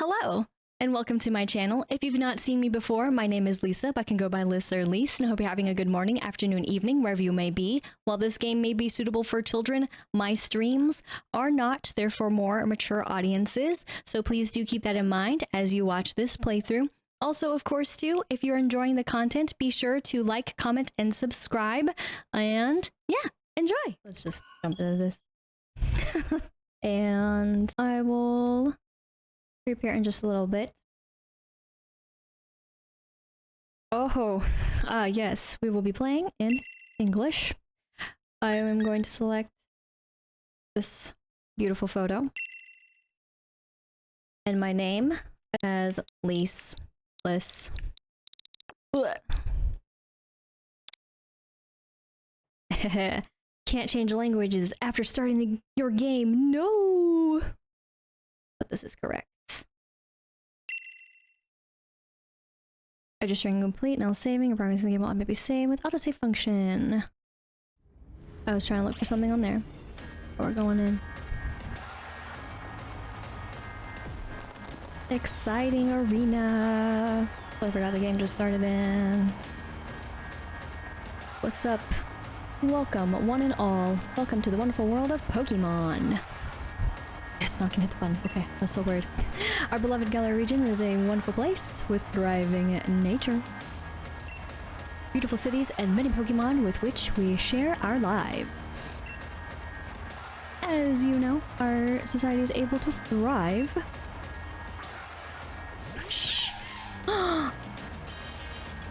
Hello, and welcome to my channel. If you've not seen me before, my name is Lisa, but I can go by Lis or Lis, and I hope you're having a good morning, afternoon, evening, wherever you may be. While this game may be suitable for children, my streams are not. They're for more mature audiences, so please do keep that in mind as you watch this playthrough. Also, of course, too, if you're enjoying the content, be sure to like, comment, and subscribe, and yeah, enjoy! Let's just jump into this. And I will reappear in just a little bit. Oh, yes, we will be playing in English. I am going to select this beautiful photo. And my name as Lis. Can't change languages after starting your game. No! But this is correct. Registering complete, now saving, progress in the game will maybe save with autosave function. I was trying to look for something on there. But we're going in. Exciting arena! Oh, I forgot the game just started in. What's up? Welcome, one and all. Welcome to the wonderful world of Pokemon. Yes, not gonna hit the button. Okay, I was so worried. Our beloved Galar Region is a wonderful place with thriving nature, beautiful cities, and many Pokemon with which we share our lives. As you know, our society is able to thrive.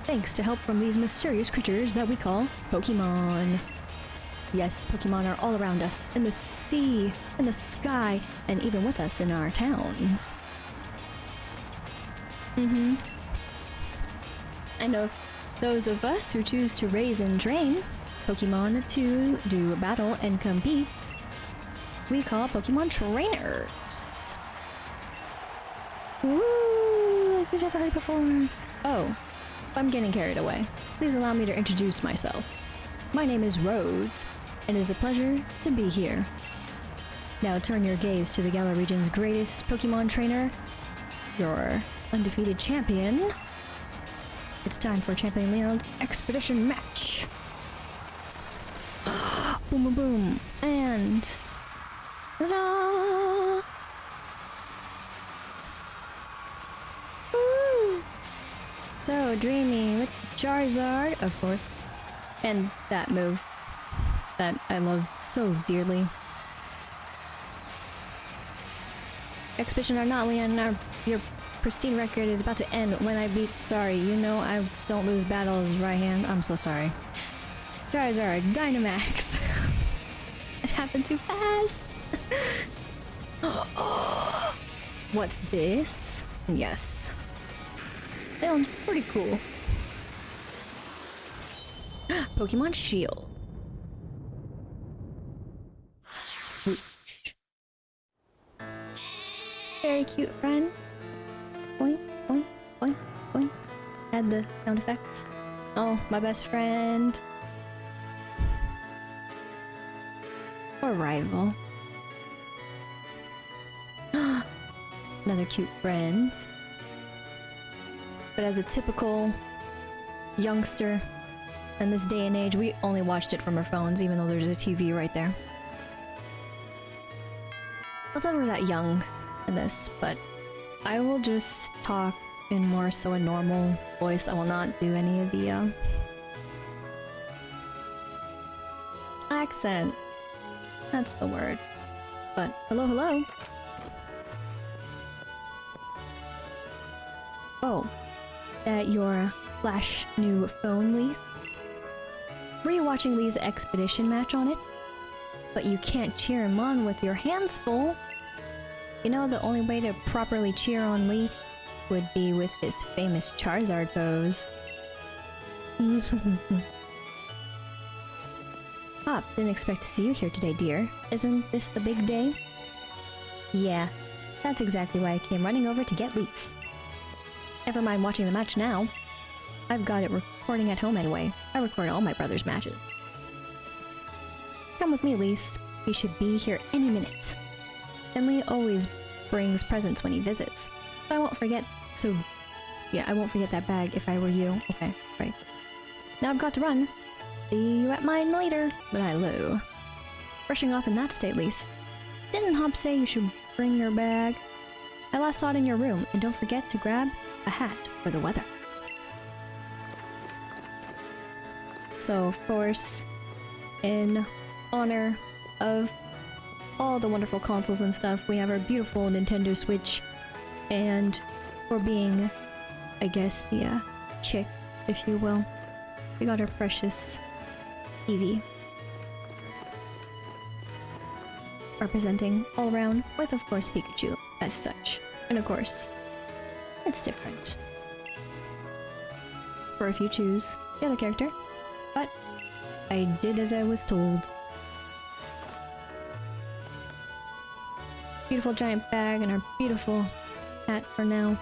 Thanks to help from these mysterious creatures that we call Pokemon. Yes, Pokemon are all around us, in the sea, in the sky, and even with us in our towns. I know those of us who choose to raise and train Pokemon to do battle and compete, we call Pokemon Trainers. Woo! Like we've never heard before. Oh, I'm getting carried away. Please allow me to introduce myself. My name is Rose, and it is a pleasure to be here. Now turn your gaze to the Galar Region's greatest Pokemon trainer, your undefeated champion. It's time for Champion Weald Expedition match. Boom, boom, boom, and ta-da! Woo! So dreamy with Charizard, of course, and that move that I love so dearly. Expedition or not, Leon, your pristine record is about to end when I beat. Sorry, you know I don't lose battles right hand. I'm so sorry. Charizard, Dynamax. It happened too fast. What's this? Yes. That one's pretty cool. Pokemon Shield. Whoosh. Very cute friend. Boink, boink, boink, boink. Add the sound effects. Oh, my best friend. Or rival. Another cute friend. But as a typical youngster in this day and age, we only watched it from our phones, even though there's a TV right there. Not that we're that young in this, but I will just talk in more so a normal voice. I will not do any of the accent. That's the word. But hello, hello. Oh, your flash new phone, Lis? Were you watching Lee's expedition match on it? But you can't cheer him on with your hands full. You know, the only way to properly cheer on Lee would be with his famous Charizard pose. Hop, didn't expect to see you here today, dear. Isn't this the big day? Yeah, that's exactly why I came running over to get Lis. Never mind watching the match now. I've got it recording at home anyway. I record all my brother's matches. Come with me, Lis. He should be here any minute. And Lee always brings presents when he visits. I won't forget. So, yeah, I won't forget that bag if I were you. Okay, right. Now I've got to run. See you at mine later. But hello. Brushing off in that state, Lis. Didn't Hop say you should bring your bag? I last saw it in your room, and don't forget to grab a hat for the weather. So, of course, in honor of all the wonderful consoles and stuff, we have our beautiful Nintendo Switch, and for being, I guess, the chick, if you will, we got our precious Eevee. Representing all around, with of course Pikachu as such. And of course, it's different for if you choose the other character, but I did as I was told. Beautiful giant bag and our beautiful hat for now.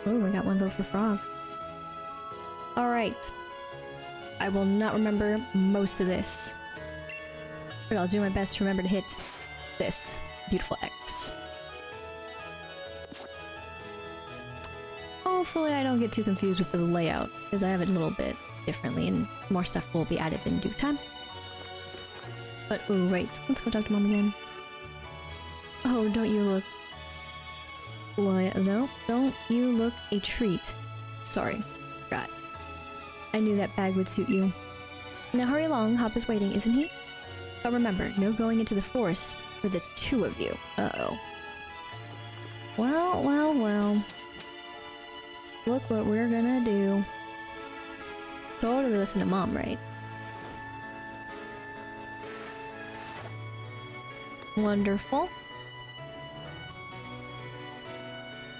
Oh, we got one vote for Frog. Alright. I will not remember most of this, but I'll do my best to remember to hit this beautiful X. Hopefully I don't get too confused with the layout, because I have it a little bit differently and more stuff will be added in due time. But oh wait, let's go talk to Mom again. Oh, don't you look... No, don't you look a treat. Sorry, forgot. I knew that bag would suit you. Now hurry along, Hop is waiting, isn't he? But remember, no going into the forest for the two of you. Uh-oh. Well, well, well. Look what we're gonna do. Totally listen to Mom, right? Wonderful.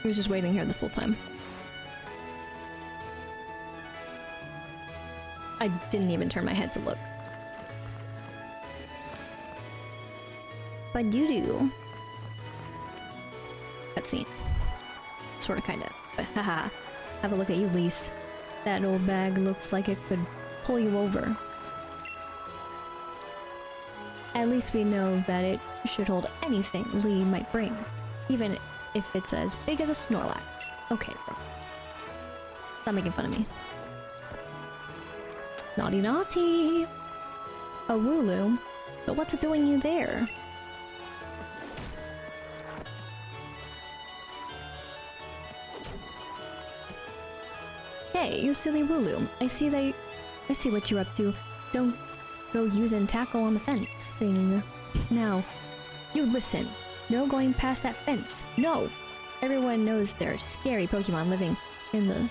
He was just waiting here this whole time. I didn't even turn my head to look. Budew. Cutscene. Sorta, kinda. But haha. Have a look at you, Lis. That old bag looks like it could pull you over. At least we know that it should hold anything Lee might bring. Even if it's as big as a Snorlax. Okay, bro. Stop making fun of me. Naughty naughty! A Wooloo? But what's it doing you there? Hey, you silly Wooloo. I see what you're up to. Don't go using tackle on the fencing. Now, you listen. No going past that fence. No! Everyone knows there are scary Pokemon living in the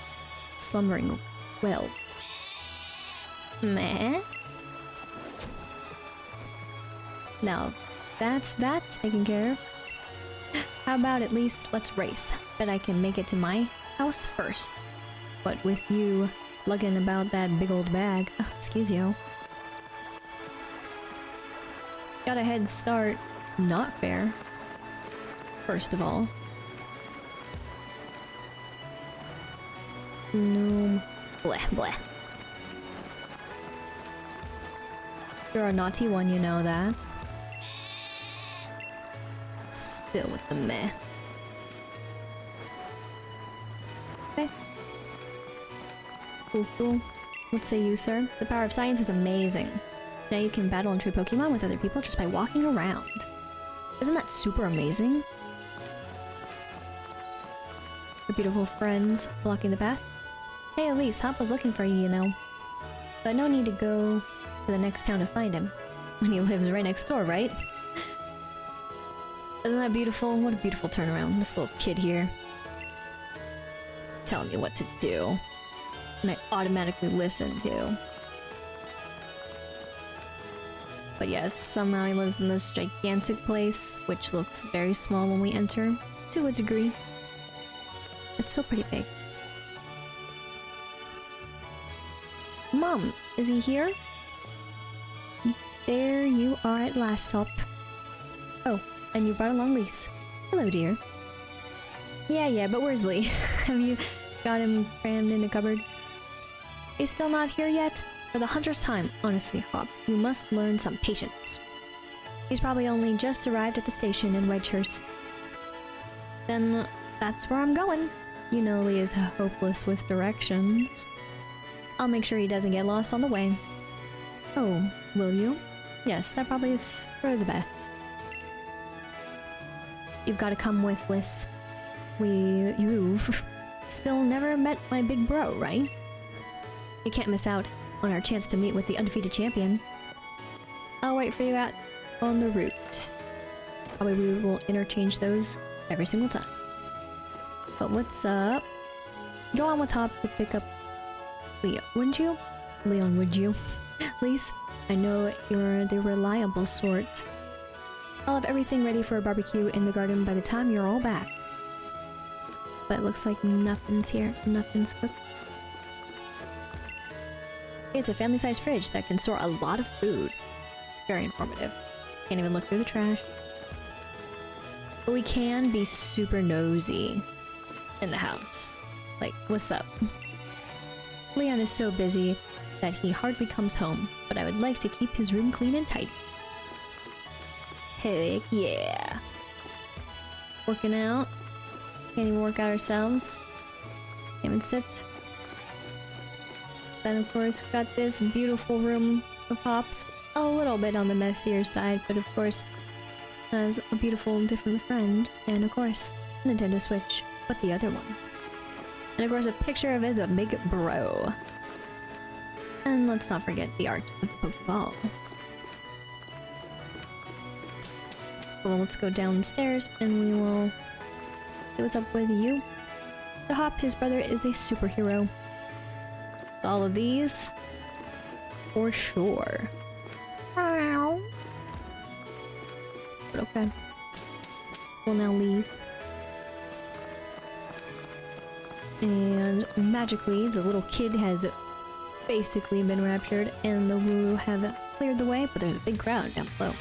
Slumbering Weald. Meh? Now, that's taken care of. How about at least let's race? Bet I can make it to my house first. But with you lugging about that big old bag, excuse you. Got a head start. Not fair. First of all. No. Bleh, bleh. You're a naughty one, you know that. Still with the meh. Okay. Cool, cool. What say you, sir? The power of science is amazing. Now you can battle and trade Pokemon with other people just by walking around. Isn't that super amazing? The beautiful friends blocking the path. Hey Elise, Hop was looking for you, you know. But no need to go to the next town to find him. When he lives right next door, right? Isn't that beautiful? What a beautiful turnaround. This little kid here. Telling me what to do. And I automatically listen to. But yes, somehow he lives in this gigantic place, which looks very small when we enter, to a degree. It's still pretty big. Mom, is he here? There you are at last, Hop. Oh, and you brought along Lis. Hello, dear. Yeah, but where's Lee? Have you got him crammed in a cupboard? He's still not here yet? For the 100th time, honestly, Hop, you must learn some patience. He's probably only just arrived at the station in Wedgehurst. then that's where I'm going. You know Lee is hopeless with directions. I'll make sure he doesn't get lost on the way. Oh, will you? Yes, that probably is for the best. You've got to come with Lis. You've still never met my big bro, right? You can't miss out on our chance to meet with the undefeated champion. I'll wait for you out on the route. Probably we will interchange those every single time. But what's up? Go on with Hop to pick up Leon, wouldn't you? Leon, would you? Lis, I know you're the reliable sort. I'll have everything ready for a barbecue in the garden by the time you're all back. But it looks like nothing's here. Nothing's cooked. It's a family-sized fridge that can store a lot of food. Very informative. Can't even look through the trash. But we can be super nosy in the house. Like, what's up? Leon is so busy that he hardly comes home, but I would like to keep his room clean and tidy. Heck yeah. Working out. Can't even work out ourselves. Can't even sit. Then of course we've got this beautiful room of Hops. A little bit on the messier side, but of course has a beautiful different friend. And of course, Nintendo Switch, but the other one. And of course a picture of his big bro. And let's not forget the art of the Pokeballs. Well, let's go downstairs and we will see what's up with you. To Hop, his brother is a superhero. All of these, for sure. But okay. We'll now leave. And magically, the little kid has basically been raptured, and the Wooloo have cleared the way, but there's a big crowd down below.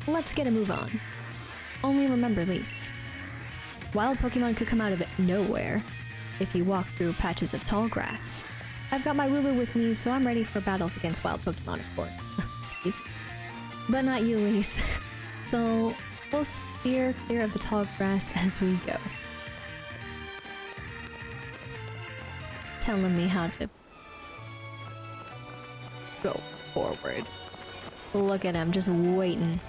Let's get a move on. Only remember, Lis. Wild Pokemon could come out of nowhere if you walk through patches of tall grass. I've got my Wooloo with me, so I'm ready for battles against wild Pokemon, of course. Excuse me. But not you, Lis. So we'll steer clear of the tall grass as we go. Telling me how to go forward. Look at him, just waiting.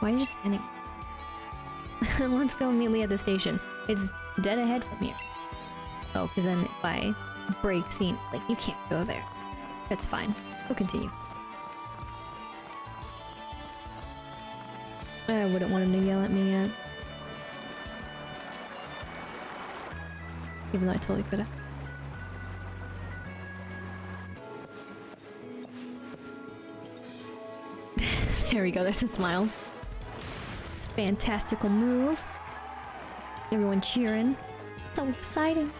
Why are you just standing? Let's go meet Lee at the station. It's dead ahead from here. Oh, because then if I break scene, like, you can't go there. That's fine. We'll continue. I wouldn't want him to yell at me yet. Even though I totally could have. There we go, there's a smile. It's a fantastical move. Everyone cheering. So exciting.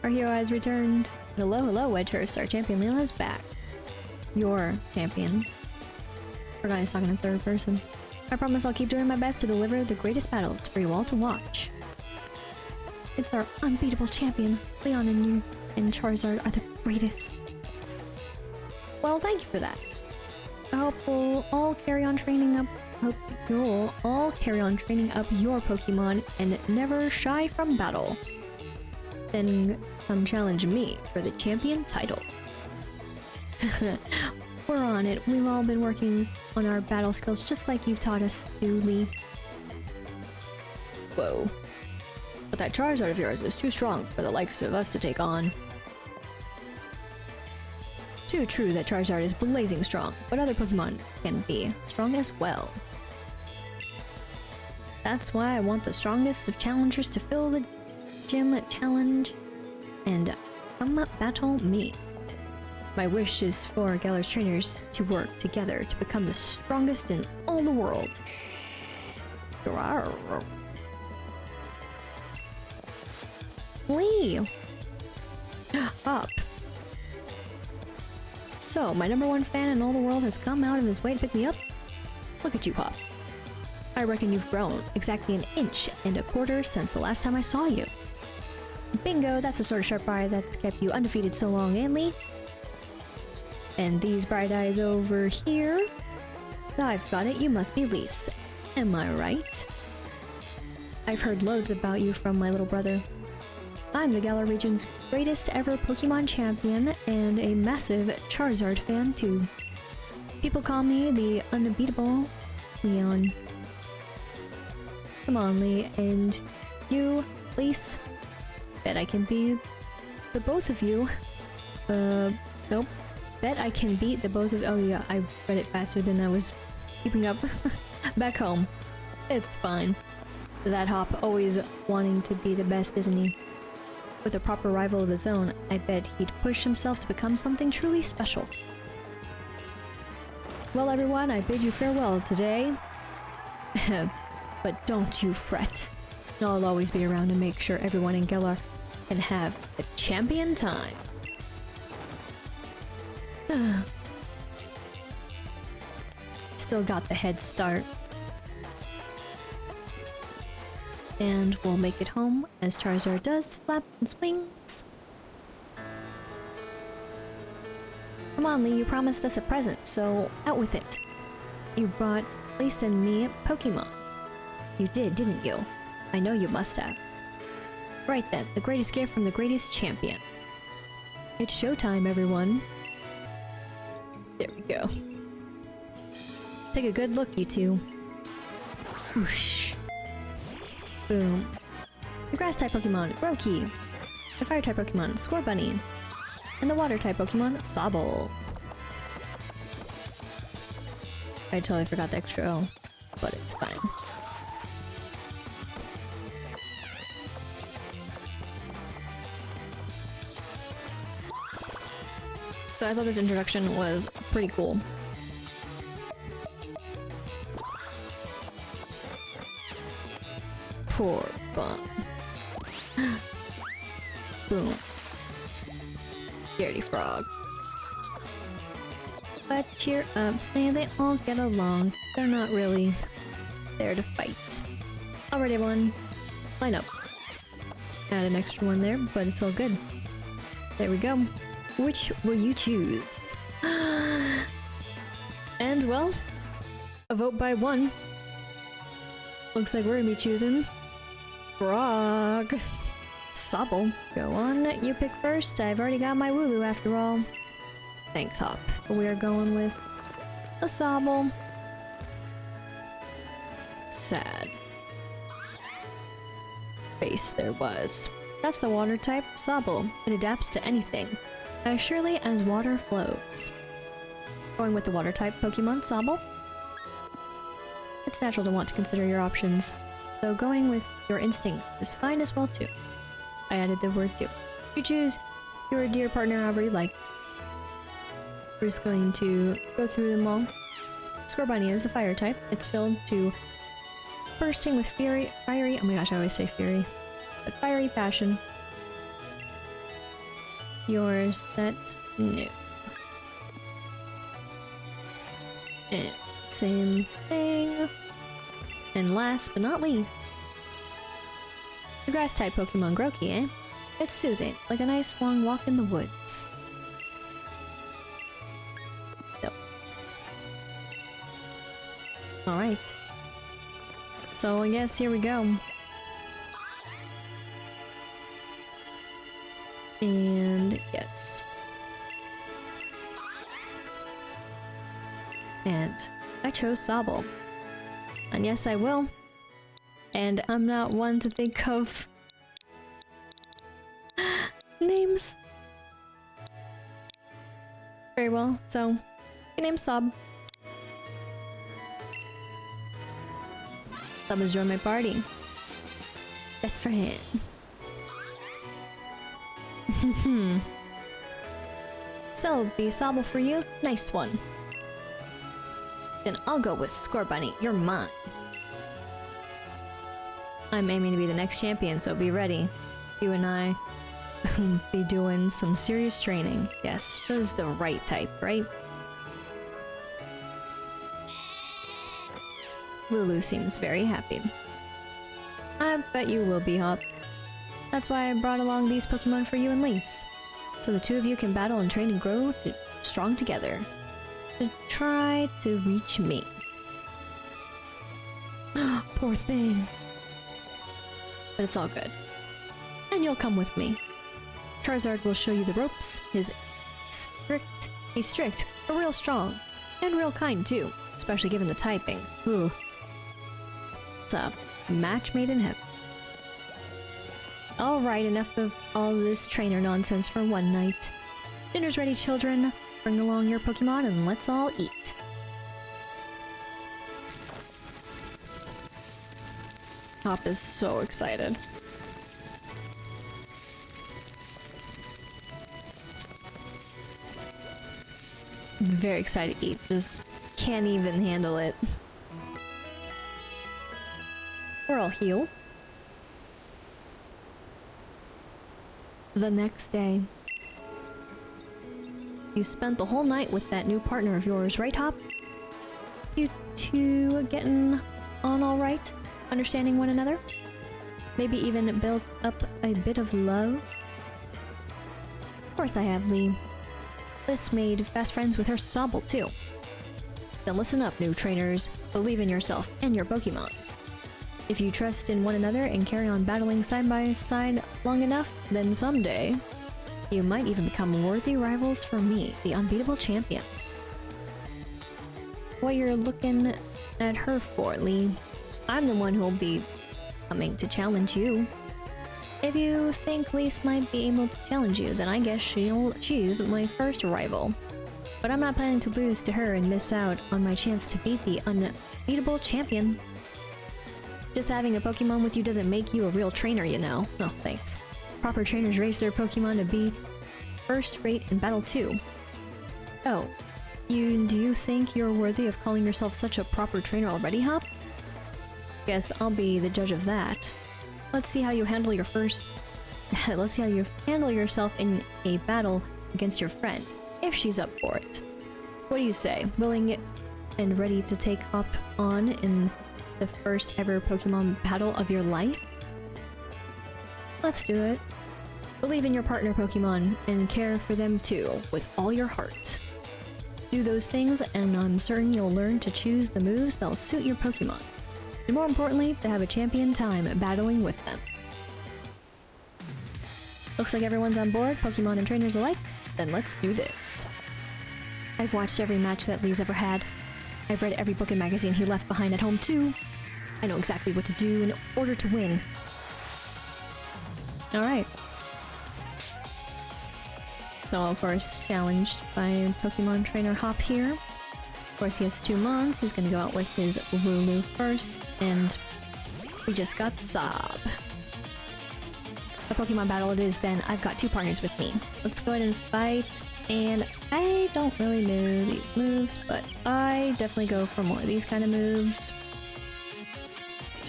Our hero has returned. Hello, hello, Wedgehurst. Our champion Leon is back. Your champion. Forgot he's talking in third person. I promise I'll keep doing my best to deliver the greatest battles for you all to watch. It's our unbeatable champion. Leon and you and Charizard are the greatest. Well, thank you for that. I hope we'll all carry on training up. Hope you'll all carry on training up your Pokemon and never shy from battle. Then come challenge me for the champion title. We're on it. We've all been working on our battle skills just like you've taught us to, Lee. Whoa. But that Charizard of yours is too strong for the likes of us to take on. Too true that Charizard is blazing strong, but other Pokemon can be strong as well. That's why I want the strongest of challengers to fill the gym challenge and come battle me. My wish is for Galar's trainers to work together to become the strongest in all the world. Lee! Up. So, my #1 fan in all the world has come out of his way to pick me up? Look at you, Hop. I reckon you've grown exactly 1.25 inches since the last time I saw you. Bingo, that's the sort of sharp eye that's kept you undefeated so long, eh, Lee? And these bright eyes over here? I've got it, you must be Lis. Am I right? I've heard loads about you from my little brother. I'm the Galar Region's greatest ever Pokemon champion and a massive Charizard fan too. People call me the unbeatable Leon. Come on, Lee, and you, Lis. Bet I can beat the both of you. Nope. Bet I can beat the both of— oh yeah, I read it faster than I was keeping up. Back home. It's fine. That Hop always wanting to be the best, isn't he? With a proper rival of his own, I bet he'd push himself to become something truly special. Well everyone, I bid you farewell today. But don't you fret. I'll always be around to make sure everyone in Galar can have a champion time. Still got the head start. And we'll make it home as Charizard does flap its wings. Come on, Lee, you promised us a present, so out with it. You brought Lis and me Pokemon. You did, didn't you? I know you must have. Right then, the greatest gift from the greatest champion. It's showtime, everyone. There we go. Take a good look, you two. Whoosh. Boom. The grass-type Pokemon, Grookey. The fire-type Pokemon, Scorbunny. And the water-type Pokemon, Sobble. I totally forgot the extra O, but it's fine. So I thought this introduction was pretty cool. Poor bum. Boom. Scaredy frog. But cheer up, say they all get along. They're not really there to fight. Alright everyone, line up. Add an extra one there, but it's all good. There we go. Which will you choose? And well, a vote by one. Looks like we're gonna be choosing Frog. Sobble. Go on, you pick first. I've already got my Wooloo after all. Thanks, Hop. We are going with a Sobble. Sad face there was. That's the water type Sobble. It adapts to anything, as surely as water flows. Going with the water type Pokemon Sobble. It's natural to want to consider your options, though going with your instincts is fine as well too. I added the word too. You choose your dear partner however you like. We're just going to go through them all. Scorbunny is the fire type. It's filled to bursting with fiery, oh my gosh, I always say fury, but fiery passion. You're set new. And same thing. And last but not least, the grass type Pokemon Grookey, eh? It's soothing, like a nice long walk in the woods. So. Alright. So I guess here we go. And yes. And I chose Sobble. And yes, I will. And I'm not one to think of names. Very well, so your name's Sob. Sob has joined my party. Best friend. So, be Sobble for you? Nice one. Then I'll go with Scorbunny. You're mine. I'm aiming to be the next champion, so be ready. You and I be doing some serious training. Yes, chose the right type, right? Lulu seems very happy. I bet you will be, Hop. That's why I brought along these Pokemon for you and Lis. So the two of you can battle and train and grow strong together. To try to reach me. Poor thing. But it's all good. And you'll come with me. Charizard will show you the ropes. He's strict, but real strong. And real kind too, especially given the typing. Ugh. It's a match made in heaven. Alright, enough of all this trainer nonsense for one night. Dinner's ready, children. Bring along your Pokemon and let's all eat. Hop is so excited. Very excited to eat. Just can't even handle it. We're all healed. The next day. You spent the whole night with that new partner of yours, right, Hop? You two getting on all right? Understanding one another? Maybe even built up a bit of love? Of course I have, Lee. Lis made fast friends with her Sobble, too. Then listen up, new trainers. Believe in yourself and your Pokemon. If you trust in one another and carry on battling side by side long enough, then someday, you might even become worthy rivals for me, the unbeatable champion. What you're looking at her for, Lee? I'm the one who'll be coming to challenge you. If you think Lis might be able to challenge you, then I guess she's my first rival. But I'm not planning to lose to her and miss out on my chance to beat the unbeatable champion. Just having a Pokemon with you doesn't make you a real trainer, you know. Oh, thanks. Proper trainers race their Pokemon to be first rate in battle too. Oh, do you think you're worthy of calling yourself such a proper trainer already, Hop? Guess I'll be the judge of that. Let's see how you handle your let's see how you handle yourself in a battle against your friend, if she's up for it. What do you say? Willing and ready to take up on in the first ever Pokemon battle of your life? Let's do it. Believe in your partner Pokemon and care for them too, with all your heart. Do those things and I'm certain you'll learn to choose the moves that'll suit your Pokemon. And more importantly, to have a champion time battling with them. Looks like everyone's on board, Pokemon and trainers alike. Then let's do this. I've watched every match that Lee's ever had. I've read every book and magazine he left behind at home too. I know exactly what to do in order to win. Alright. So of course, challenged by Pokemon Trainer Hop here. Of course he has 2 Mons, he's gonna go out with his Wooloo first, and we just got Sob. A Pokemon battle it is then. I've got 2 partners with me. Let's go ahead and fight, and I don't really know these moves, but I definitely go for more of these kind of moves. So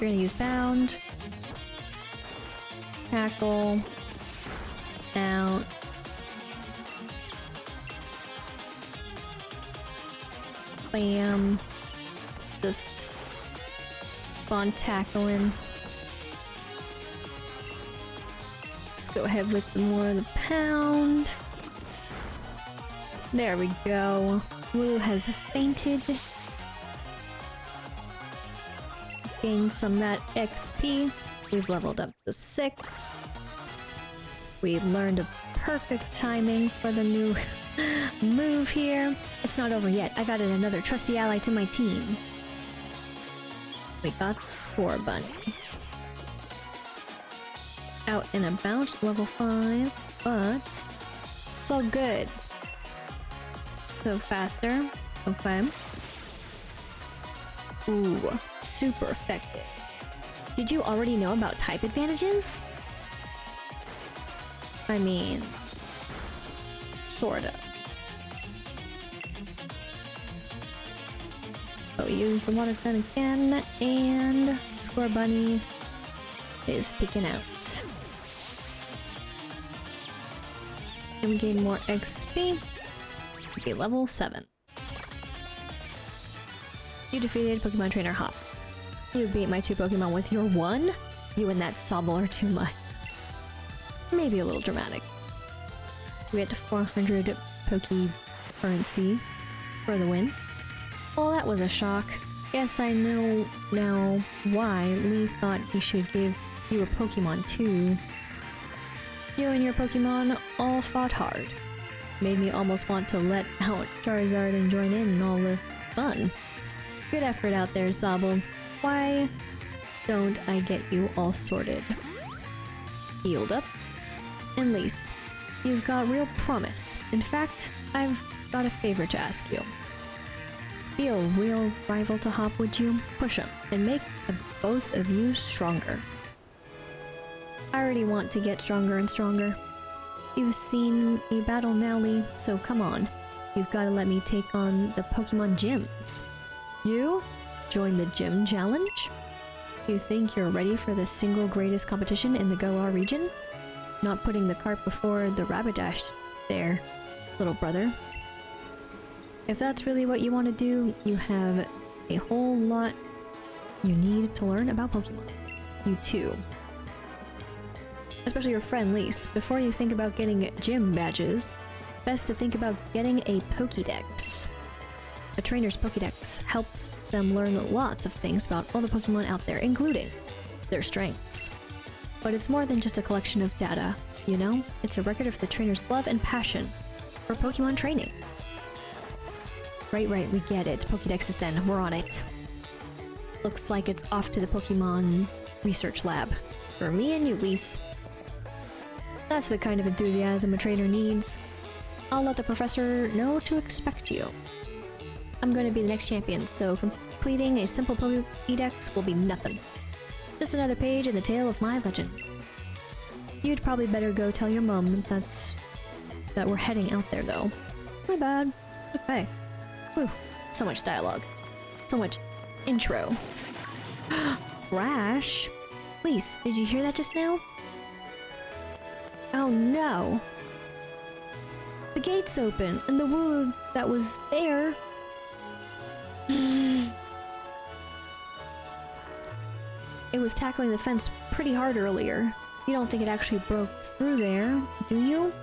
we're gonna use Bound, Tackle, out, Bam, just on tackling. Let's go ahead with more of the Pound. There we go. Wooloo has fainted. Gained some of that XP. We've leveled up to 6. We learned a perfect timing for the new move here. It's not over yet. I've added another trusty ally to my team. We got Scorbunny. Out and about, level 5, but it's all good. So faster. Okay. Ooh, super effective. Did you already know about type advantages? I mean, sorta. So we use the water gun again, and Scorbunny is taken out. And we gain more XP. Okay, level 7. You defeated Pokemon Trainer Hop. You beat my 2 Pokemon with your 1? You and that Sobble are too much. Maybe a little dramatic. We get 400 Poke currency for the win. Well, that was a shock. Yes, I know now why Lee thought he should give you a Pokemon too. You and your Pokemon all fought hard. Made me almost want to let out Charizard and join in all the fun. Good effort out there, Sobble. Why don't I get you all sorted? Healed up. And Lis, you've got real promise. In fact, I've got a favor to ask you. Be a real rival to Hop, would you? Push him and make both of you stronger. I already want to get stronger and stronger. You've seen me battle now, Lee, so come on. You've got to let me take on the Pokemon gyms. You? Join the gym challenge? You think you're ready for the single greatest competition in the Galar region? Not putting the cart before the Rapidash there, little brother. If that's really what you want to do, you have a whole lot you need to learn about Pokemon. You too. Especially your friend Lis. Before you think about getting gym badges, best to think about getting a Pokédex. A trainer's Pokédex helps them learn lots of things about all the Pokemon out there, including their strengths. But it's more than just a collection of data, you know? It's a record of the trainer's love and passion for Pokemon training. Right, we get it. Pokédexes then, we're on it. Looks like it's off to the Pokemon research lab. For me and you, Lis. That's the kind of enthusiasm a trainer needs. I'll let the professor know to expect you. I'm going to be the next champion, so completing a simple Pokédex will be nothing. Just another page in the tale of my legend. You'd probably better go tell your mom that we're heading out there, though. My bad. Okay. Whew. So much dialogue. So much intro. Crash? Lis, did you hear that just now? Oh no. The gate's open, and the Wooloo that was there... It was tackling the fence pretty hard earlier. You don't think it actually broke through there, do you?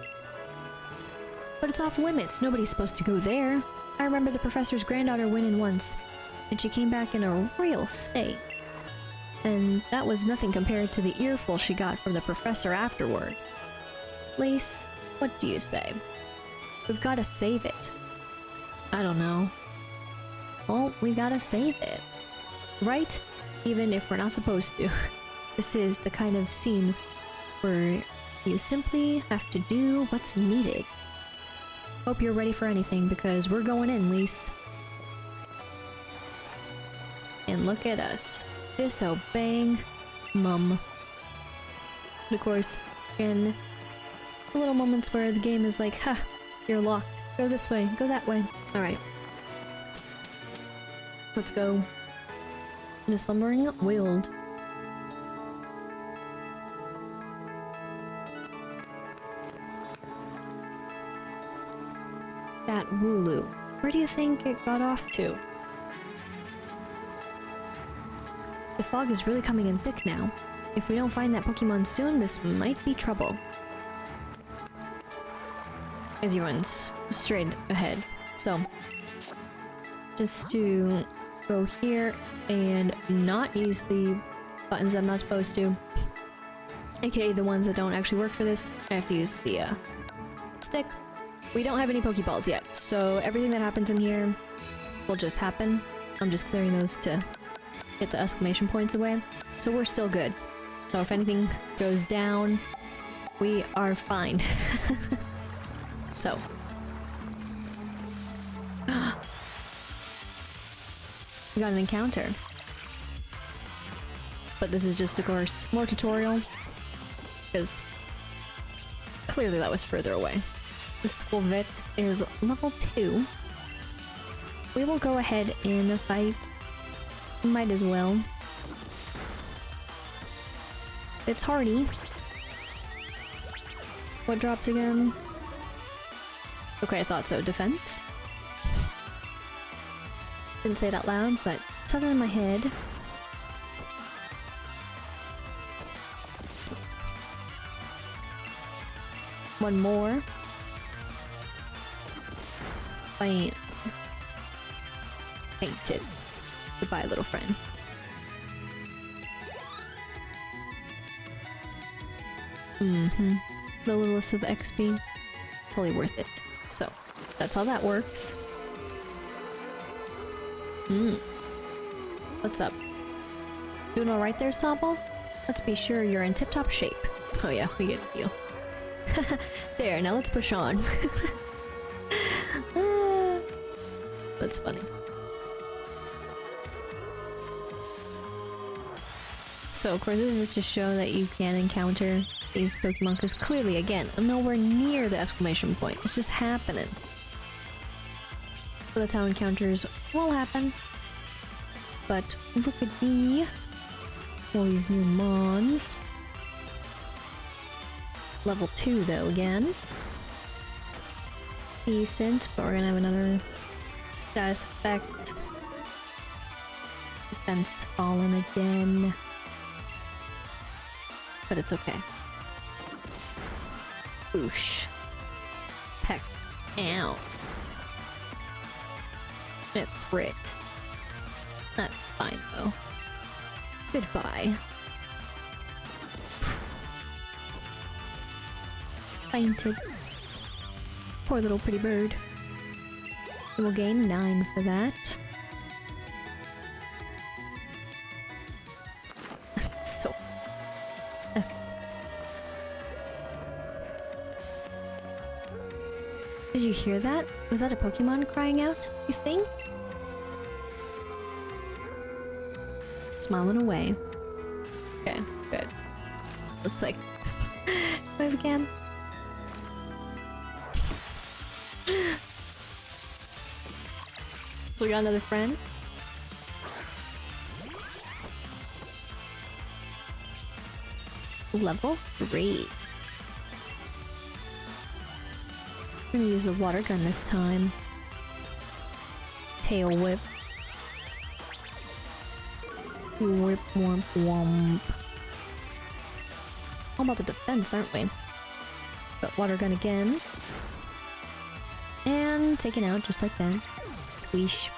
But it's off limits. Nobody's supposed to go there. I remember the professor's granddaughter went in once, and she came back in a real state. And that was nothing compared to the earful she got from the professor afterward. Lis, what do you say? We've got to save it. I don't know. Well, we gotta save it. Right? Even if we're not supposed to. This is the kind of scene where you simply have to do what's needed. Hope you're ready for anything, because we're going in, Lis. And look at us. Disobeying Mum. But of course, in the little moments where the game is like, ha, you're locked. Go this way, go that way. Alright. Let's go. In a slumbering Weald. That Wooloo. Where do you think it got off to? The fog is really coming in thick now. If we don't find that Pokemon soon, this might be trouble. As he runs straight ahead. So, just to go here and not use the buttons I'm not supposed to. AKA the ones that don't actually work for this. I have to use the stick. We don't have any Pokeballs yet, so everything that happens in here will just happen. I'm just clearing those to get the exclamation points away. So we're still good. So if anything goes down, we are fine. So. We got an encounter. But this is just, of course, more tutorial. Because clearly that was further away. The Squavit is level 2. We will go ahead and fight. Might as well. It's hardy. What dropped again? Okay, I thought so. Defense? Didn't say it out loud, but it's something in my head. One more. Bam. Painted. Goodbye, little friend. The littlest of XP. Totally worth it. So, that's how that works. What's up? Doing alright there, Sobble? Let's be sure you're in tip-top shape. Oh yeah, we get a deal. There, now let's push on. That's funny. So, of course, this is just to show that you can encounter these Pokemon, because clearly, again, I'm nowhere near the exclamation point. It's just happening. So that's how encounters will happen. But, Rookidee. All these new mons. Level 2, though, again. Decent, but we're gonna have another status effect. Defense fallen again. But it's okay. Boosh. Peck. Ow. It crit. That's fine, though. Goodbye. Fainted. Poor little pretty bird. We'll gain 9 for that. So... Did you hear that? Was that a Pokemon crying out, you think? Smiling away. Okay, good. Just like... move again. So we got another friend. Level 3. I'm gonna use the water gun this time. Tail whip. Whip, womp, womp. All about the defense, aren't we? But water gun again. And taken out just like that. Squeesh.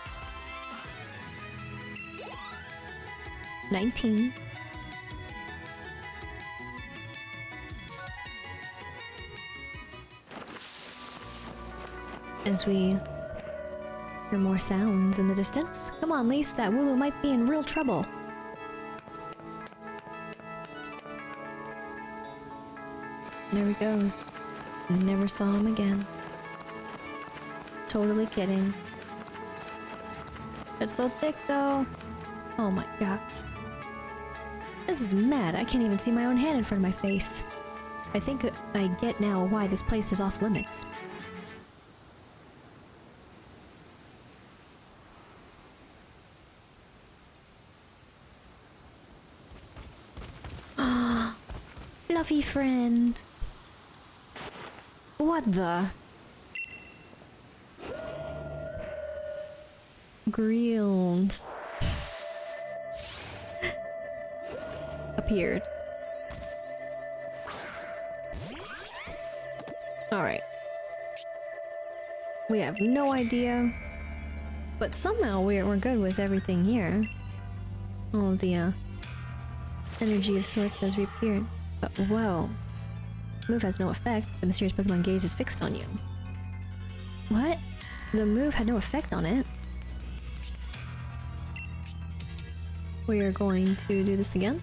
19. As we hear more sounds in the distance. Come on, Lis, that Wooloo might be in real trouble. There he goes. Never saw him again. Totally kidding. It's so thick though. Oh my god. This is mad. I can't even see my own hand in front of my face. I think I get now why this place is off limits. Fluffy friend. What the? Grilled. Appeared. Alright. We have no idea. But somehow we're good with everything here. All of the energy of sorts has reappeared. But whoa. Move has no effect. The mysterious Pokemon gaze is fixed on you. What? The move had no effect on it. We are going to do this again.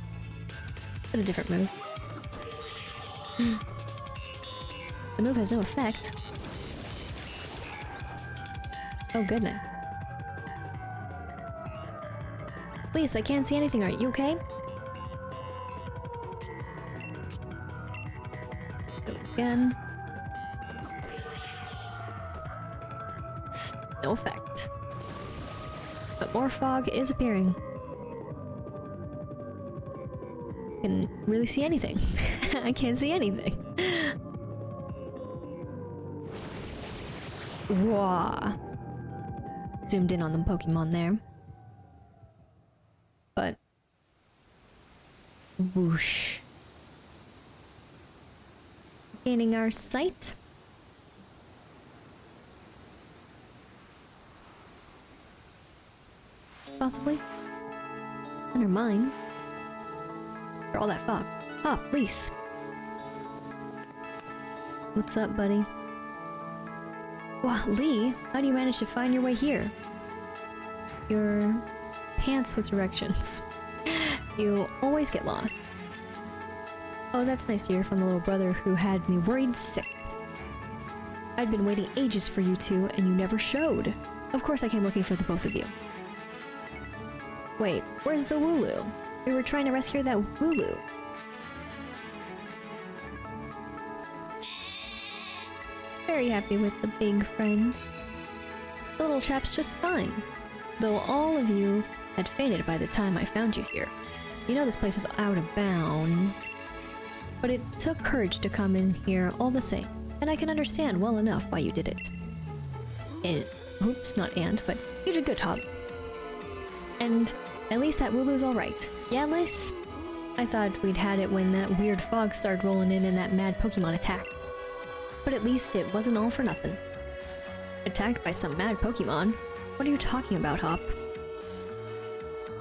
But a different move. The move has no effect. Oh goodness. Please, I can't see anything. Are you okay? Again. No effect. But more fog is appearing. Can really see anything. I can't see anything. Wah. Zoomed in on the Pokemon there. But whoosh. Gaining our sight. possibly? Under mine. For all that fog. Ah, Lis. What's up, buddy? Wow, Lee, how do you manage to find your way here? Your pants with directions. You always get lost. Oh, that's nice to hear from the little brother who had me worried sick. I'd been waiting ages for you two, and you never showed. Of course I came looking for the both of you. Wait, where's the Wooloo? We were trying to rescue that Wooloo. Very happy with the big friend. The little chap's just fine. Though all of you had fainted by the time I found you here. You know this place is out of bounds. But it took courage to come in here all the same. And I can understand well enough why you did it. Oops, not and, but you did good, Hop. And at least that Wooloo's alright. Yeah, Lis? I thought we'd had it when that weird fog started rolling in and that mad Pokemon attacked. But at least it wasn't all for nothing. Attacked by some mad Pokemon? What are you talking about, Hop?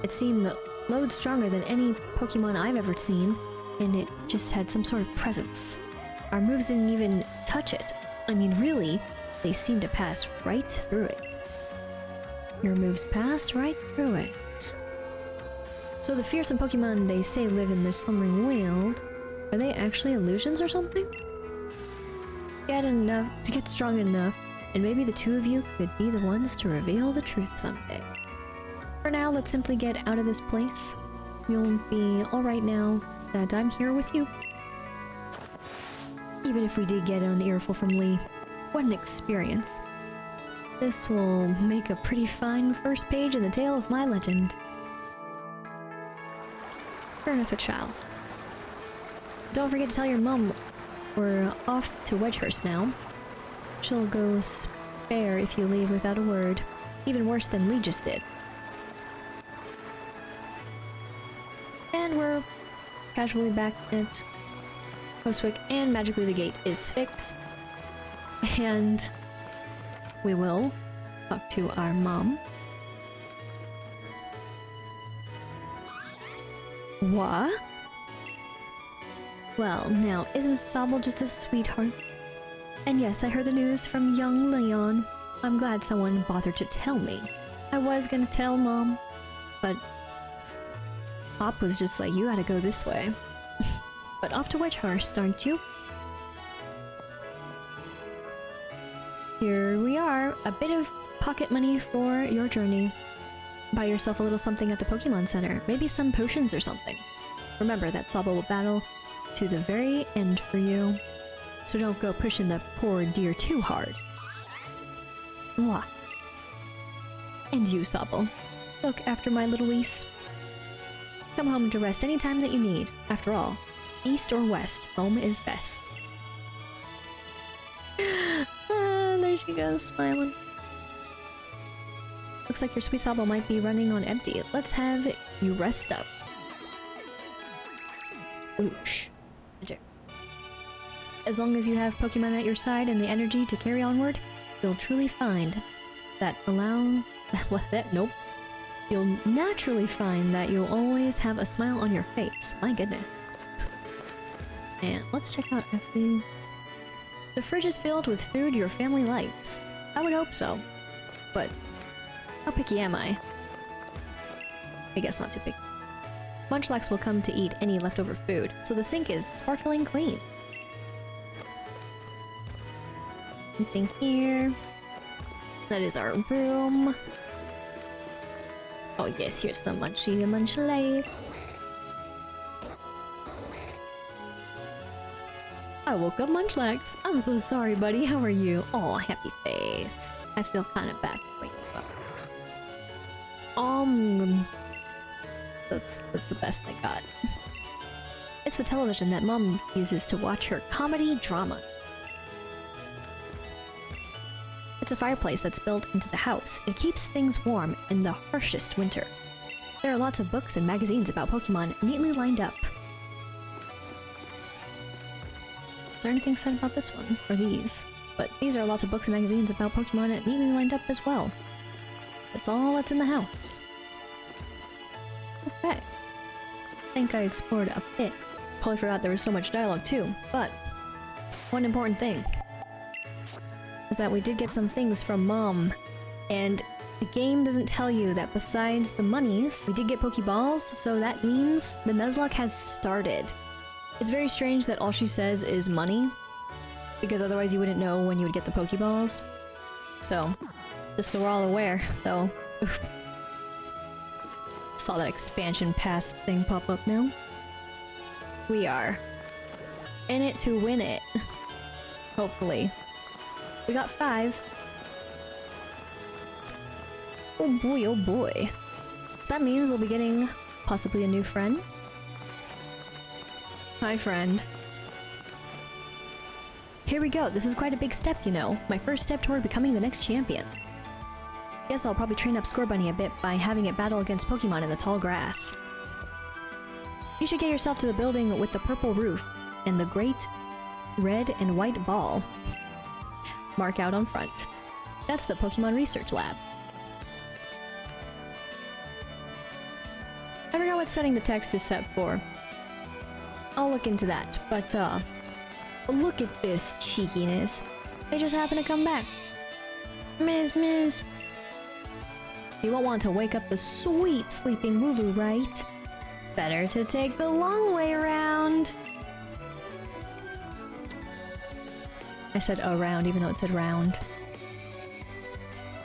It seemed loads stronger than any Pokemon I've ever seen, and it just had some sort of presence. Our moves didn't even touch it. I mean, really, they seemed to pass right through it. Your moves passed right through it. So the fearsome Pokemon they say live in the Slumbering Weald, are they actually illusions or something? To get strong enough, and maybe the two of you could be the ones to reveal the truth someday. For now, let's simply get out of this place. You'll be alright now that I'm here with you. Even if we did get an earful from Lee, what an experience. This will make a pretty fine first page in the tale of my legend. Fair enough, it shall. Don't forget to tell your mum we're off to Wedgehurst now. She'll go spare if you leave without a word. Even worse than Lee just did. And we're casually back at Postwick, and magically the gate is fixed. And we will talk to our mom. What? Well, now, isn't Sobble just a sweetheart? And yes, I heard the news from young Leon. I'm glad someone bothered to tell me. I was gonna tell Mom, but Pop was just like, you gotta go this way. But off to Wedgehurst, aren't you? Here we are, a bit of pocket money for your journey. Buy yourself a little something at the Pokémon Center, maybe some potions or something. Remember that Sobble will battle to the very end for you, so don't go pushing the poor dear too hard. Mwah. And you, Sobble. Look after my little Lis. Come home to rest any time that you need. After all, east or west, home is best. There she goes, smiling. Looks like your sweet Sobble might be running on empty. Let's have you rest up. Oosh. Magic. As long as you have Pokemon at your side and the energy to carry onward, you'll truly find that nope. You'll naturally find that you'll always have a smile on your face. My goodness. And let's check out FB. The fridge is filled with food your family likes. I would hope so. But how picky am I? I guess not too picky. Munchlax will come to eat any leftover food, so the sink is sparkling clean. Anything here? That is our room. Oh yes, here's the Munchlade. I woke up Munchlax. I'm so sorry, buddy. How are you? Oh, happy face. I feel kind of bad for waking up. That's the best I got. It's the television that Mom uses to watch her comedy dramas. It's a fireplace that's built into the house. It keeps things warm in the harshest winter. There are lots of books and magazines about Pokemon neatly lined up. Is there anything said about this one? Or these? But these are lots of books and magazines about Pokemon neatly lined up as well. That's all that's in the house. Okay. I think I explored a bit. Totally forgot there was so much dialogue too, but one important thing is that we did get some things from Mom, and the game doesn't tell you that besides the monies, we did get Pokeballs, so that means the Nuzlocke has started. It's very strange that all she says is money, because otherwise you wouldn't know when you would get the Pokeballs. So, just so we're all aware, though. Saw that expansion pass thing pop up now. We are in it to win it. Hopefully. We got 5. Oh boy, oh boy. That means we'll be getting possibly a new friend. Hi, friend. Here we go. This is quite a big step, you know. My first step toward becoming the next champion. Guess I'll probably train up Scorbunny a bit by having it battle against Pokemon in the tall grass. You should get yourself to the building with the purple roof and the great red and white ball. Mark out on front. That's the Pokemon Research Lab. I forgot what setting the text is set for. I'll look into that, but look at this cheekiness. They just happen to come back. Miss. You won't want to wake up the sweet sleeping Wooloo, right? Better to take the long way around. I said around even though it said round.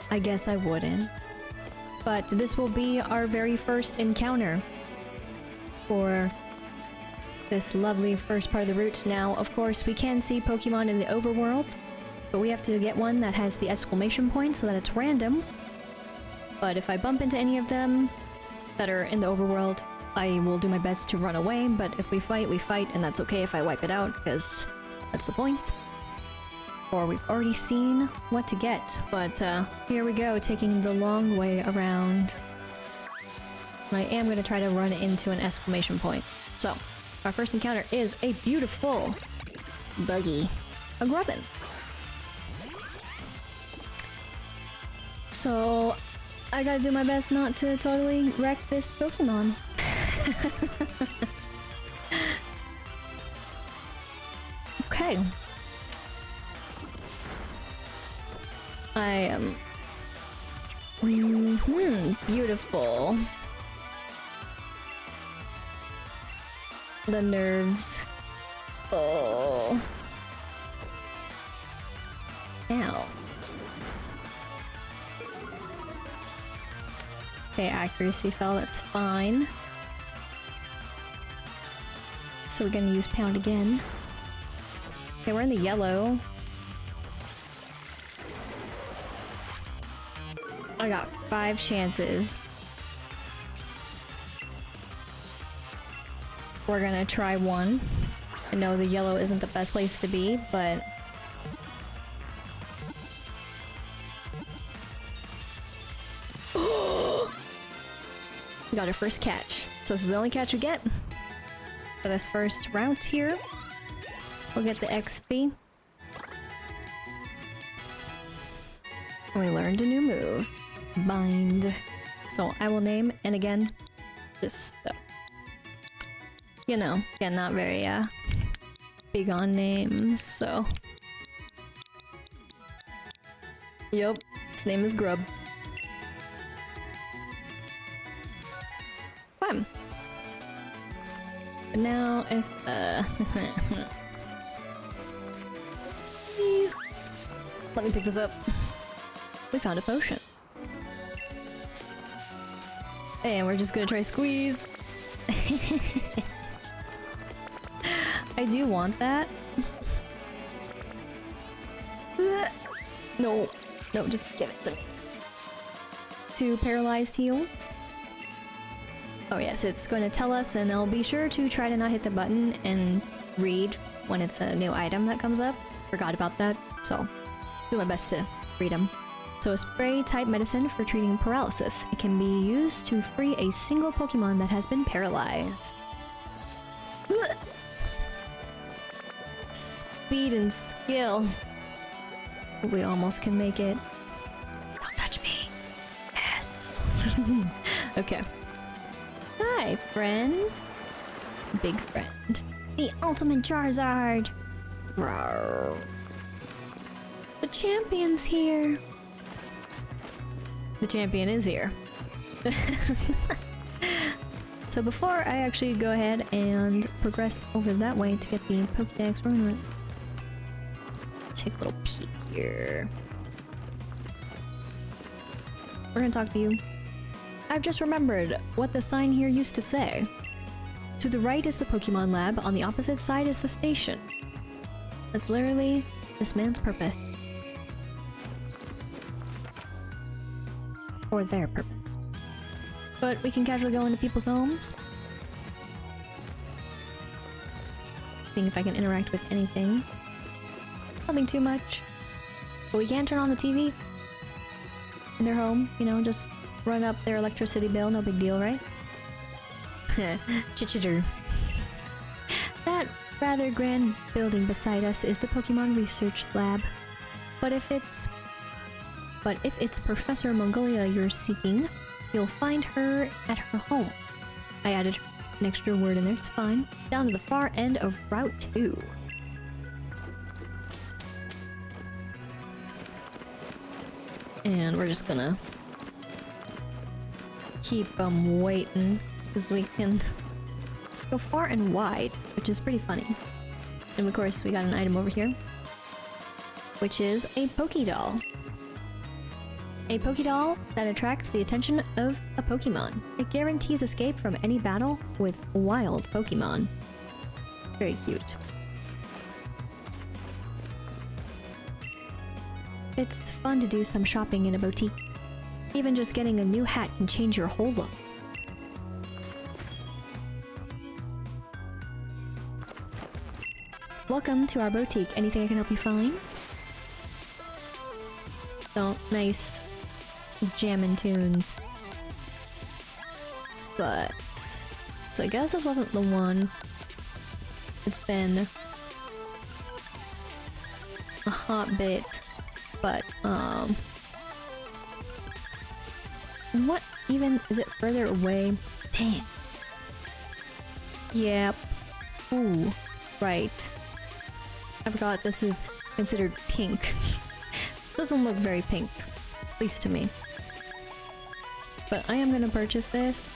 I guess I wouldn't. But this will be our very first encounter for this lovely first part of the route. Now, of course, we can see Pokemon in the overworld, but we have to get one that has the exclamation point so that it's random. But if I bump into any of them that are in the overworld, I will do my best to run away, but if we fight, and that's okay if I wipe it out, because that's the point. Or we've already seen what to get, but here we go, taking the long way around. I am going to try to run into an exclamation point. So, our first encounter is a beautiful buggy, a Grubbin. So, I gotta do my best not to totally wreck this Pokemon. Okay. I am... beautiful. The nerves. Oh. Ow. Okay, accuracy fell, that's fine. So we're gonna use pound again. Okay, we're in the yellow. I got 5 chances. We're gonna try one. I know the yellow isn't the best place to be, but... We got our first catch. So this is the only catch we get for this first route here. We'll get the XP. And we learned a new move. Bind. So I will name, and again, just, you know, again, not very, big on names, so. Yup, his name is Grub. Fun. But now, if, please, let me pick this up. We found a potion. And we're just gonna try squeeze. I do want that. No, no, just give it to me. 2 paralyzed heals. Oh yes, it's going to tell us, and I'll be sure to try to not hit the button and read when it's a new item that comes up. Forgot about that, so do my best to read them. So a spray-type medicine for treating paralysis. It can be used to free a single Pokemon that has been paralyzed. Speed and skill. We almost can make it. Don't touch me. Yes. Okay. Hi. Hi, friend. Big friend. The ultimate Charizard! Rawr. The champion's here! The champion is here. So before I actually go ahead and progress over that way to get the Pokédex ruin, take a little peek here. We're gonna talk to you. I've just remembered what the sign here used to say. To the right is the Pokémon Lab, on the opposite side is the station. That's literally this man's purpose. Or their purpose. But we can casually go into people's homes. Seeing if I can interact with anything. Nothing too much. But we can turn on the TV in their home, you know, just run up their electricity bill, no big deal, right? Chichitter. That rather grand building beside us is the Pokemon Research Lab. But if it's Professor Magnolia you're seeking, you'll find her at her home. I added an extra word in there, it's fine. Down to the far end of Route 2. And we're just gonna keep them waiting, because we can go far and wide, which is pretty funny. And of course, we got an item over here, which is a Pokédoll. A Pokédoll that attracts the attention of a Pokemon. It guarantees escape from any battle with wild Pokemon. Very cute. It's fun to do some shopping in a boutique. Even just getting a new hat can change your whole look. Welcome to our boutique. Anything I can help you find? So, nice jammin' tunes. But... so I guess this wasn't the one. It's been a hot bit. But, what even? Is it further away? Dang. Yep. Ooh. Right. I forgot this is considered pink. Doesn't look very pink. At least to me. But I am gonna purchase this.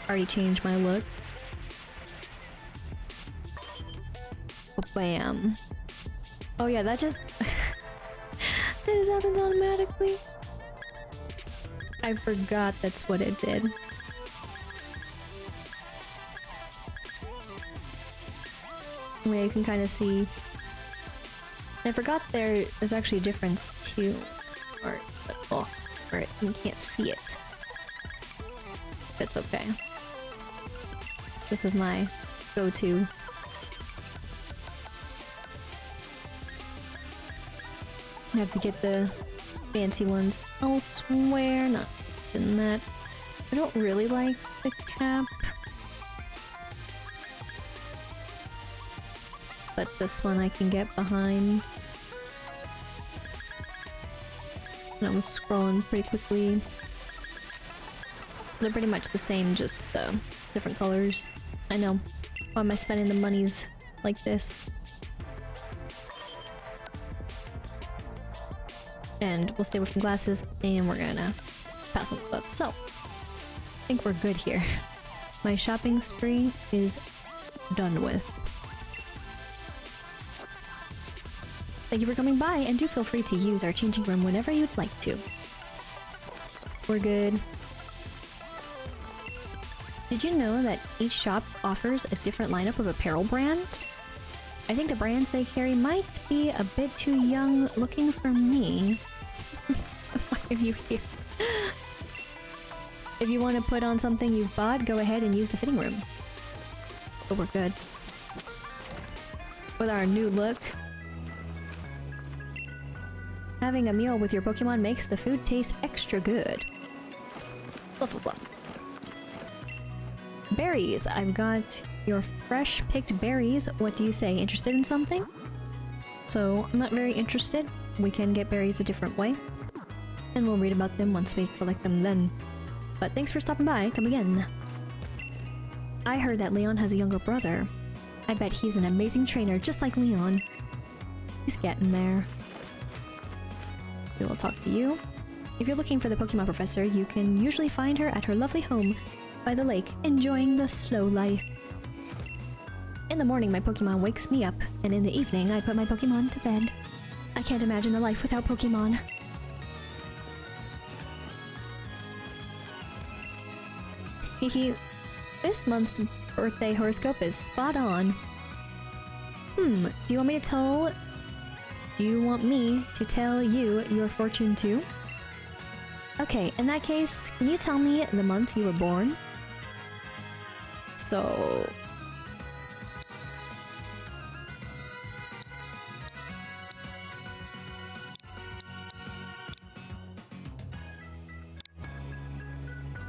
Already changed my look. Bam. Oh yeah, that just... that just happens automatically. I forgot that's what it did. Yeah, you can kind of see. I forgot there's actually a difference too. Or, but, oh, or you can't see it. It's okay. This was my go-to. I have to get the fancy ones elsewhere, not in that. I don't really like the cap. But this one I can get behind. And I was scrolling pretty quickly. They're pretty much the same, just different colors. I know. Why am I spending the monies like this? And we'll stay with the glasses, and we're gonna pass on the club. So, I think we're good here. My shopping spree is done with. Thank you for coming by, and do feel free to use our changing room whenever you'd like to. We're good. Did you know that each shop offers a different lineup of apparel brands? I think the brands they carry might be a bit too young looking for me. Why are you here? If you want to put on something you've bought, go ahead and use the fitting room. But we're good. With our new look, having a meal with your Pokemon makes the food taste extra good. Fluff, fluff, fluff. Berries. I've got your fresh picked berries. What do you say? Interested in something? So, I'm not very interested. We can get berries a different way. And we'll read about them once we collect them then. But thanks for stopping by. Come again. I heard that Leon has a younger brother. I bet he's an amazing trainer, just like Leon. He's getting there. We will talk to you. If you're looking for the Pokemon Professor, you can usually find her at her lovely home by the lake, enjoying the slow life. In the morning, my Pokemon wakes me up, and in the evening, I put my Pokemon to bed. I can't imagine a life without Pokemon. Hehe. This month's birthday horoscope is spot on. Do you want me to tell... Do you want me to tell you your fortune too? Okay, in that case, can you tell me the month you were born? So...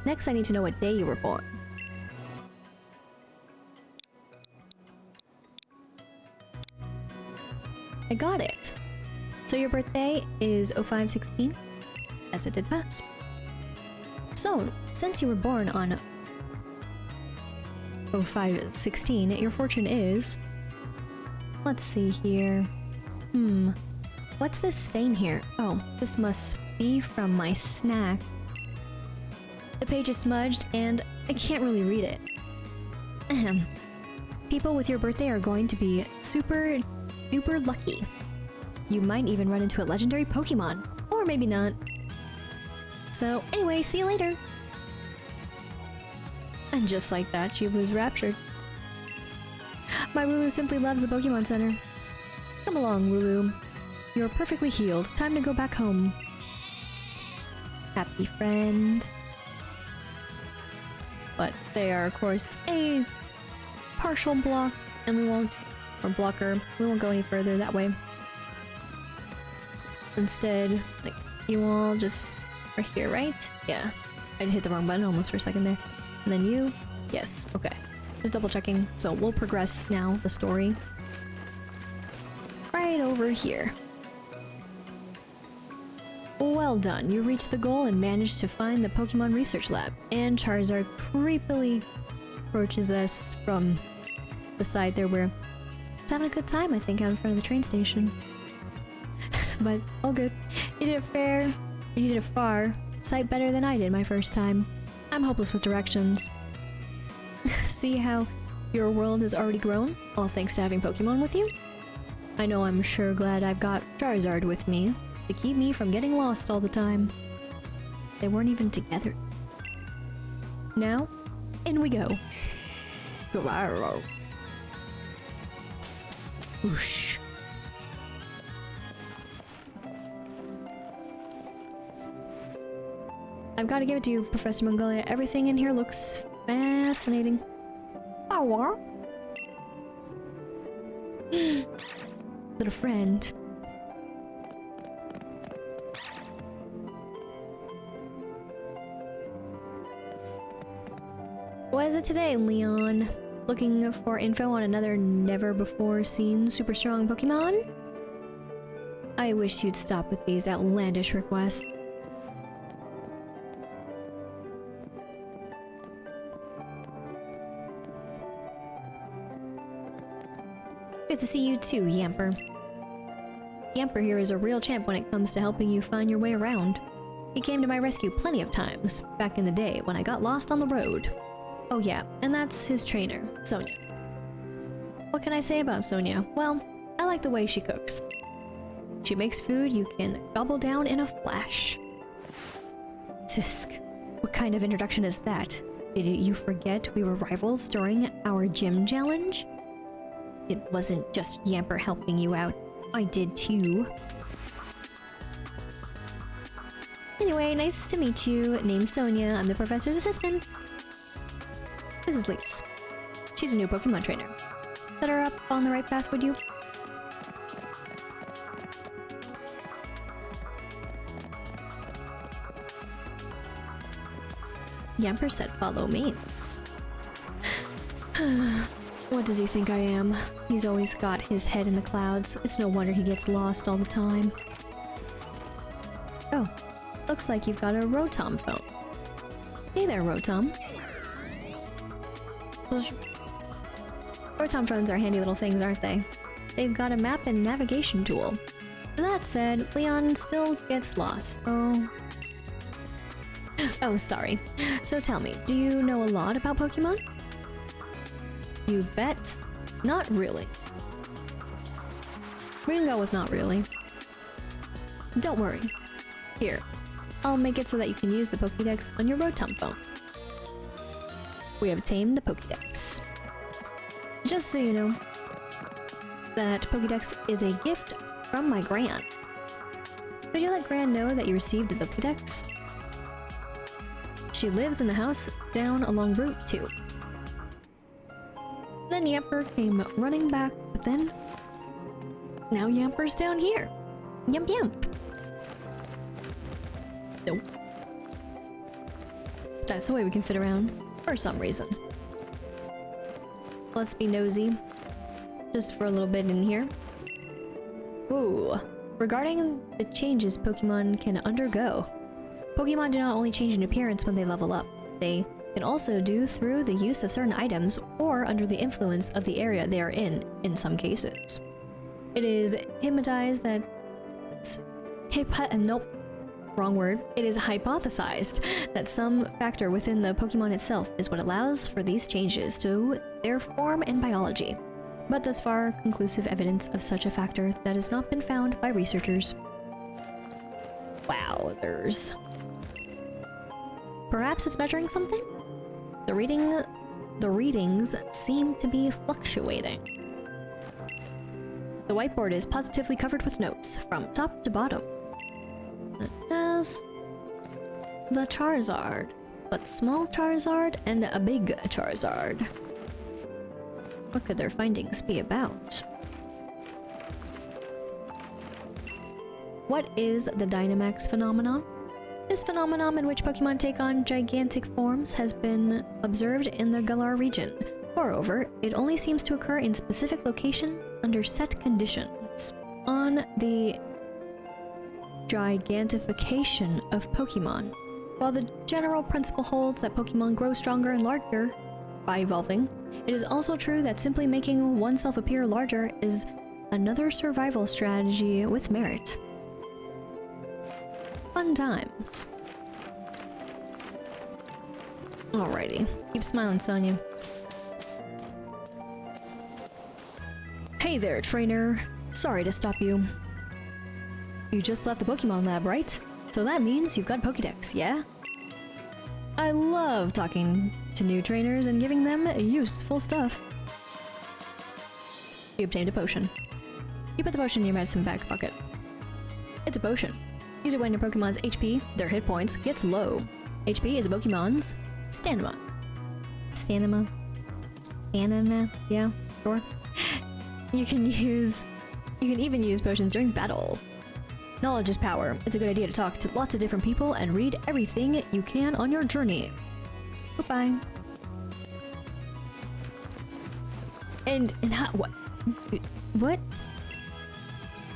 Next, I need to know what day you were born. I got it. So your birthday is 0516? As it did pass. So, since you were born on 0516, your fortune is... Let's see here. What's this stain here? Oh, this must be from my snack. The page is smudged and I can't really read it. Ahem. People with your birthday are going to be super duper lucky. You might even run into a legendary Pokemon. Or maybe not. So anyway, see you later. And just like that, she was raptured. My Wooloo simply loves the Pokemon Center. Come along, Wooloo. You're perfectly healed. Time to go back home. Happy friend. But they are, of course, a partial block, and we won't, or blocker, we won't go any further that way. Instead, like, you all just are here, right? Yeah. I hit the wrong button almost for a second there. And then you? Yes, okay. Just double checking. So we'll progress now, the story. Right over here. Well done, you reached the goal and managed to find the Pokemon Research Lab. And Charizard creepily approaches us from the side there where it's having a good time, I think, out in front of the train station. But all good. You did a far sight better than I did my first time. I'm hopeless with directions. See how your world has already grown, all thanks to having Pokemon with you? I know I'm sure glad I've got Charizard with me to keep me from getting lost all the time. They weren't even together. Now, in we go. Whoosh. I've got to give it to you, Professor Magnolia. Everything in here looks fascinating. Oh, little friend. What is it today, Leon? Looking for info on another never-before-seen super strong Pokemon? I wish you'd stop with these outlandish requests. Good to see you too, Yamper. Yamper here is a real champ when it comes to helping you find your way around. He came to my rescue plenty of times, back in the day when I got lost on the road. Oh yeah, and that's his trainer, Sonia. What can I say about Sonia? Well, I like the way she cooks. She makes food you can gobble down in a flash. Tisk, what kind of introduction is that? Did you forget we were rivals during our gym challenge? It wasn't just Yamper helping you out. I did too. Anyway, nice to meet you. Name's Sonia. I'm the professor's assistant. This is Lis. She's a new Pokemon trainer. Set her up on the right path, would you? Yamper said follow me. What does he think I am? He's always got his head in the clouds. It's no wonder he gets lost all the time. Oh, looks like you've got a Rotom phone. Hey there, Rotom. Rotom phones are handy little things, aren't they? They've got a map and navigation tool. That said, Leon still gets lost. Oh, sorry. So tell me, do you know a lot about Pokemon? You bet? Not really. We can go with not really. Don't worry. Here, I'll make it so that you can use the Pokédex on your Rotom phone. We have tamed the Pokédex. Just so you know, that Pokédex is a gift from my Gran. Could you let Gran know that you received the Pokédex? She lives in the house down along Route 2. Then Yamper came running back, but then... now Yamper's down here. Yump yump. Nope. That's the way we can fit around, for some reason. Let's be nosy. Just for a little bit in here. Ooh. Regarding the changes Pokemon can undergo. Pokemon do not only change in appearance when they level up. They can also do through the use of certain items or under the influence of the area they are in some cases. It is hypnotized that... nope. Wrong word. It is hypothesized that some factor within the Pokemon itself is what allows for these changes to their form and biology. But thus far, conclusive evidence of such a factor that has not been found by researchers. Wowzers. Perhaps it's measuring something? The readings seem to be fluctuating. The whiteboard is positively covered with notes from top to bottom. It has the Charizard, but small Charizard and a big Charizard. What could their findings be about? What is the Dynamax phenomenon? This phenomenon in which Pokemon take on gigantic forms has been observed in the Galar region. Moreover, it only seems to occur in specific locations under set conditions. On the gigantification of Pokemon. While the general principle holds that Pokemon grow stronger and larger by evolving, it is also true that simply making oneself appear larger is another survival strategy with merit. Fun times. Alrighty. Keep smiling, Sonia. Hey there, trainer. Sorry to stop you. You just left the Pokémon Lab, right? So that means you've got Pokédex, yeah? I love talking to new trainers and giving them useful stuff. You obtained a potion. You put the potion in your medicine bag pocket. It's a potion. Use it when your Pokemon's HP, their hit points, gets low. HP is a Pokemon's stamina. Stamina? Yeah, sure. You can even use potions during battle. Knowledge is power. It's a good idea to talk to lots of different people and read everything you can on your journey. Goodbye. And how, what?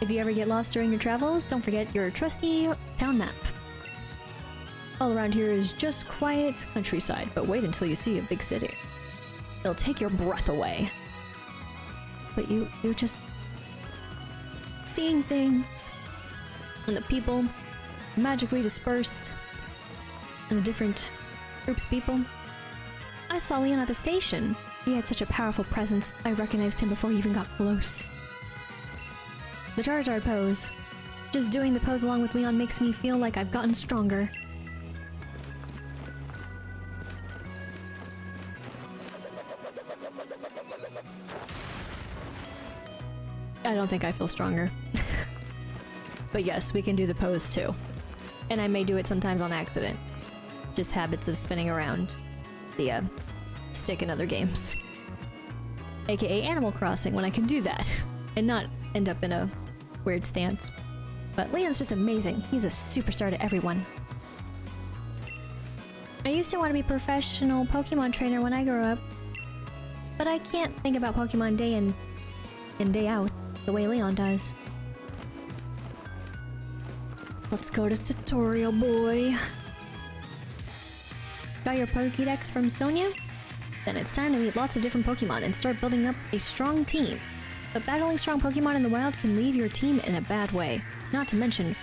If you ever get lost during your travels, don't forget your trusty town map. All around here is just quiet countryside, but wait until you see a big city. It'll take your breath away. But you're just seeing things. And the people magically dispersed in the different groups of people. I saw Leon at the station. He had such a powerful presence, I recognized him before he even got close. The Charizard pose. Just doing the pose along with Leon makes me feel like I've gotten stronger. I don't think I feel stronger. But yes, we can do the pose too. And I may do it sometimes on accident. Just habits of spinning around the stick in other games. AKA Animal Crossing, when I can do that. And not end up in a weird stance. But Leon's just amazing. He's a superstar to everyone. I used to want to be a professional Pokemon trainer when I grew up. But I can't think about Pokemon day in and day out the way Leon does. Let's go to tutorial, boy. Got your Pokédex from Sonia? Then it's time to meet lots of different Pokemon and start building up a strong team. But battling strong Pokemon in the wild can leave your team in a bad way, not to mention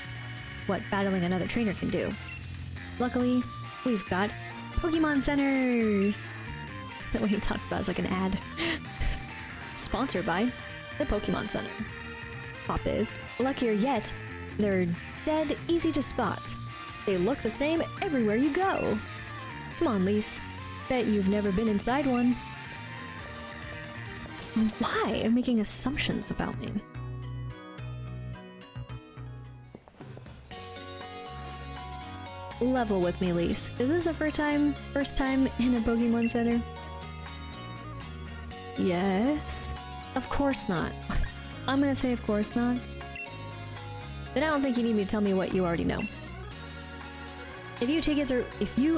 what battling another trainer can do. Luckily, we've got Pokémon Centers! The way he talks about it is like an ad. Sponsored by the Pokémon Center. Pop is, luckier yet, they're dead easy to spot. They look the same everywhere you go. Come on, Lis. Bet you've never been inside one. Why? I'm making assumptions about me. Level with me, Lis. Is this the first time in a Pokemon Center? Yes. Of course not. I'm gonna say of course not. Then I don't think you need me to tell me what you already know. If you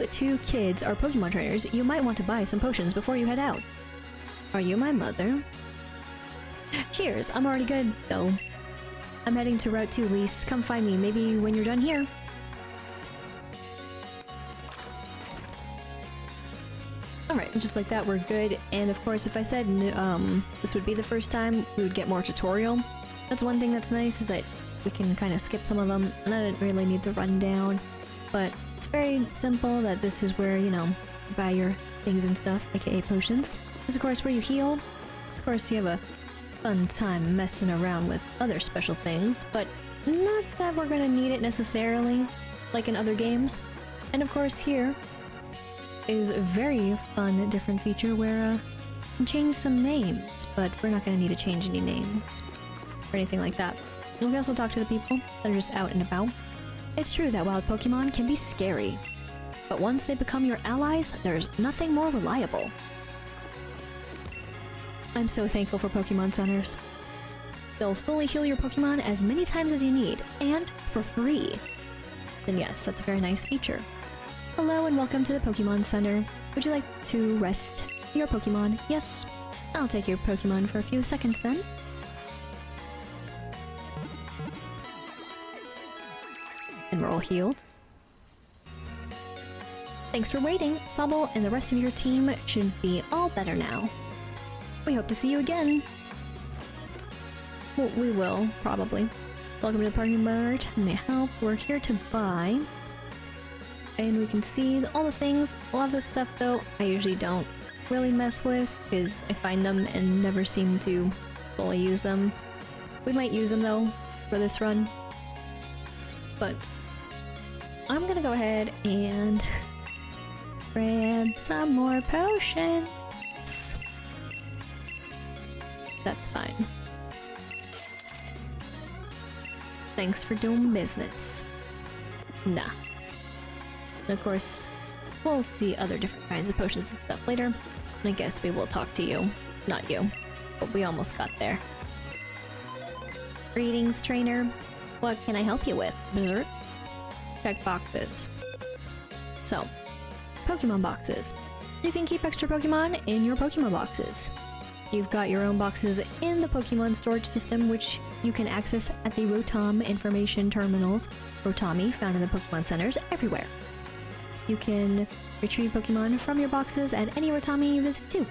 two kids are Pokemon trainers, you might want to buy some potions before you head out. Are you my mother? Cheers, I'm already good, though. I'm heading to Route 2, Lis. Come find me, maybe when you're done here. Alright, just like that, we're good. And of course, if I said this would be the first time, we would get more tutorial. That's one thing that's nice, is that we can kind of skip some of them, and I didn't really need the rundown. But it's very simple that this is where, you know, you buy your things and stuff, aka potions. This is of course where you heal. Of course you have a fun time messing around with other special things, but not that we're gonna need it necessarily, like in other games. And of course here is a very fun different feature where you can change some names, but we're not gonna need to change any names or anything like that. And we can also talk to the people that are just out and about. It's true that wild Pokemon can be scary, but once they become your allies, there's nothing more reliable. I'm so thankful for Pokemon Centers. They'll fully heal your Pokemon as many times as you need, and for free. Then yes, that's a very nice feature. Hello and welcome to the Pokemon Center. Would you like to rest your Pokemon? Yes. I'll take your Pokemon for a few seconds then. And we're all healed. Thanks for waiting. Sobble and the rest of your team should be all better now. We hope to see you again. Well, we will, probably. Welcome to the Parking Mart. May I help? We're here to buy. And we can see all the things. A lot of this stuff, though, I usually don't really mess with, because I find them and never seem to fully use them. We might use them, though, for this run. But I'm gonna go ahead and grab some more potions. That's fine. Thanks for doing business. Nah. And of course, we'll see other different kinds of potions and stuff later. And I guess we will talk to you. Not you. But we almost got there. Greetings, trainer. What can I help you with? Dessert? Check boxes. So, Pokemon boxes. You can keep extra Pokemon in your Pokemon boxes. You've got your own boxes in the Pokemon storage system, which you can access at the Rotom information terminals, Rotami, found in the Pokemon Centers everywhere. You can retrieve Pokemon from your boxes at any Rotami you visit too.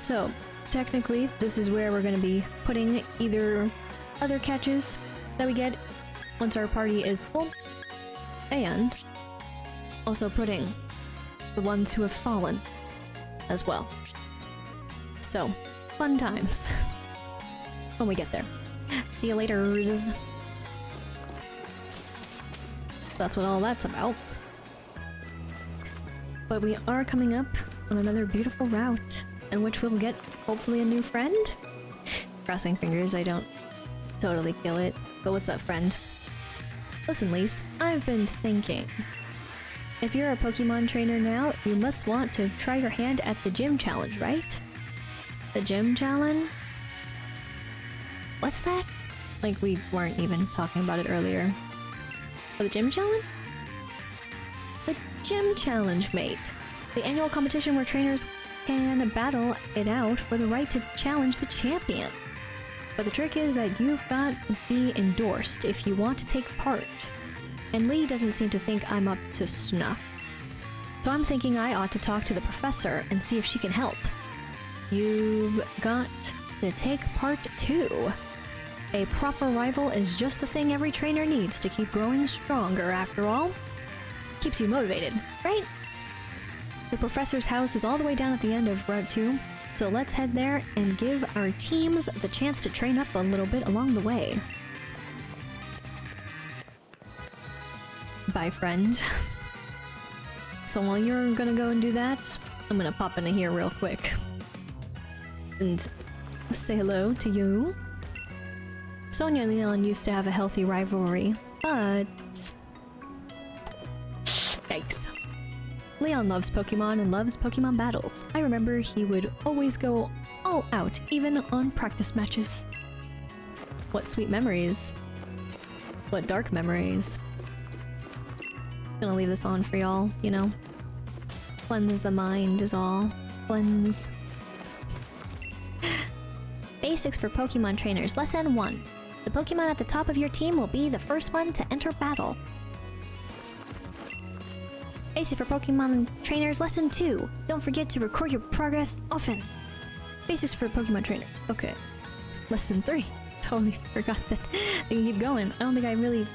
So, technically, this is where we're going to be putting either other catches that we get once our party is full, and also putting the ones who have fallen as well. So, fun times when we get there. See you later. That's what all that's about. But we are coming up on another beautiful route, in which we'll get, hopefully, a new friend. Crossing fingers I don't totally kill it, but what's up, friend? Listen, Lis, I've been thinking. If you're a Pokemon trainer now, you must want to try your hand at the gym challenge, right? The gym challenge? What's that? Like, we weren't even talking about it earlier. Oh, the gym challenge? The gym challenge, mate. The annual competition where trainers can battle it out for the right to challenge the champion. But the trick is that you've got to be endorsed if you want to take part. And Lee doesn't seem to think I'm up to snuff. So I'm thinking I ought to talk to the professor and see if she can help. You've got to take part 2. A proper rival is just the thing every trainer needs to keep growing stronger, after all. Keeps you motivated, right? The professor's house is all the way down at the end of Route 2, so let's head there and give our teams the chance to train up a little bit along the way. Bye, friend. So while you're gonna go and do that, I'm gonna pop into here real quick and say hello to you. Sonia and Leon used to have a healthy rivalry, but... yikes. Leon loves Pokemon and loves Pokemon battles. I remember he would always go all out, even on practice matches. What sweet memories. What dark memories. Just gonna leave this on for y'all, you know? Cleanse the mind is all. Cleanse. Basics for Pokemon trainers. Lesson 1. The Pokemon at the top of your team will be the first one to enter battle. Basics for Pokemon trainers. Lesson 2. Don't forget to record your progress often. Basics for Pokemon trainers. Okay. Lesson 3. Totally forgot that they can keep going. I don't think I really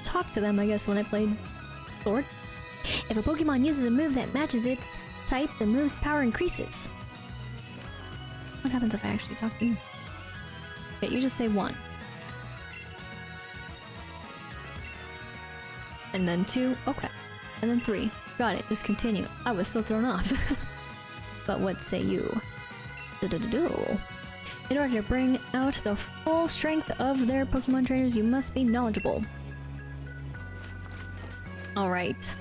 talked to them, I guess, when I played Sword. If a Pokemon uses a move that matches its type, the move's power increases. What happens if I actually talk to you? Okay, you just say 1. And then 2, okay. And then 3. Got it, just continue. I was so thrown off. But what say you? In order to bring out the full strength of their Pokemon trainers, you must be knowledgeable. Alright.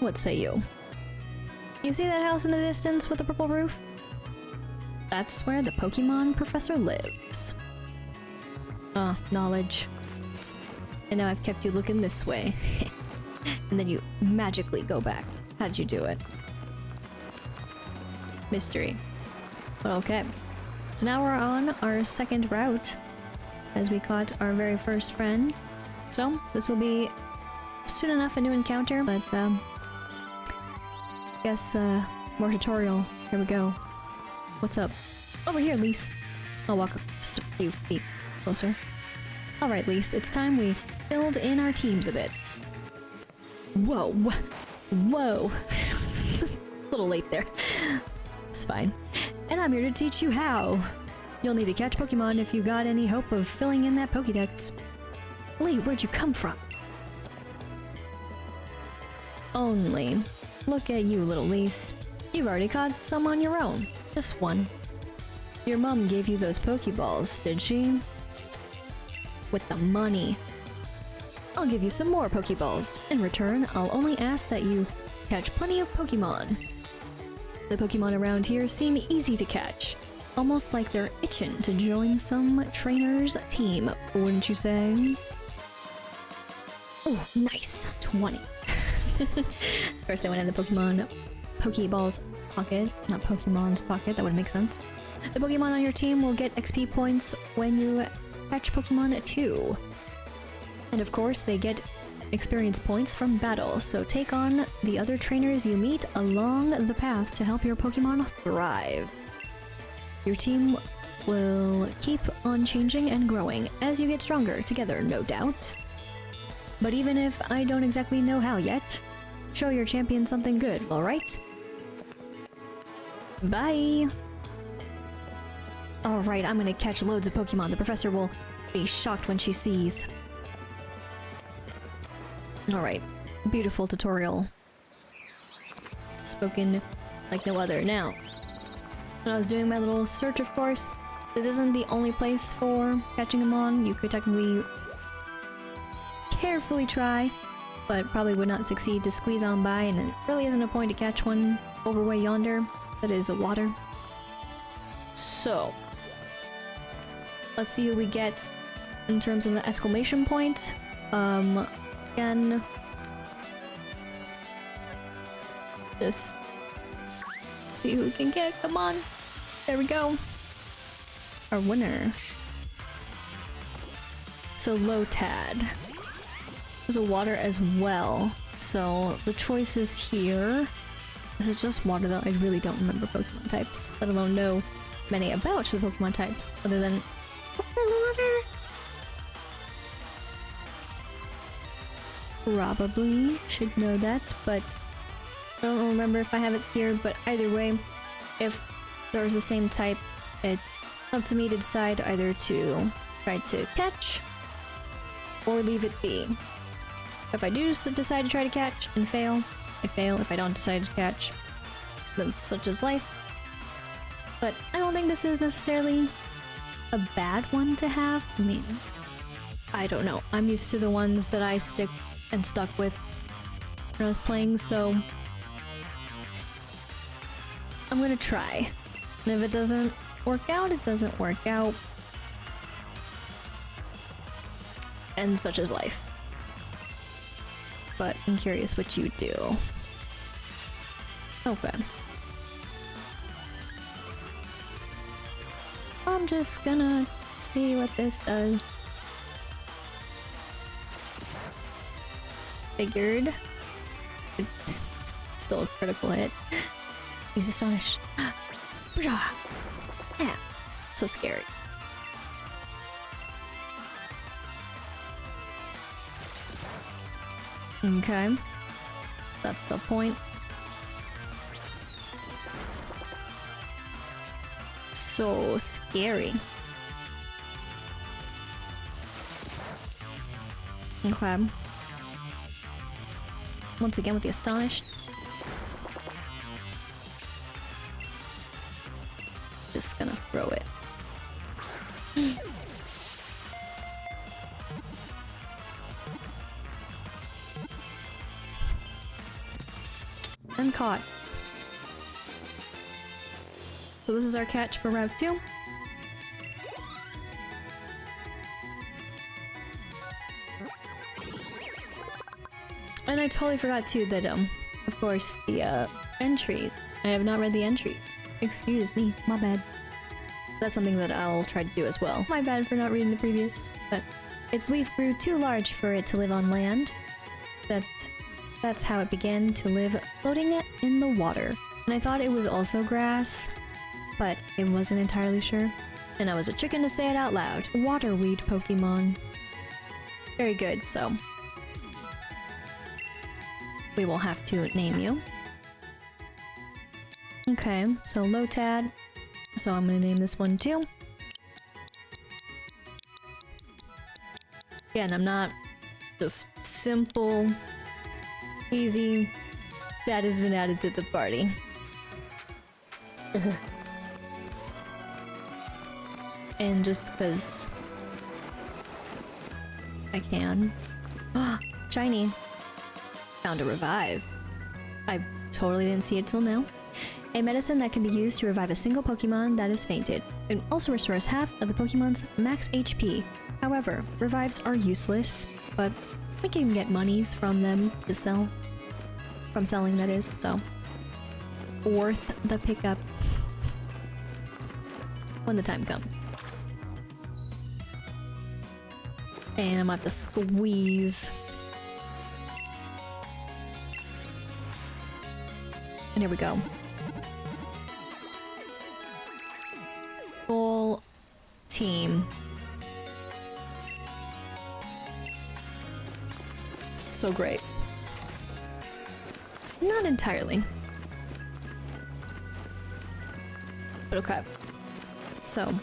What say you? You see that house in the distance with the purple roof? That's where the Pokemon professor lives. Ah, knowledge. And now I've kept you looking this way. And then you magically go back. How'd you do it? Mystery. But okay. So now we're on our second route, as we caught our very first friend. So, this will be soon enough a new encounter, but I guess more tutorial. Here we go. What's up? Over here, Lis. I'll walk just a few feet closer. Alright, Lis, it's time we filled in our teams a bit. Whoa. Whoa. A little late there. It's fine. And I'm here to teach you how. You'll need to catch Pokemon if you got any hope of filling in that Pokédex. Lee, where'd you come from? Only. Look at you, little Lis. You've already caught some on your own. Just one. Your mom gave you those Pokeballs, did she? With the money. I'll give you some more Pokeballs. In return, I'll only ask that you catch plenty of Pokemon. The Pokemon around here seem easy to catch. Almost like they're itching to join some trainer's team, wouldn't you say? Oh, nice. 20. First I went in the Pokeball's pocket. Not Pokemon's pocket, that would make sense. The Pokemon on your team will get XP points when you catch Pokemon too. And of course, they get experience points from battle, so take on the other trainers you meet along the path to help your Pokemon thrive. Your team will keep on changing and growing as you get stronger together, no doubt. But even if I don't exactly know how yet, show your champion something good, alright? Bye! Alright, I'm gonna catch loads of Pokemon. The professor will be shocked when she sees. Alright, beautiful tutorial. Spoken like no other. Now, when I was doing my little search, of course, this isn't the only place for catching them on. You could technically carefully try, but probably would not succeed to squeeze on by, and it really isn't a point to catch one over way yonder. That is water. So, let's see who we get in terms of the exclamation point. Again, just see who we can get. Come on. There we go. Our winner. So Lotad. There's a water as well. So the choices here. Is it just water though? I really don't remember Pokemon types, let alone know many about the Pokemon types, other than water. Probably should know that, but I don't remember if I have it here. But either way, if there's the same type, it's up to me to decide either to try to catch or leave it be. If I do decide to try to catch and fail, I fail. If I don't decide to catch, then such is life. But I don't think this is necessarily a bad one to have. I mean, I don't know. I'm used to the ones that I stuck with when I was playing, so I'm gonna try. And if it doesn't work out, it doesn't work out. And such is life. But I'm curious what you do. Okay. I'm just gonna see what this does. Figured. It's still a critical hit. He's astonished. Yeah. So scary. Okay. That's the point. So scary. Okay. Once again with the astonished. Just gonna throw it. And caught. So this is our catch for Route 2. And I totally forgot too that, of course, the entries. I have not read the entries. Excuse me, my bad. That's something that I'll try to do as well. My bad for not reading the previous, but its leaf grew too large for it to live on land. That's how it began to live, floating in the water. And I thought it was also grass, but it wasn't entirely sure. And I was a chicken to say it out loud. Waterweed Pokemon. Very good, so we will have to name you. Okay, so Lotad. So I'm gonna name this one too. Again, I'm not just simple, easy. That has been added to the party. And just because I can. Shiny. Found a revive. I totally didn't see it till now. A medicine that can be used to revive a single Pokemon that is fainted. It also restores half of the Pokemon's max HP. However, revives are useless, but we can get monies from them to sell. From selling, that is, so worth the pickup when the time comes. And I'm gonna have to squeeze. And here we go. Full team. So great. Not entirely. But okay. So,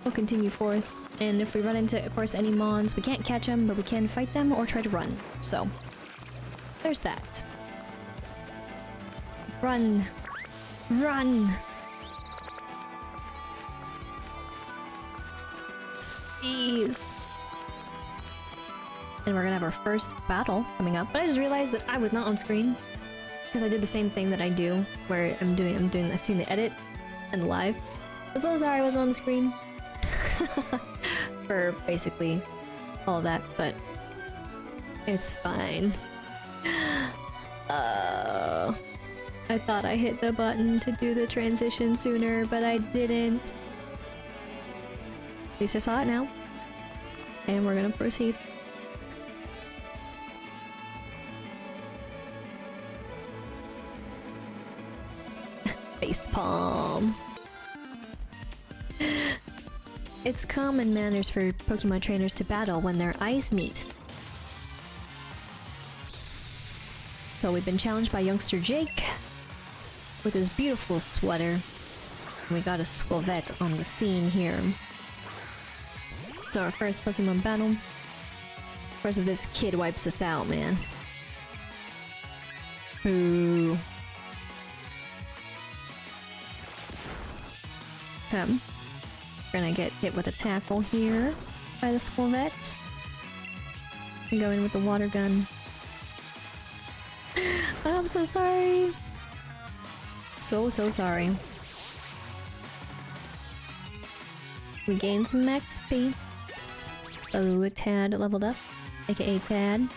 we'll continue forth. And if we run into, of course, any Mons, we can't catch them, but we can fight them or try to run. So, there's that. Run! Run! Squeeze! And we're gonna have our first battle coming up. But I just realized that I was not on screen. Because I did the same thing that I do, where I've seen the edit and the live. I'm so sorry I wasn't on the screen. For basically all that, but it's fine. I thought I hit the button to do the transition sooner, but I didn't. At least I saw it now. And we're gonna proceed. Facepalm. It's common manners for Pokemon trainers to battle when their eyes meet. So we've been challenged by youngster Jake with his beautiful sweater. We got a Squavette on the scene here. So our first Pokemon battle. First of this kid wipes us out, man. Ooh. We're gonna get hit with a tackle here by the Squavette. And go in with the water gun. I'm so sorry. So sorry. We gained some XP. So Tad leveled up, aka Tad.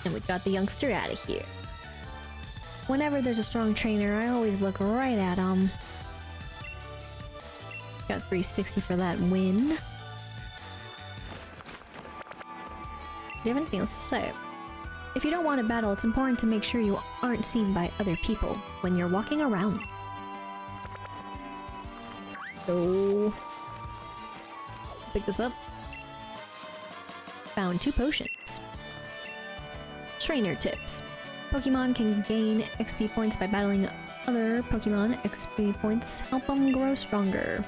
And we got the youngster out of here. Whenever there's a strong trainer, I always look right at him. Got 360 for that win. Do you have anything else to say? If you don't want to battle, it's important to make sure you aren't seen by other people when you're walking around. So... pick this up. Found 2 potions. Trainer tips. Pokemon can gain XP points by battling other Pokemon. XP points help them grow stronger.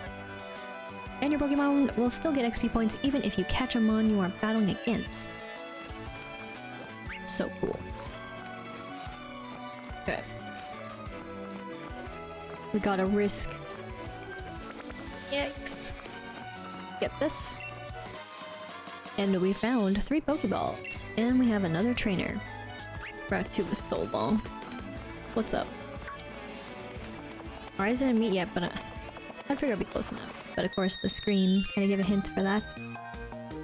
And your Pokemon will still get XP points even if you catch a mon you are battling against. So cool. Okay. We gotta risk. Yikes. Get this. And we found 3 Pokeballs. And we have another trainer. Route 2 was so long. What's up? Our eyes didn't meet yet, but I figured I'd be close enough. But of course, the screen kind of give a hint for that.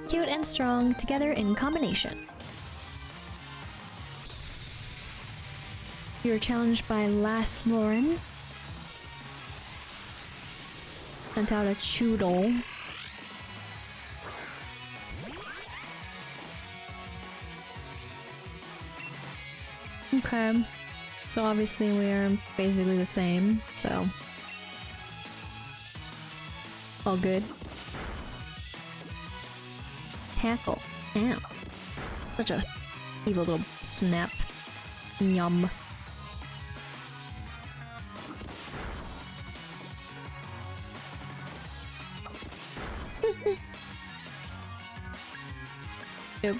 Cute and strong, together in combination. You were challenged by Last Lauren. Sent out a Choodle. Okay, so obviously we are basically the same, so all good. Tackle. Ow. Such a evil little snap. Yum. Yep.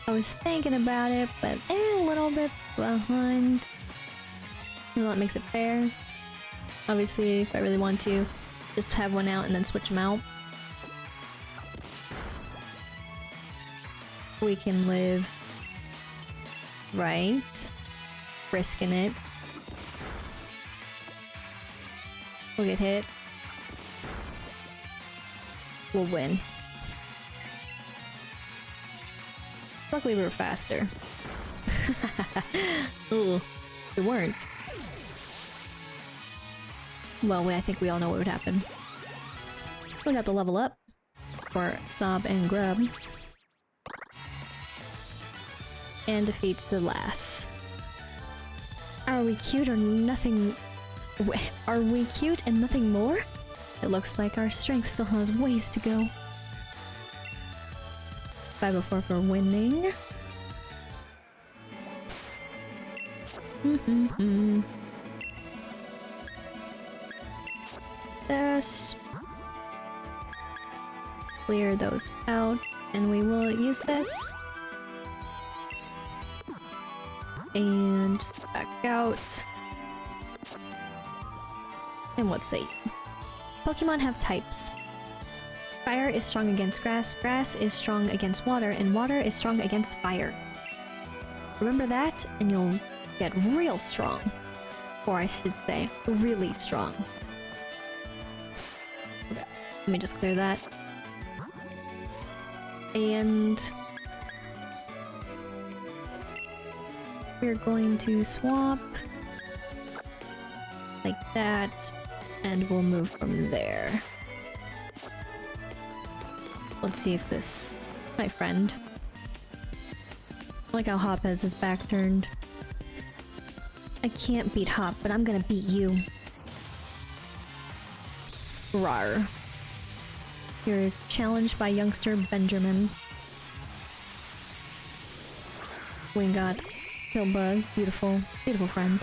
I was thinking about it, but a little bit behind. Well, that makes it fair. Obviously, if I really want to, just have one out and then switch them out. We can live. Right. Risking it. We'll get hit. We'll win. Luckily we were faster. Ooh, we weren't. Well, I think we all know what would happen. We got the level up for Sob and Grub. And defeats the Lass. Are we cute or nothing? Are we cute and nothing more? It looks like our strength still has ways to go. 504 for winning. This. Clear those out, and we will use this. And just back out. And what say? Pokemon have types. Fire is strong against grass, grass is strong against water, and water is strong against fire. Remember that, and you'll get real strong. Or I should say, really strong. Okay, let me just clear that. And... we're going to swap like that, and we'll move from there. Let's see if this... my friend. I like how Hop has his back turned. I can't beat Hop, but I'm gonna beat you. Rawr. You're challenged by youngster Benjamin. Wingot. Killbug. Beautiful. Beautiful friend.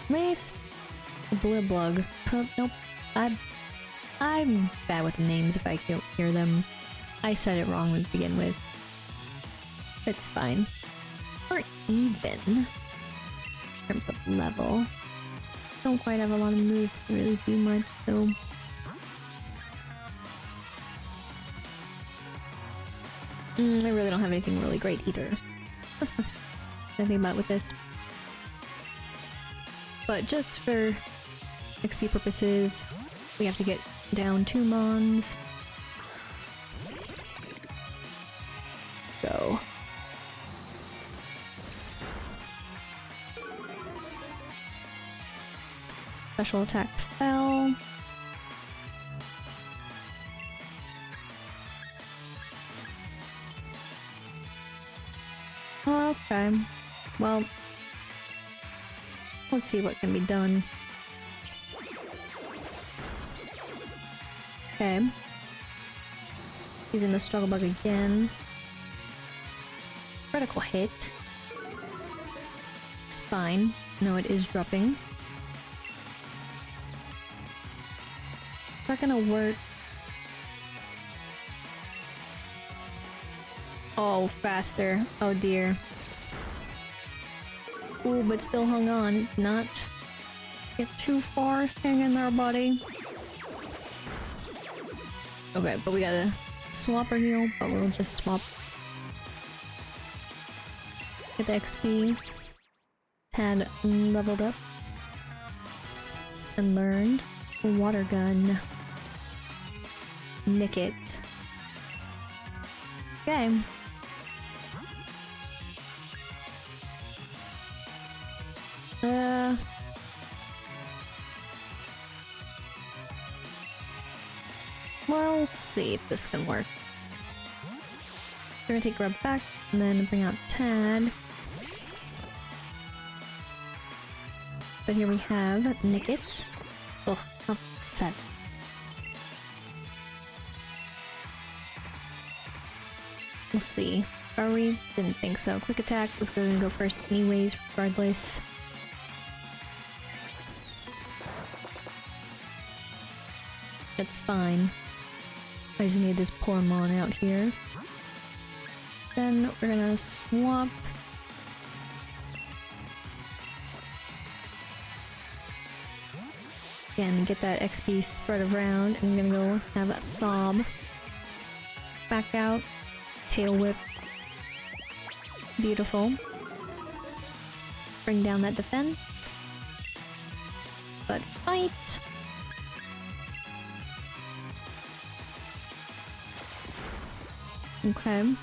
Mace. Bliblug. Nope. I'm bad with names if I can't hear them. I said it wrong to begin with. It's fine. We're even. In terms of level. Don't quite have a lot of moves to really do much, so... I really don't have anything really great either. Nothing about with this. But just for XP purposes, we have to get down 2 Mons. Go. Special attack fell. Okay. Well, let's see what can be done. Okay. Using the struggle bug again. Critical hit. It's fine. No, it is dropping. Is that gonna work? Oh, faster. Oh dear. Ooh, but still hung on. Not get too far. Hang in there, buddy. Okay, but we gotta swap our heal, but we'll just swap. Get the XP. Tad leveled up. And learned. Water gun. Nick it. Okay. Well, let's see if this can work. We're gonna take Grub back and then bring out Tad. But here we have Nickit. Ugh, upset. We'll see. Are we? Didn't think so. Quick attack was going to go first anyways, regardless. It's fine. I just need this poor Mon out here. Then we're gonna swap. Again, get that XP spread around. I'm gonna go have a Sob. Back out. Tail Whip. Beautiful. Bring down that defense. But fight! Okay.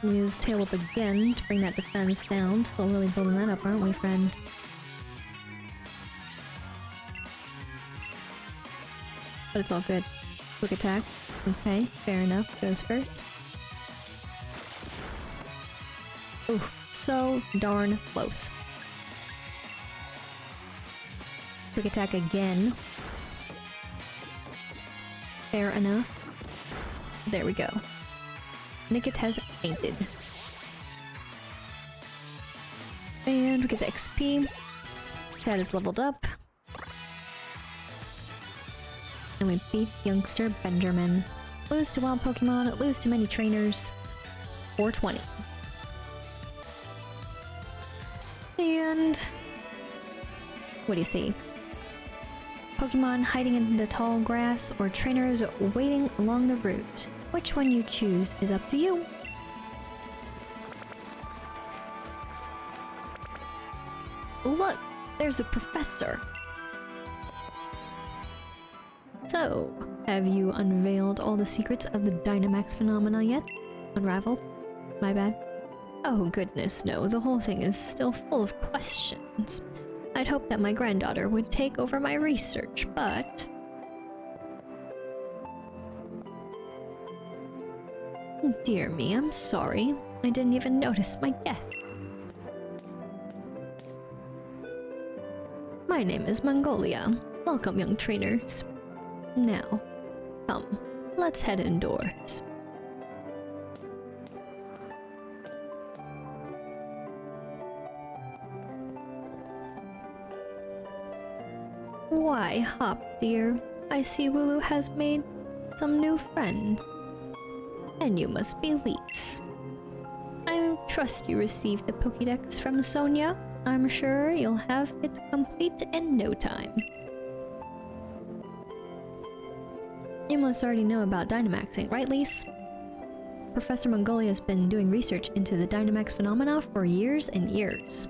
We use Tail Whip again to bring that defense down. Still really building that up, aren't we, friend? But it's all good. Quick attack. Okay, fair enough. Goes first. Ooh, so darn close. Quick attack again. Fair enough. There we go. Nickit has fainted. And we get the XP. Tad is leveled up. And we beat youngster Benjamin. Lose to wild Pokemon, lose to many trainers. 420. And what do you see? Pokemon hiding in the tall grass or trainers waiting along the route. Which one you choose is up to you. Look, there's the professor. So, have you unveiled all the secrets of the Dynamax phenomena yet? Unraveled? My bad. Oh goodness, no, the whole thing is still full of questions. I'd hoped that my granddaughter would take over my research, but... Dear me, I'm sorry. I didn't even notice my guests. My name is Magnolia. Welcome, young trainers. Now, come, let's head indoors. Why, Hop dear, I see Wooloo has made some new friends. And you must be Lis. I trust you received the Pokédex from Sonia. I'm sure you'll have it complete in no time. You must already know about Dynamaxing, right, Lis? Professor Magnolia has been doing research into the Dynamax phenomena for years and years.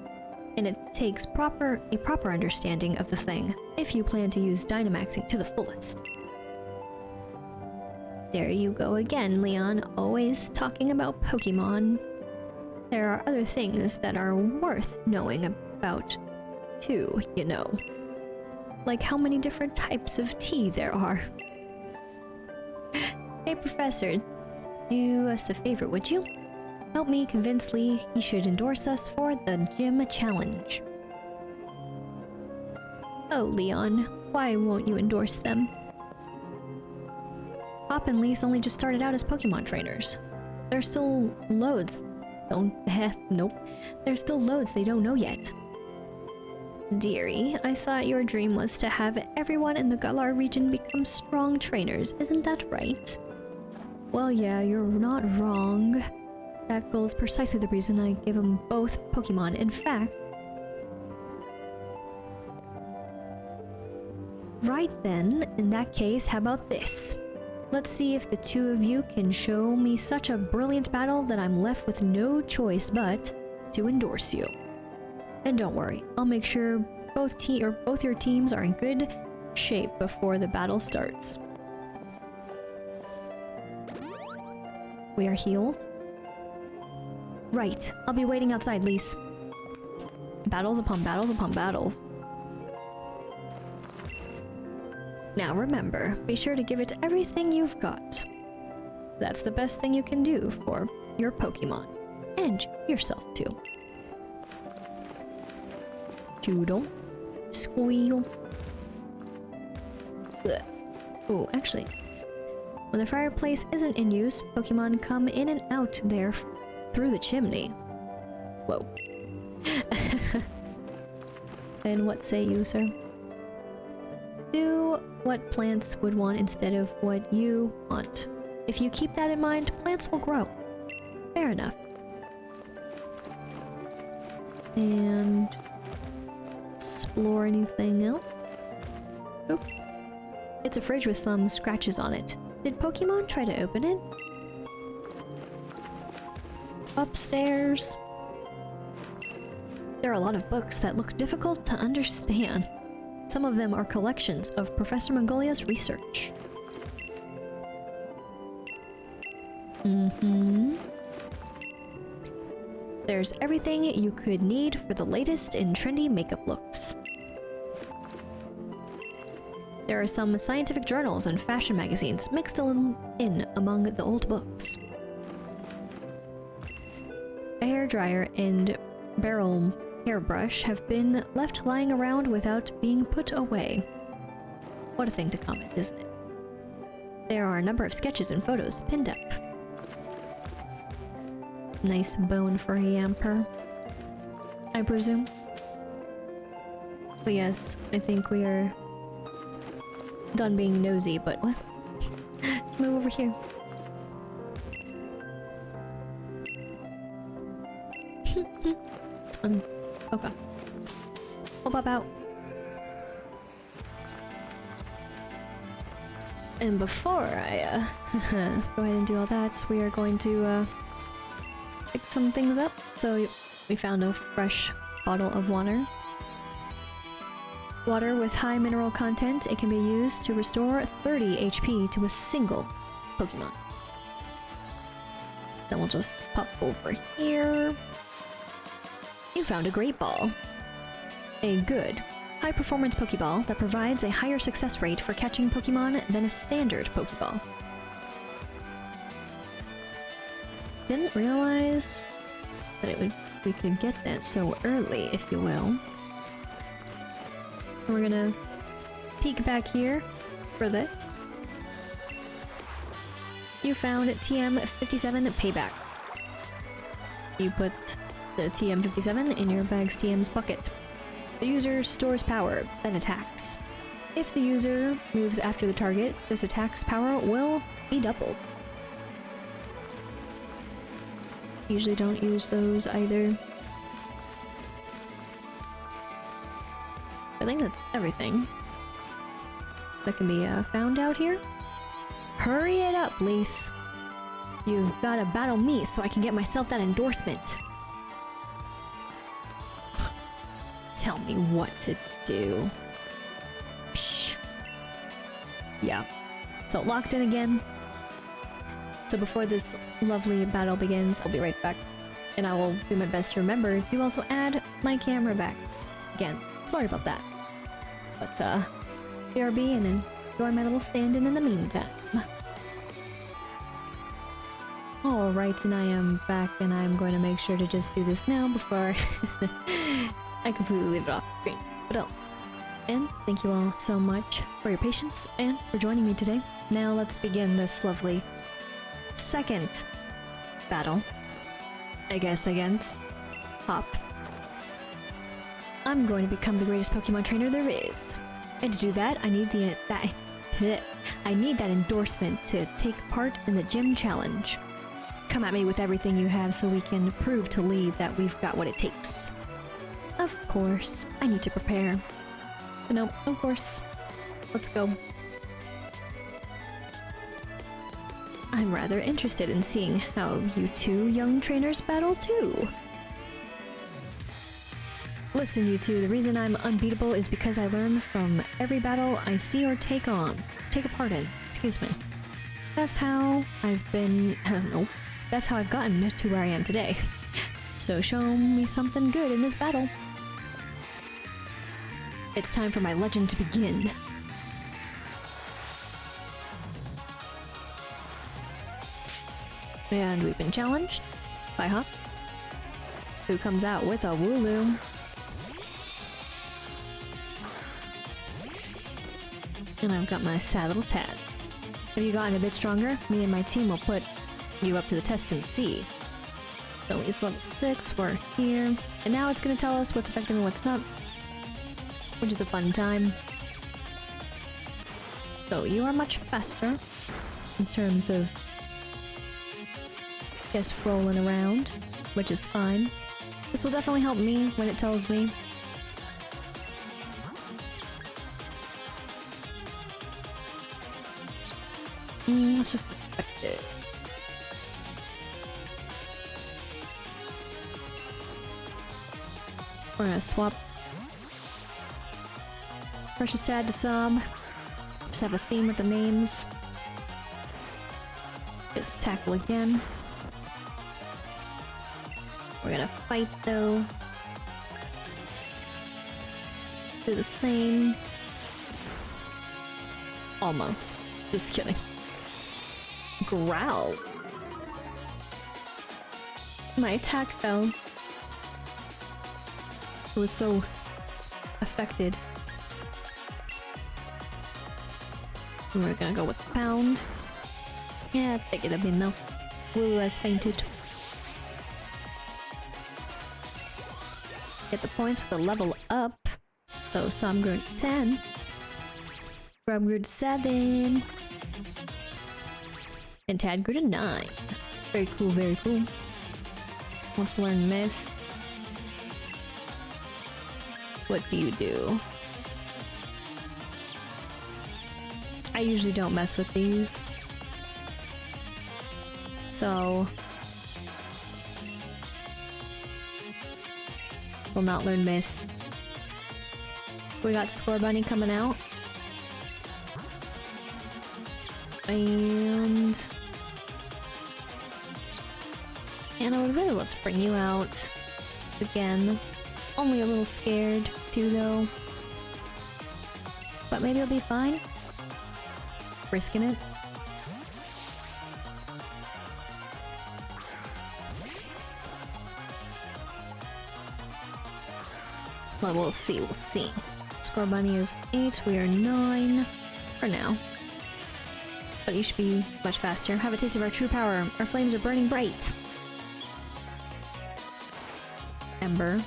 And it takes a proper understanding of the thing if you plan to use Dynamaxing to the fullest. There you go again, Leon, always talking about Pokemon. There are other things that are worth knowing about, too, you know. Like how many different types of tea there are. Hey, Professor, do us a favor, would you? Help me convince Lee he should endorse us for the gym challenge. Oh, Leon, why won't you endorse them? Hop and Lis only just started out as Pokemon trainers. There's still loads. Nope. There's still loads they don't know yet. Dearie, I thought your dream was to have everyone in the Galar region become strong trainers, isn't that right? Well, yeah, you're not wrong. That goal is precisely the reason I give them both Pokemon. In fact... Right then, in that case, how about this? Let's see if the two of you can show me such a brilliant battle that I'm left with no choice but to endorse you. And don't worry, I'll make sure both your teams are in good shape before the battle starts. We are healed? Right, I'll be waiting outside, Lis. Battles upon battles upon battles. Now remember, be sure to give it everything you've got. That's the best thing you can do for your Pokemon. And yourself, too. Doodle. Squeal. Blech. Oh, actually, when the fireplace isn't in use, Pokemon come in and out there through the chimney. Whoa. And what say you, sir? Do what plants would want instead of what you want. If you keep that in mind, plants will grow. Fair enough. And... explore anything else? Oop. It's a fridge with some scratches on it. Did Pokemon try to open it? Upstairs. There are a lot of books that look difficult to understand. Some of them are collections of Professor Magnolia's research. There's everything you could need for the latest in trendy makeup looks. There are some scientific journals and fashion magazines mixed in among the old books. A hairdryer and barrel hairbrush have been left lying around without being put away. What a thing to comment, isn't it? There are a number of sketches and photos pinned up. Nice bone for a yamper, I presume. But yes, I think we are done being nosy, but what? Move over here. It's funny. Okay. We'll pop out. And before I go ahead and do all that, we are going to pick some things up. So we found a fresh bottle of water. Water with high mineral content. It can be used to restore 30 HP to a single Pokemon. Then we'll just pop over here. You found a Great Ball. A good, high-performance Pokeball that provides a higher success rate for catching Pokemon than a standard Pokeball. Didn't realize that we could get that so early, if you will. And we're gonna peek back here for this. You found TM57 Payback. You put the TM57 in your bag's TM's bucket. The user stores power, then attacks. If the user moves after the target, this attack's power will be doubled. Usually don't use those either. I think that's everything that can be found out here. Hurry it up, Lis. You've gotta battle me so I can get myself that endorsement. Tell me what to do. Psh. Yeah. So locked in again. So before this lovely battle begins, I'll be right back. And I will do my best to remember to also add my camera back. Again, sorry about that. But, BRB and enjoy my little stand-in the meantime. Alright, and I am back, and I'm going to make sure to just do this now before I completely leave it off the screen. But oh, and thank you all so much for your patience and for joining me today. Now let's begin this lovely second battle, I guess, against Hop. I'm going to become the greatest Pokemon trainer there is. And to do that, I need that endorsement to take part in the gym challenge. Come at me with everything you have so we can prove to Lee that we've got what it takes. Of course, I need to prepare. But no, of course. Let's go. I'm rather interested in seeing how you two young trainers battle too. Listen, you two, the reason I'm unbeatable is because I learn from every battle I see or take a part in. Excuse me. That's how I've been, that's how I've gotten to where I am today. So show me something good in this battle. It's time for my legend to begin. And we've been challenged by Hop, who comes out with a Wooloo. And I've got my sad little Tad. Have you gotten a bit stronger? Me and my team will put you up to the test and see. So he's level 6, we're here. And now it's gonna tell us what's effective and what's not, which is a fun time. So you are much faster in terms of just rolling around, which is fine. This will definitely help me when it tells me. It's just effective. We're gonna swap Precious Tad to Sob. Just have a theme with the names. Just tackle again. We're gonna fight though. Do the same. Almost. Just kidding. Growl. My attack fell. It was so affected. And we're gonna go with Pound. Yeah, I think it'll be enough. Wooloo has fainted. Get the points with a level up. So some grew to 10. Grub grew to 7. And Tad grew to 9. Very cool, very cool. Wants to learn Miss. What do you do? I usually don't mess with these. So we'll not learn Miss. We got Score Bunny coming out. And And I would really love to bring you out again. Only a little scared too, though. But maybe it'll be fine. Risking it. Well, we'll see, we'll see. Score bunny is 8, we are 9 for now. But you should be much faster. Have a taste of our true power. Our flames are burning bright. Ember.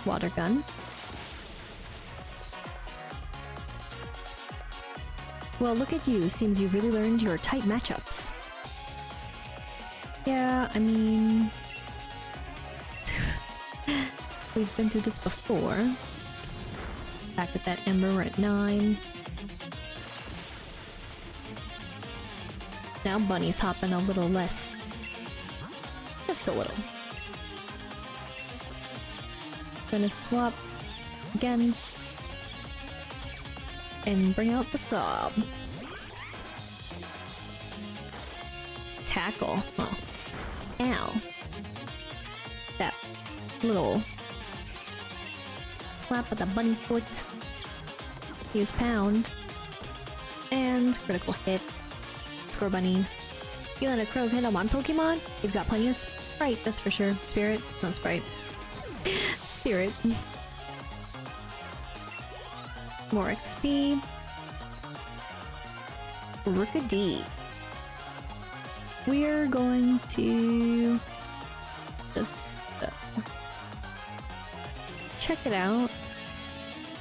Water gun. Well, look at you. Seems you've really learned your tight matchups. Yeah, I mean... we've been through this before. Back with that Ember, we're at 9. Now Bunny's hopping a little less. Just a little. Gonna swap again. And bring out the sob. Tackle. Oh. Ow. That little slap with the bunny foot. Use pound. And critical hit. Score bunny. You let a crow hit on one Pokemon? You've got plenty of Sprite, that's for sure. Spirit? Not Sprite. Spirit. More XP. Rookadee. We're going to just check it out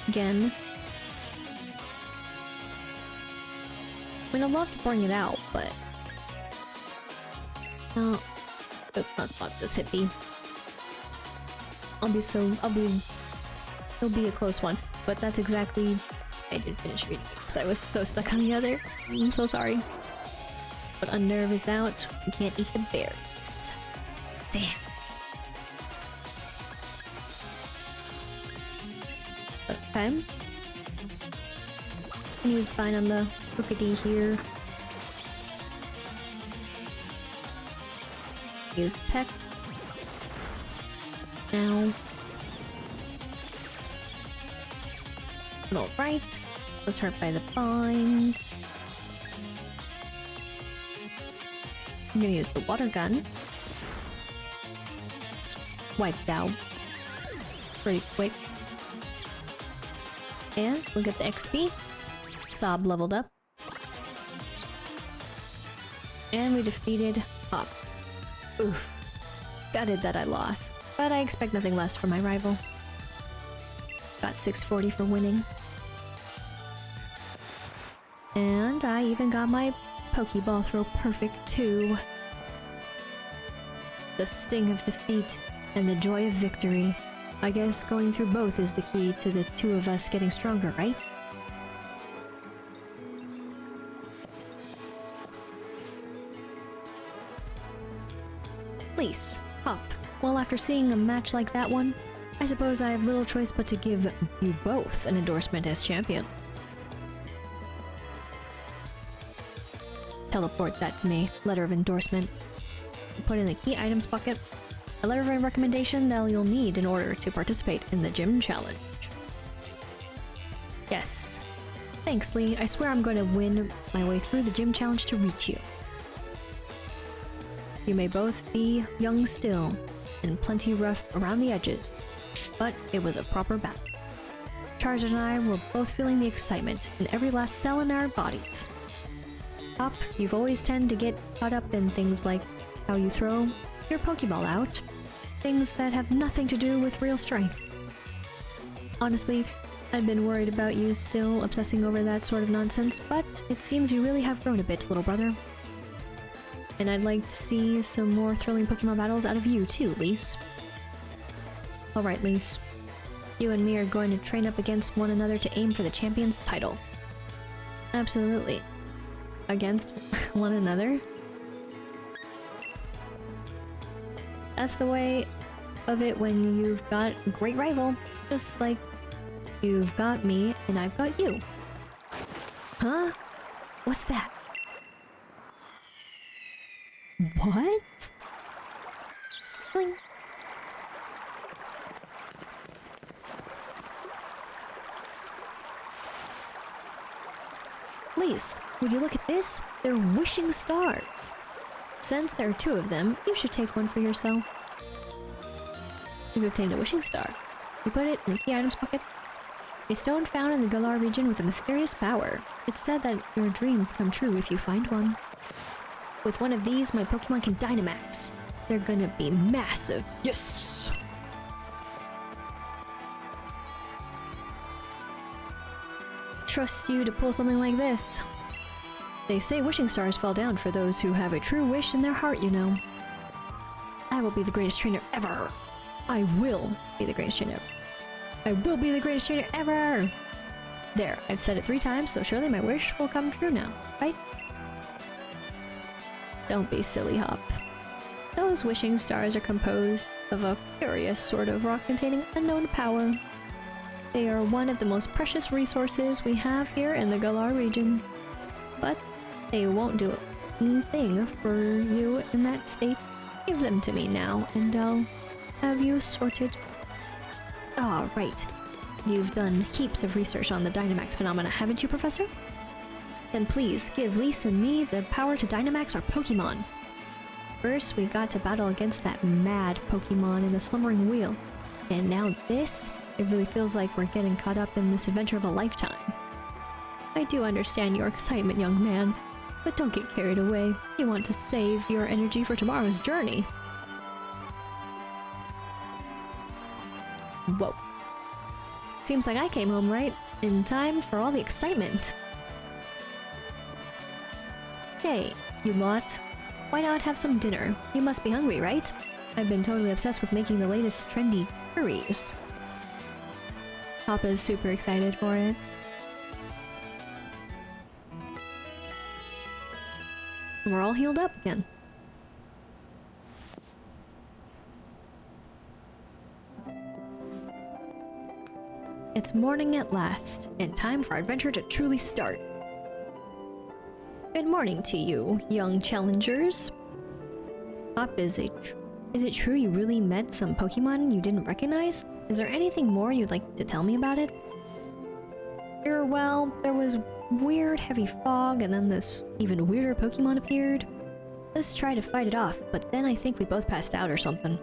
again. I mean, I'd love to bring it out, but no, not just hippie. It'll be a close one, but that's exactly. I didn't finish reading it because I was so stuck on the other. I'm so sorry. But Unnerve is out. We can't eat the berries. Damn. Okay. Can use Vine on the Rookadee here. Use Peck. Now. Alright. Was hurt by the bind. I'm gonna use the water gun. It's wiped out pretty quick. And we'll get the XP. Sob leveled up. And we defeated Hop. Oof. Gutted that I lost, but I expect nothing less from my rival. Got 640 for winning. And I even got my Pokeball throw perfect too. The sting of defeat and the joy of victory. I guess going through both is the key to the two of us getting stronger, right? Lis, Hop. Well, after seeing a match like that one, I suppose I have little choice but to give you both an endorsement as champion. Teleport that to me. Letter of endorsement. Put in a key items bucket. A letter of recommendation that you'll need in order to participate in the gym challenge. Yes. Thanks, Lee. I swear I'm going to win my way through the gym challenge to reach you. You may both be young still, and plenty rough around the edges, but it was a proper battle. Charizard and I were both feeling the excitement in every last cell in our bodies. Hop, you've always tend to get caught up in things like how you throw your Pokeball out, things that have nothing to do with real strength. Honestly, I'd been worried about you still obsessing over that sort of nonsense, but it seems you really have grown a bit, little brother. And I'd like to see some more thrilling Pokemon battles out of you too, Lis. Alright, Lis. You and me are going to train up against one another to aim for the champion's title. Absolutely. Against one another? That's the way of it when you've got a great rival. Just like you've got me and I've got you. Huh? What's that? What? Boing. Lis, would you look at this? They're wishing stars. Since there are 2 of them, you should take one for yourself. You've obtained a wishing star. You put it in the key items bucket. A stone found in the Galar region with a mysterious power. It's said that your dreams come true if you find one. With one of these, my Pokemon can Dynamax. They're gonna be massive. Yes! Trust you to pull something like this. They say wishing stars fall down for those who have a true wish in their heart, you know. I will be the greatest trainer ever. I will be the greatest trainer ever. I will be the greatest trainer ever! There, I've said it 3 times, so surely my wish will come true now, right? Don't be silly, Hop. Those wishing stars are composed of a curious sort of rock containing unknown power. They are one of the most precious resources we have here in the Galar region. But they won't do a thing for you in that state. Give them to me now, and I'll have you sorted. Ah, right. You've done heaps of research on the Dynamax phenomena, haven't you, Professor? Then please, give Lis and me the power to Dynamax our Pokemon. First, we got to battle against that mad Pokemon in the Slumbering Weald. And now this, it really feels like we're getting caught up in this adventure of a lifetime. I do understand your excitement, young man, but don't get carried away. You want to save your energy for tomorrow's journey. Whoa. Seems like I came home right in time for all the excitement. Hey, you lot. Why not have some dinner? You must be hungry, right? I've been totally obsessed with making the latest trendy curries. Papa is super excited for it. We're all healed up again. It's morning at last, and time for our adventure to truly start. Good morning to you, young challengers. Hop, is it true you really met some Pokemon you didn't recognize? Is there anything more you'd like to tell me about it? Well, there was weird heavy fog, and then this even weirder Pokemon appeared. Let's try to fight it off, but then I think we both passed out or something.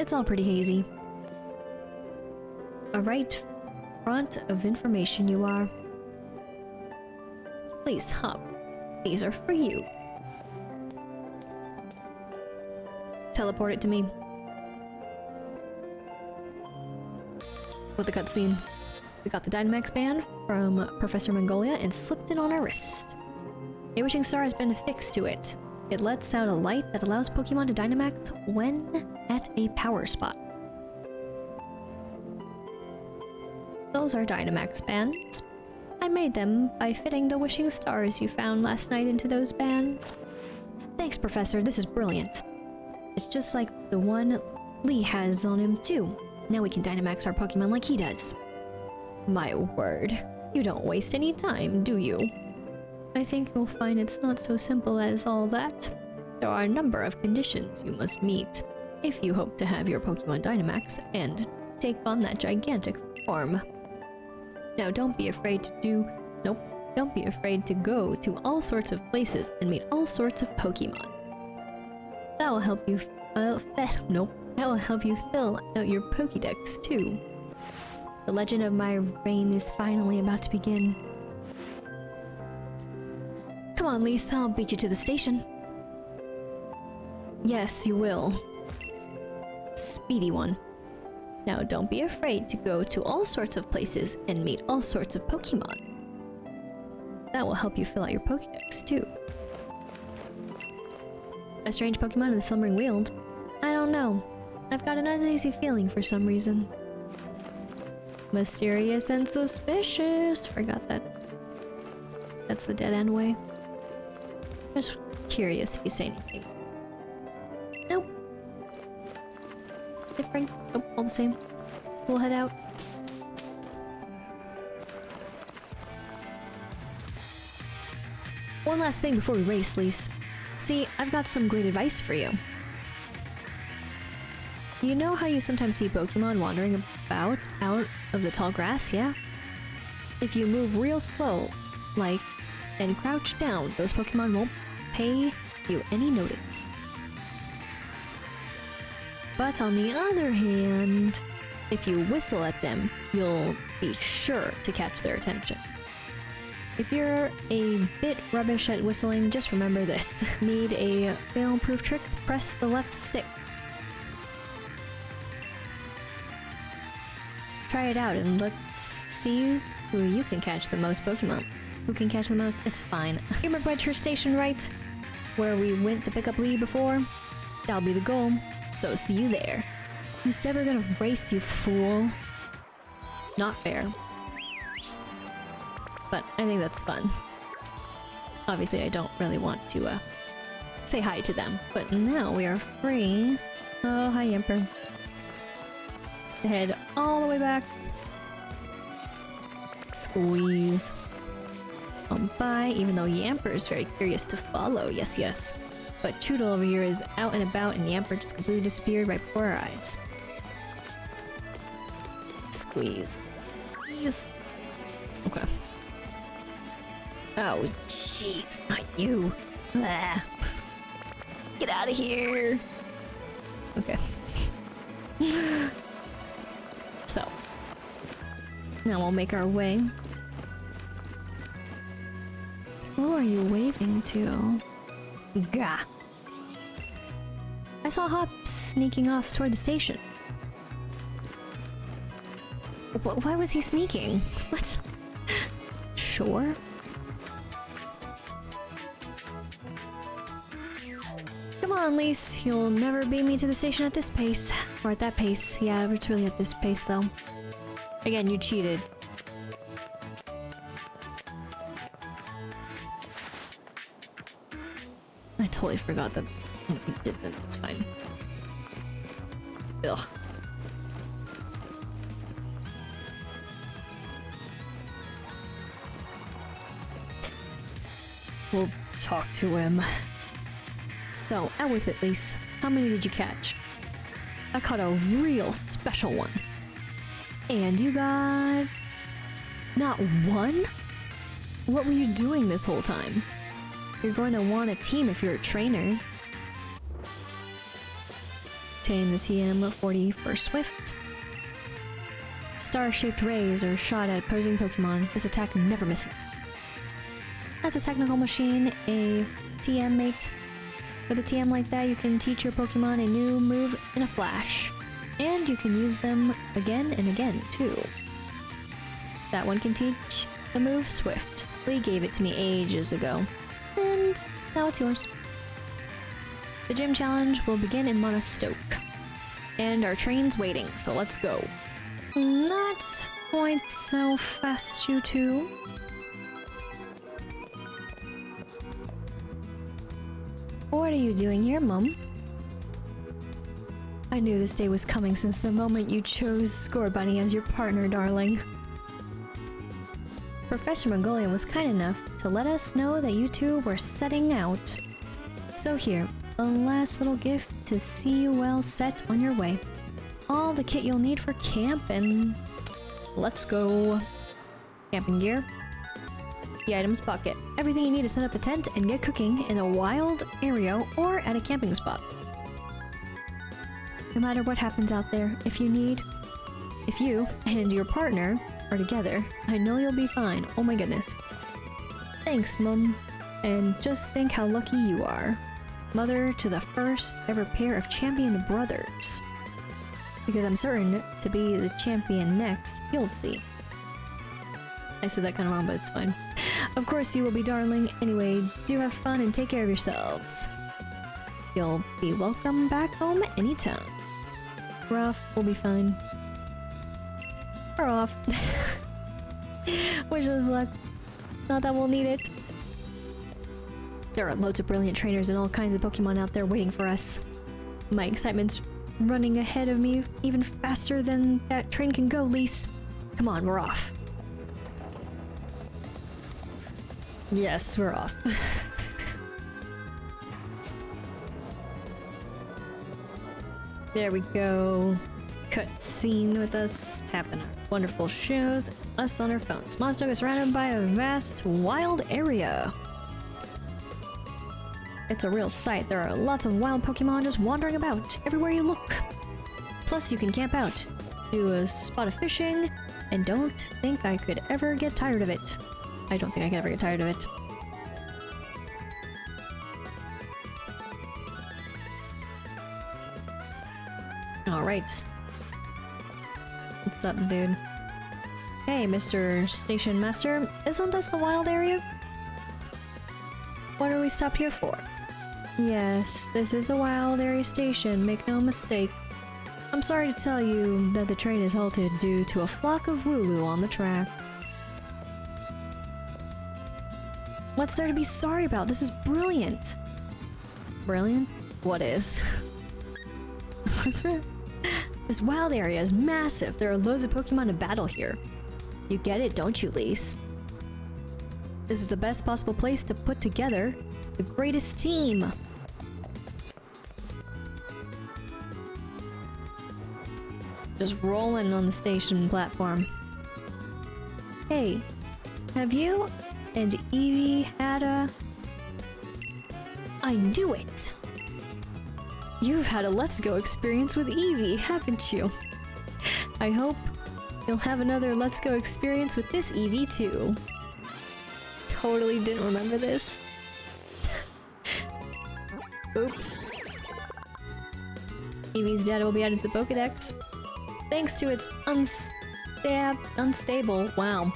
It's all pretty hazy. A right front of information you are. Please, Hop. These are for you. Teleport it to me. With a cutscene. We got the Dynamax band from Professor Magnolia and slipped it on our wrist. A wishing star has been affixed to it. It lets out a light that allows Pokemon to Dynamax when at a power spot. Those are Dynamax bands. I made them by fitting the wishing stars you found last night into those bands. Thanks, Professor, this is brilliant. It's just like the one Lee has on him too. Now we can Dynamax our Pokemon like he does. My word, you don't waste any time, do you? I think you'll find it's not so simple as all that. There are a number of conditions you must meet if you hope to have your Pokemon Dynamax and take on that gigantic form. Now don't be afraid don't be afraid to go to all sorts of places and meet all sorts of Pokemon. That will help you that will help you fill out your Pokédex too. The legend of my reign is finally about to begin. Come on, Lis, I'll beat you to the station. Yes, you will. Speedy one. Now don't be afraid to go to all sorts of places and meet all sorts of Pokemon. That will help you fill out your Pokédex too. A strange Pokemon in the Slumbering Weald? I don't know. I've got an uneasy feeling for some reason. Mysterious and suspicious. Forgot that. That's the dead end way. Just curious if you say anything. Nope. Different. Nope, all the same. We'll head out. One last thing before we race, Lis. See, I've got some great advice for you. You know how you sometimes see Pokemon wandering about out of the tall grass, yeah? If you move real slow, like, and crouch down, those Pokemon won't pay you any notice. But on the other hand, if you whistle at them, you'll be sure to catch their attention. If you're a bit rubbish at whistling, just remember this. Need a fail-proof trick? Press the left stick. Try it out and let's see who you can catch the most Pokemon. Who can catch the most? It's fine. You remember Wedgehurst Station, right? Where we went to pick up Lee before? That'll be the goal. So see you there. You said we're gonna race, you fool. Not fair. But I think that's fun. Obviously, I don't really want to say hi to them. But now we are free. Oh, hi, Emperor. Head all the way back. Squeeze. On by, even though Yamper is very curious to follow. Yes, yes. But Choodle over here is out and about and Yamper just completely disappeared right before our eyes. Squeeze. Squeeze. Okay. Oh, jeez. Not you. Blah. Get out of here. Okay. So. Now we'll make our way. Who are you waving to? Gah. I saw Hop sneaking off toward the station. Why was he sneaking? What? Sure. Come on, Lis. You'll never beat me to the station at this pace. Or at that pace. Yeah, it's really at this pace, though. Again, you cheated. I totally forgot that you did that. It's fine. Ugh. We'll talk to him. So, out with it, Lis. How many did you catch? I caught a real special one. And you got... not one? What were you doing this whole time? You're going to want a team if you're a trainer. Obtain the TM40 for Swift. Star-shaped rays are shot at opposing Pokemon. This attack never misses. As a technical machine, a TM mate. With a TM like that, you can teach your Pokemon a new move in a flash. And you can use them again and again, too. That one can teach the move Swift. Lee gave it to me ages ago. And now it's yours. The gym challenge will begin in Motostoke. And our train's waiting, so let's go. Not quite so fast, you two. What are you doing here, Mum? I knew this day was coming since the moment you chose Scorbunny as your partner, darling. Professor Magnolia was kind enough to let us know that you two were setting out. So here, a last little gift to see you well set on your way. All the kit you'll need for camp and... let's go. Camping gear. The items bucket. Everything you need to set up a tent and get cooking in a wild area or at a camping spot. No matter what happens out there, if you and your partner are together, I know you'll be fine. Oh my goodness. Thanks, Mum. And just think how lucky you are. Mother to the first ever pair of champion brothers. Because I'm certain to be the champion next, you'll see. I said that kind of wrong, but it's fine. Of course you will be, darling. Anyway, do have fun and take care of yourselves. You'll be welcome back home anytime. We're off. We'll be fine. We're off. Wish us luck. Not that we'll need it. There are loads of brilliant trainers and all kinds of Pokemon out there waiting for us. My excitement's running ahead of me even faster than that train can go, Lis. Come on, we're off. Yes, we're off. There we go. Cut scene with us tapping our wonderful shoes, us on our phones. Motostoke is surrounded by a vast, wild area. It's a real sight. There are lots of wild Pokemon just wandering about everywhere you look. Plus, you can camp out, do a spot of fishing, and don't think I could ever get tired of it. I don't think I could ever get tired of it. Alright. What's up, dude? Hey, Mr. Station Master, isn't this the wild area? What are we stopped here for? Yes, this is the wild area station, make no mistake. I'm sorry to tell you that the train is halted due to a flock of Wooloo on the tracks. What's there to be sorry about? This is brilliant! Brilliant? What is? This wild area is massive. There are loads of Pokemon to battle here. You get it, don't you, Lis? This is the best possible place to put together the greatest team. Just rolling on the station platform. Hey, have you and Eevee had a... I knew it! You've had a Let's Go experience with Eevee, haven't you? I hope you'll have another Let's Go experience with this Eevee too. Totally didn't remember this. Oops. Eevee's data will be added to Pokedex. Thanks to its unstable, wow,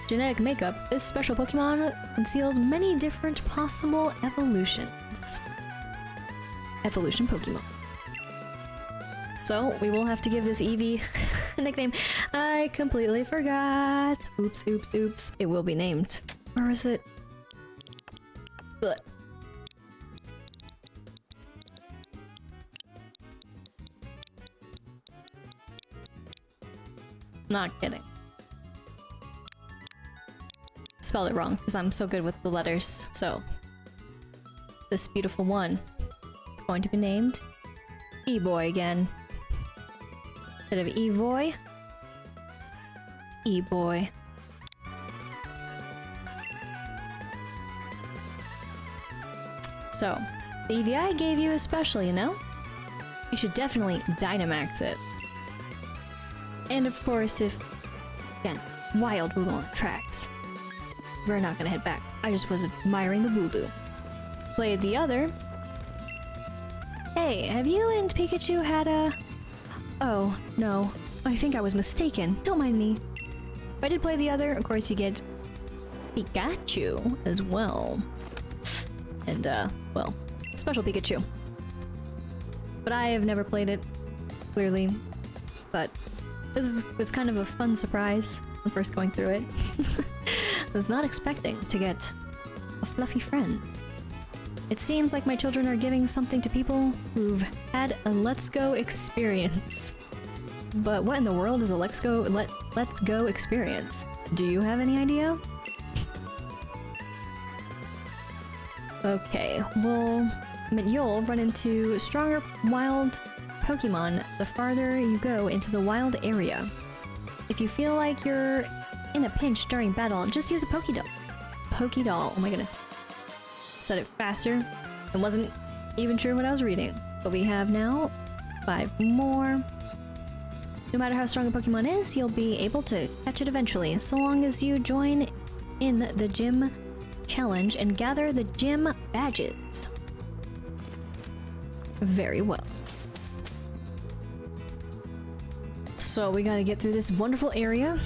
genetic makeup, this special Pokemon conceals many different possible evolutions. Evolution Pokemon. So, we will have to give this Eevee a nickname. I completely forgot. Oops, oops, oops. It will be named. Where is it? Blech. Not kidding. Spelled it wrong because I'm so good with the letters. So, this beautiful one is going to be named E-Boy again. Instead of Evoy, E-Boy. So, the Eevee I gave you is special, you know? You should definitely Dynamax it. And of course, if, again, wild Wooloo on the tracks. We're not gonna head back. I just was admiring the Wooloo. Played the other. Hey, have you and Pikachu had a... Oh, no. I think I was mistaken. Don't mind me. If I did play the other, of course you get Pikachu as well. And, well, special Pikachu. But I have never played it, clearly. But it's kind of a fun surprise when first going through it. I was not expecting to get a fluffy friend. It seems like my children are giving something to people who've had a Let's Go experience. But what in the world is a Let's Go experience? Do you have any idea? Okay, well, you'll run into stronger wild Pokemon the farther you go into the wild area. If you feel like you're in a pinch during battle, just use a Pokédoll. Pokédoll, oh my goodness. Said it faster. It wasn't even true what I was reading. But we have now 5 more. No matter how strong a Pokemon is, you'll be able to catch it eventually, so long as you join in the gym challenge and gather the gym badges. Very well. So we gotta get through this wonderful area.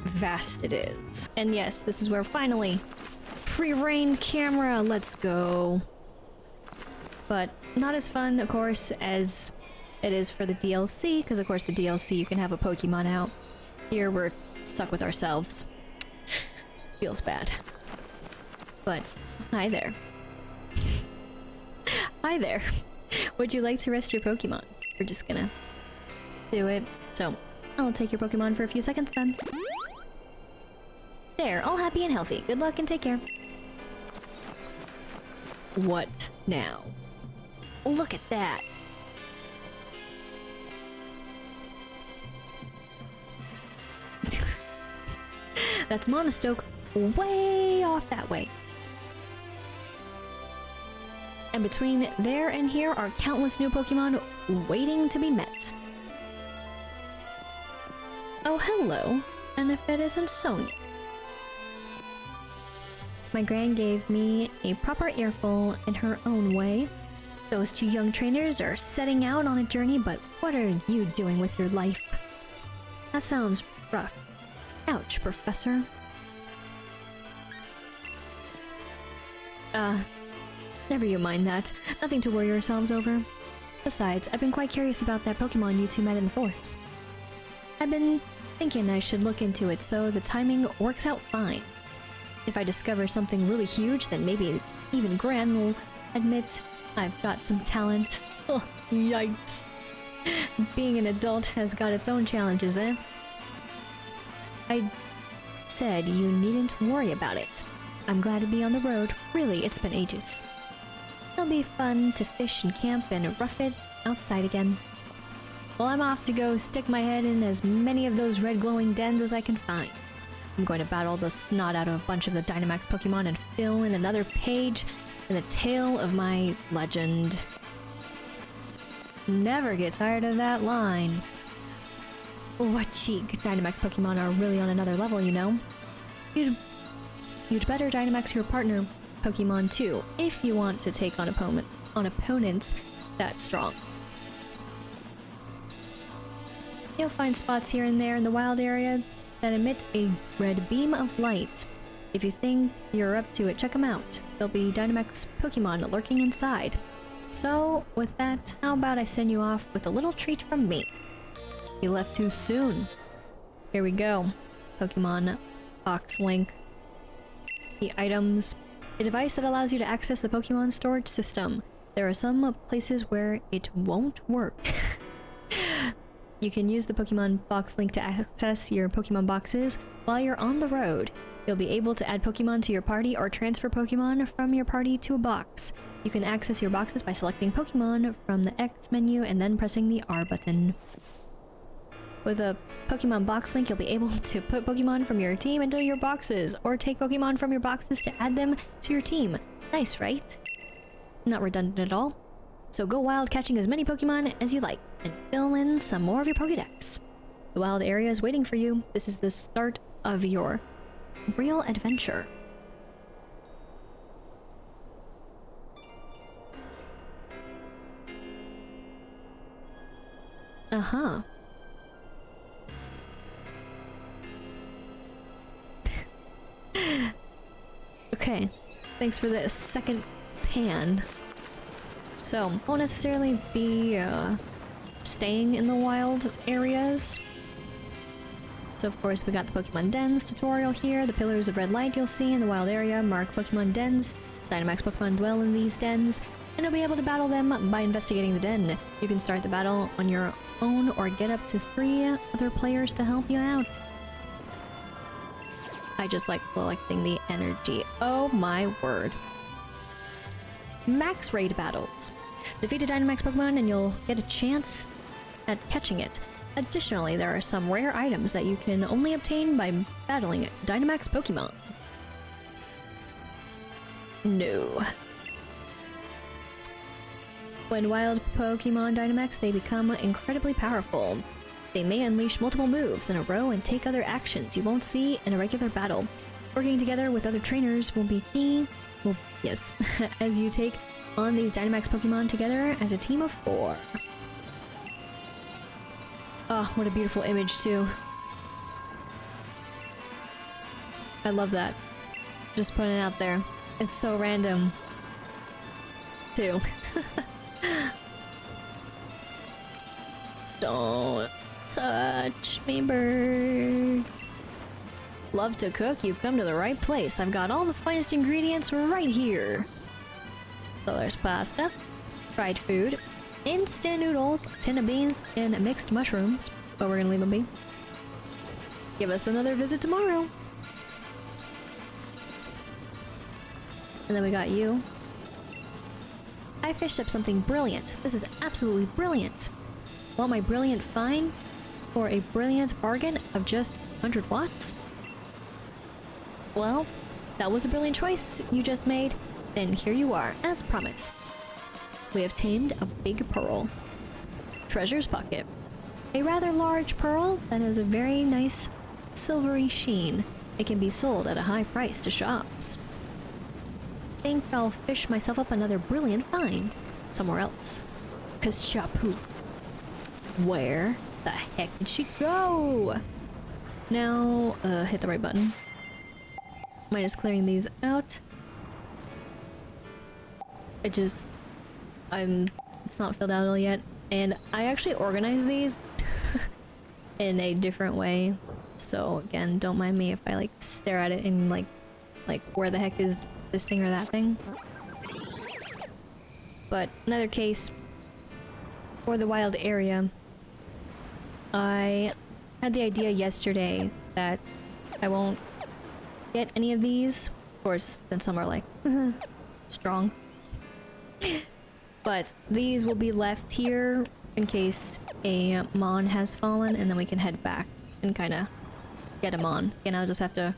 Vast it is. And yes, this is where finally, free reign camera, let's go. But not as fun, of course, as it is for the DLC, because of course the DLC you can have a Pokemon out. Here we're stuck with ourselves. Feels bad. But, hi there. Hi there. Would you like to rest your Pokemon? We're just gonna do it. So, I'll take your Pokemon for a few seconds then. There, all happy and healthy. Good luck and take care. What now? Look at that. That's Motostoke, way off that way. And between there and here are countless new Pokemon waiting to be met. Oh, hello. And if it isn't Sonia. My gran gave me a proper earful in her own way. Those two young trainers are setting out on a journey, but what are you doing with your life? That sounds rough. Ouch, Professor. Never you mind that. Nothing to worry yourselves over. Besides, I've been quite curious about that Pokemon you two met in the forest. I've been thinking I should look into it so the timing works out fine. If I discover something really huge, then maybe even Gran will admit I've got some talent. Oh, yikes. Being an adult has got its own challenges, eh? I said you needn't worry about it. I'm glad to be on the road. Really, it's been ages. It'll be fun to fish and camp and rough it outside again. Well, I'm off to go stick my head in as many of those red glowing dens as I can find. I'm going to battle the snot out of a bunch of the Dynamax Pokemon and fill in another page in the tale of my legend. Never get tired of that line. What cheek, Dynamax Pokemon are really on another level, you know? You'd better Dynamax your partner Pokemon too, if you want to take on opponents that strong. You'll find spots here and there in the wild area that emit a red beam of light. If you think you're up to it, check them out. There'll be Dynamax Pokemon lurking inside. So, with that, how about I send you off with a little treat from me? You left too soon. Here we go. Pokemon Box Link. The items. A device that allows you to access the Pokemon storage system. There are some places where it won't work. You can use the Pokemon Box Link to access your Pokemon boxes while you're on the road. You'll be able to add Pokemon to your party or transfer Pokemon from your party to a box. You can access your boxes by selecting Pokemon from the X menu and then pressing the R button. With a Pokemon Box Link, you'll be able to put Pokemon from your team into your boxes, or take Pokemon from your boxes to add them to your team. Nice, right? Not redundant at all. So go wild catching as many Pokemon as you like, and fill in some more of your Pokédex. The wild area is waiting for you. This is the start of your real adventure. Uh-huh. Okay, thanks for the second pan. So, won't necessarily be staying in the wild areas. So of course we got the Pokemon Dens tutorial here. The pillars of red light you'll see in the wild area mark Pokemon Dens. Dynamax Pokemon dwell in these dens, and you'll be able to battle them by investigating the den. You can start the battle on your own or get up to 3 other players to help you out. I just like collecting the energy. Oh my word. Max raid battles. Defeat a Dynamax Pokemon and you'll get a chance at catching it. Additionally, there are some rare items that you can only obtain by battling Dynamax Pokemon. No. When wild Pokemon Dynamax, they become incredibly powerful. They may unleash multiple moves in a row and take other actions you won't see in a regular battle. Working together with other trainers will be key. Well, yes, as you take on these Dynamax Pokemon together as a team of 4. Oh, what a beautiful image, too. I love that. Just putting it out there. It's so random, too. Don't touch me, bird. Love to cook? You've come to the right place. I've got all the finest ingredients right here. So there's pasta, fried food, instant noodles, tin of beans, and mixed mushrooms. But we're gonna leave them be. Give us another visit tomorrow. And then we got you. I fished up something brilliant. This is absolutely brilliant. Want my brilliant find for a brilliant bargain of just 100 watts? Well, that was a brilliant choice you just made. And here you are, as promised. We have tamed a big pearl. Treasure's pocket. A rather large pearl that has a very nice silvery sheen. It can be sold at a high price to shops. Think I'll fish myself up another brilliant find somewhere else. Kashapu. Where the heck did she go? Now, hit the right button. Minus clearing these out. It's not filled out all yet. And I actually organized these in a different way. So again, don't mind me if I like stare at it and like where the heck is this thing or that thing. But another case for the wild area. I had the idea yesterday that I won't get any of these. Of course, then some are like strong. But these will be left here in case a mon has fallen, and then we can head back and kind of get him on. And I'll just have to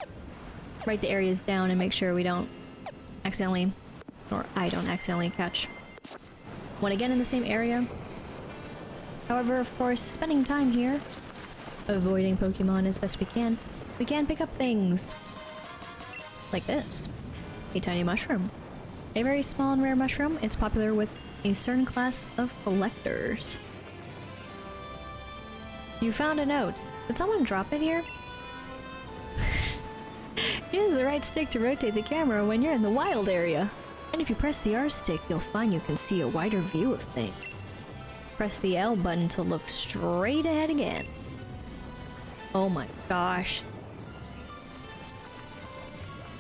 write the areas down and make sure we don't accidentally, or I don't accidentally catch one again in the same area. However, of course, spending time here, avoiding Pokemon as best we can pick up things like this. A tiny mushroom. A very small and rare mushroom. It's popular with a certain class of collectors. You found a note. Did someone drop it here? Use the right stick to rotate the camera when you're in the wild area. And if you press the R stick, you'll find you can see a wider view of things. Press the L button to look straight ahead again. Oh my gosh.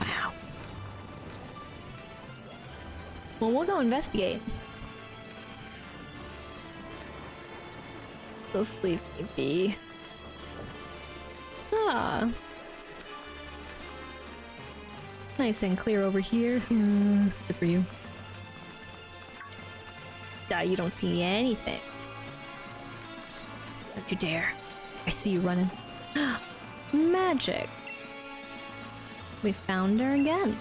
Wow. Well, we'll go investigate. Go sleep, maybe. Ah. Nice and clear over here. Good for you. Ah, you don't see anything. Don't you dare. I see you running. Magic. We found her again.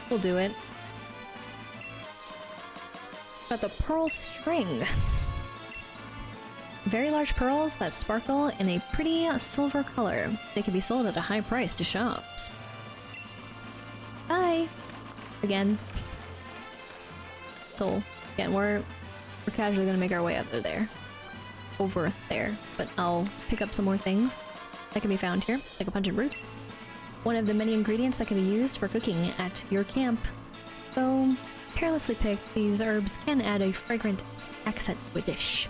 We'll do it. Got the pearl string. Very large pearls that sparkle in a pretty silver color. They can be sold at a high price to shops. Bye! Again. So, again, we're casually gonna make our way up to there. Over there. But I'll pick up some more things that can be found here, like a pungent root. One of the many ingredients that can be used for cooking at your camp. Though carelessly picked, these herbs can add a fragrant accent to a dish.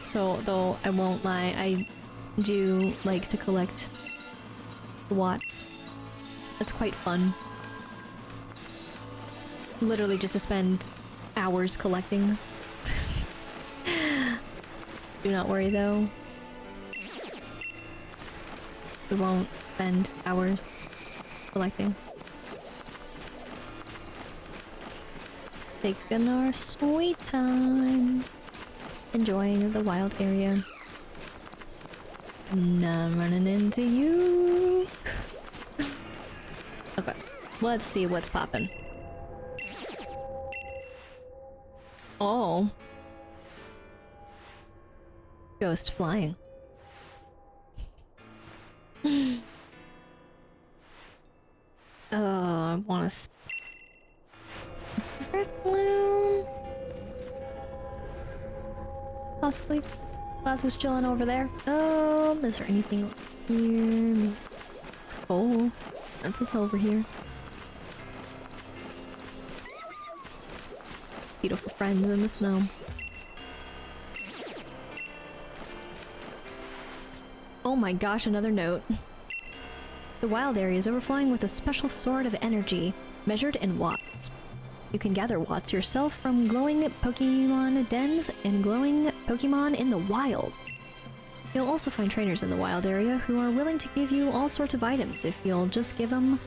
So, though I won't lie, I do like to collect watts. It's quite fun. Literally just to spend hours collecting. Do not worry though. We won't spend hours collecting. Taking our sweet time. Enjoying the wild area. And I'm running into you. Okay, let's see what's poppin'. Oh. Ghost flying. I want to drift balloon. Possibly. Clouds was chilling over there. Is there anything here? It's cold. That's what's over here. Beautiful friends in the snow. Oh my gosh, another note. The wild area is overflowing with a special sort of energy, measured in watts. You can gather watts yourself from glowing Pokemon dens and glowing Pokemon in the wild. You'll also find trainers in the wild area who are willing to give you all sorts of items if you'll just give them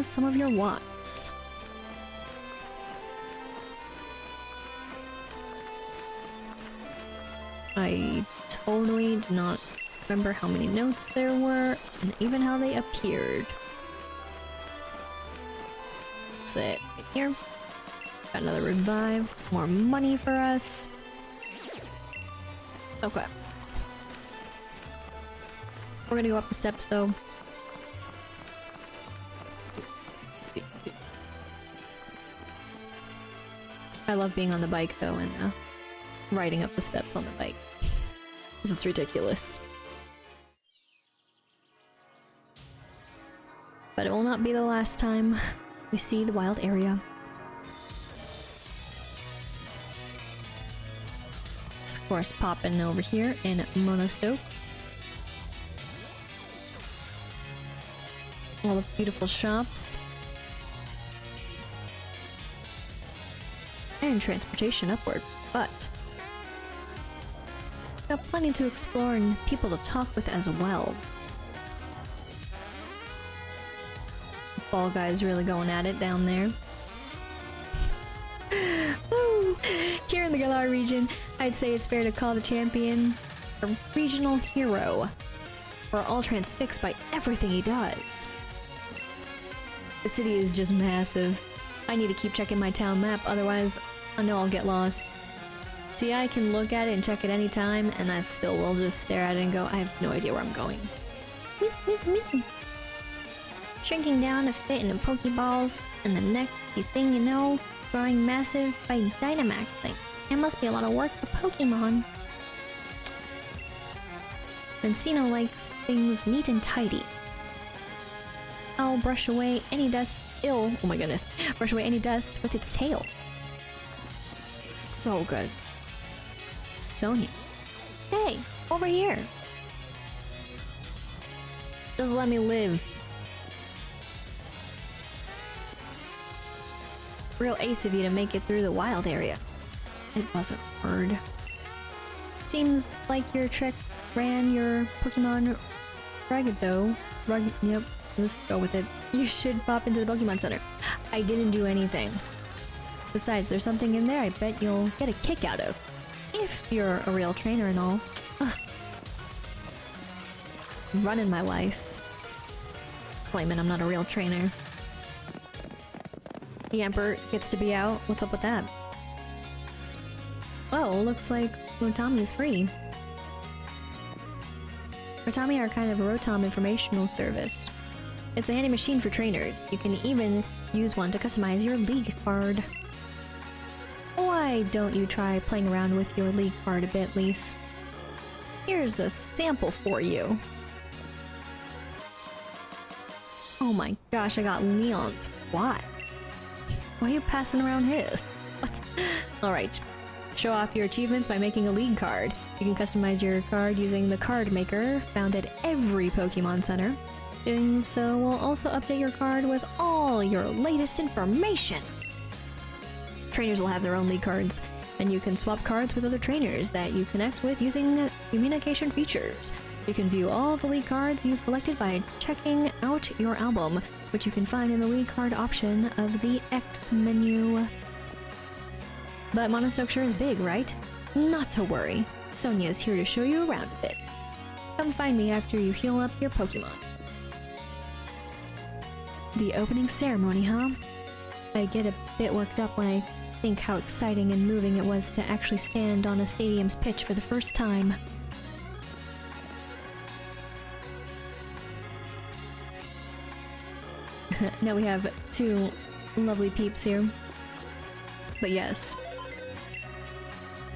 some of your watts. I totally did not remember how many notes there were, and even how they appeared. That's it. Right here. Got another revive. More money for us. Okay. We're gonna go up the steps though. I love being on the bike though and riding up the steps on the bike. It's ridiculous. But it will not be the last time we see the wild area. It's of course popping over here in Motostoke. All the beautiful shops. And transportation upward, but got plenty to explore and people to talk with as well. Ball guy's really going at it down there. Woo! Here in the Galar region, I'd say it's fair to call the champion a regional hero. We're all transfixed by everything he does. The city is just massive. I need to keep checking my town map, otherwise I know I'll get lost. See, I can look at it and check it any time, and I still will just stare at it and go, I have no idea where I'm going. Mitsu. Shrinking down to fit into Pokeballs, and the next thing you know, growing massive by Dynamaxing. It must be a lot of work for Pokemon. Mencino likes things neat and tidy. I'll brush away any dust oh my goodness, brush away any dust with its tail. So good. Sonia. Hey, over here. Just let me live. Real ace of you to make it through the wild area. It wasn't hard. Seems like your trick ran your Pokemon ragged though. Yep. Let's go with it. You should pop into the Pokemon Center. I didn't do anything. Besides, there's something in there I bet you'll get a kick out of. If you're a real trainer and all. Ugh. Running my life. Claiming I'm not a real trainer. The Emperor gets to be out. What's up with that? Oh, looks like Rotami's free. Rotami are kind of a Rotom informational service. It's a handy machine for trainers. You can even use one to customize your league card. Why don't you try playing around with your league card a bit, Lis? Here's a sample for you. Oh my gosh, I got Leon's. Why? Why are you passing around his? What? Alright. Show off your achievements by making a league card. You can customize your card using the card maker found at every Pokemon Center. Doing so will also update your card with all your latest information. Trainers will have their own league cards, and you can swap cards with other trainers that you connect with using communication features. You can view all the league cards you've collected by checking out your album, which you can find in the league card option of the X menu. But Motostoke sure is big, right? Not to worry. Sonia is here to show you around a bit. Come find me after you heal up your Pokemon. The opening ceremony, huh? I get a bit worked up when I think how exciting and moving it was to actually stand on a stadium's pitch for the first time. Now we have two lovely peeps here. But yes.